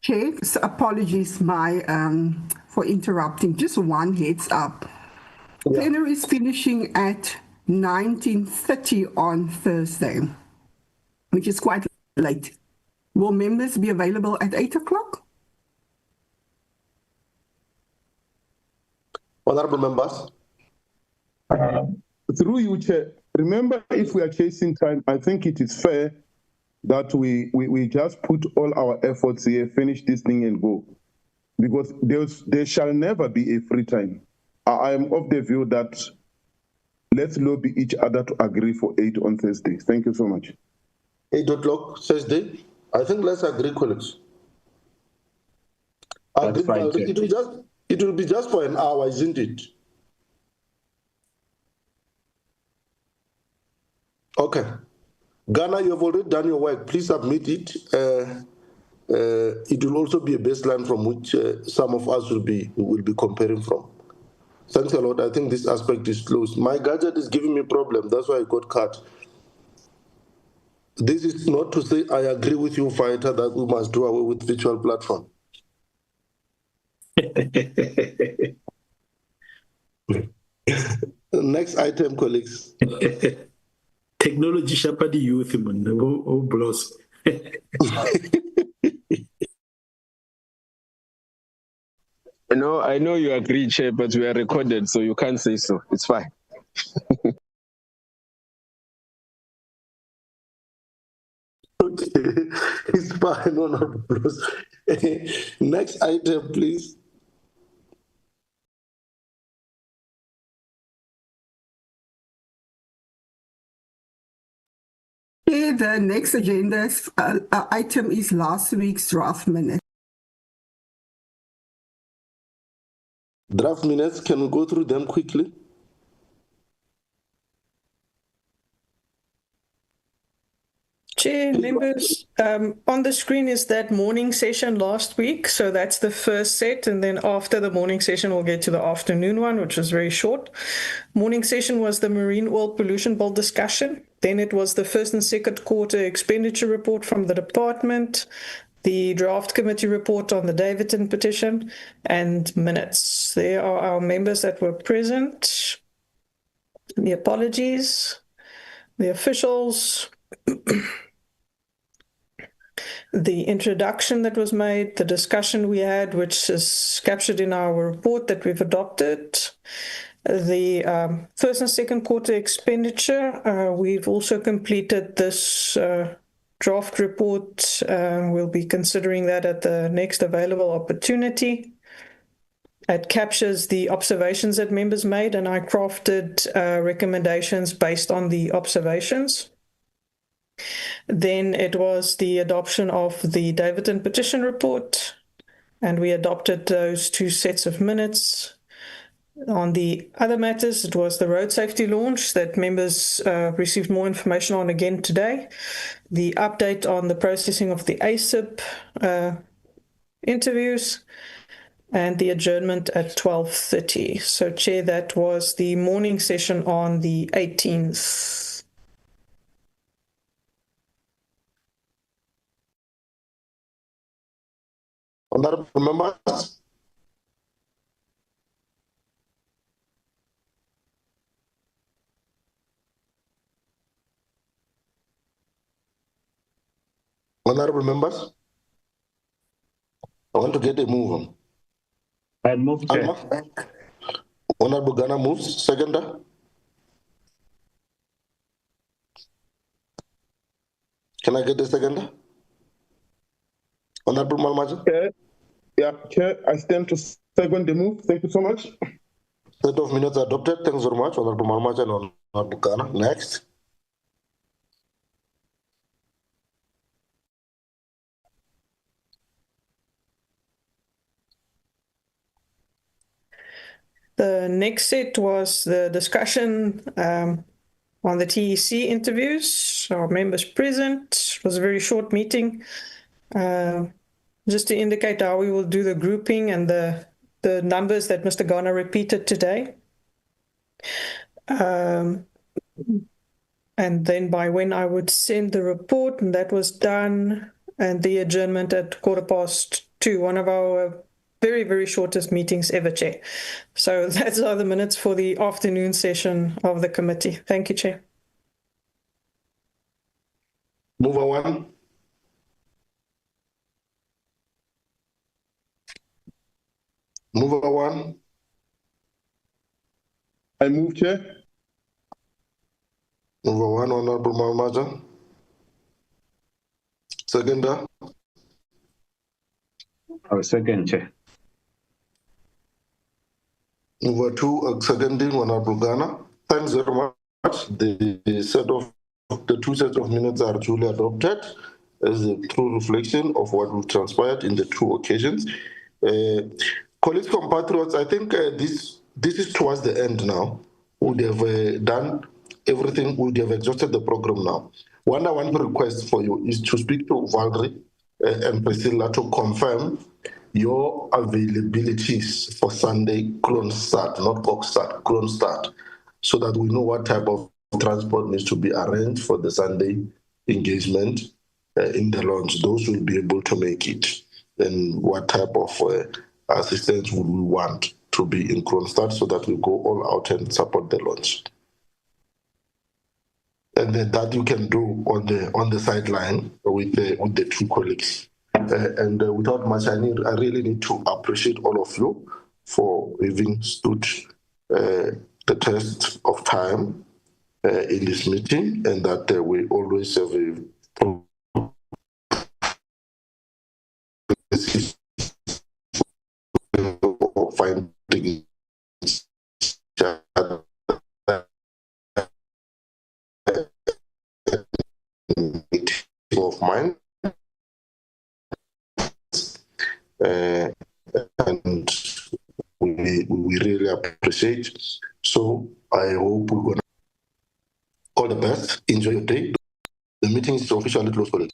Chair, apologies for interrupting. Just one heads up. Yeah. Plenary is finishing at 19:30 on Thursday, which is quite late. Will members be available at 8 o'clock? Honorable members. Through you, Chair, remember, if we are chasing time, I think it is fair that we just put all our efforts here, finish this thing and go. Because there shall never be a free time. I am of the view that let's lobby each other to agree for 8 on Thursday. Thank you so much. 8 o'clock Thursday? I think let's agree, colleagues. Agree, fine, it will be just for an hour, isn't it? Okay. Ghana, you have already done your work. Please submit it. It will also be a baseline from which some of us will be comparing from. Thanks a lot. I think this aspect is closed. My gadget is giving me problem. That's why I got cut. This is not to say I agree with you, Fighter, that we must do away with virtual platform. Next item, colleagues. Technology shepherd youth, oh, blows. I know you agree, Chair, but we are recorded, so you can't say so. It's fine. Okay, it's fine, Honorable. Next item, please. Okay, the next agenda item is last week's draft minutes. Draft minutes, can we go through them quickly? Chair, members, on the screen is that morning session last week. So that's the first set. And then after the morning session, we'll get to the afternoon one, which was very short. Morning session was the marine oil pollution bill discussion. Then it was the first and second quarter expenditure report from the department, the draft committee report on the Davidson petition, and minutes. There are our members that were present. The apologies, the officials, the introduction that was made, the discussion we had, which is captured in our report that we've adopted, the first and second quarter expenditure. We've also completed this draft report. We'll be considering that at the next available opportunity. It captures the observations that members made, and I crafted recommendations based on the observations. Then it was the adoption of the Davidson petition report, and we adopted those 2 sets of minutes. On the other matters, it was the road safety launch that members received more information on again today, the update on the processing of the ASIP interviews, and the adjournment at 12:30. So, Chair, that was the morning session on the 18th. Honorable members. Honorable members, I want to get a move on. I move, Chair. Alma? Honorable Ghana moves. Seconder? Can I get a seconder? Honorable Malmaja? Chair, yeah, Chair, I stand to second the move. Thank you so much. Set of minutes adopted. Thanks very much, Honorable Malmaja and Honorable Ghana. Next. The next set was the discussion on the TEC interviews. Our members present. It was a very short meeting. Just to indicate how we will do the grouping and the numbers that Mr. Garner repeated today. And then by when I would send the report, and that was done, and the adjournment at 2:15, one of our very, very shortest meetings ever, Chair. So that's are the minutes for the afternoon session of the committee. Thank you, Chair. Mover one. Mover one. I move, Chair. Mover one, Honorable Malmaja. Seconder. Second, Chair. Mover two, seconding Honorable Ghana. Thanks very much. The two sets of minutes are duly adopted as a true reflection of what transpired in the two occasions. Colleagues, compatriots, I think this is towards the end now. Would have done everything, would have exhausted the program now. One request for you is to speak to Valerie and Priscilla to confirm your availabilities for Sunday Kronstadt, not Kokstad, Kronstadt, so that we know what type of transport needs to be arranged for the Sunday engagement in the launch. Those will be able to make it. And what type of assistance would we want to be in Kronstadt so that we go all out and support the launch. And then that you can do on the sideline with the two colleagues. And without much, I really need to appreciate all of you for having stood the test of time in this meeting, and that we always have a finding of mine. And we really appreciate. So I hope we're going to all the best. Enjoy your day. The meeting is officially closed.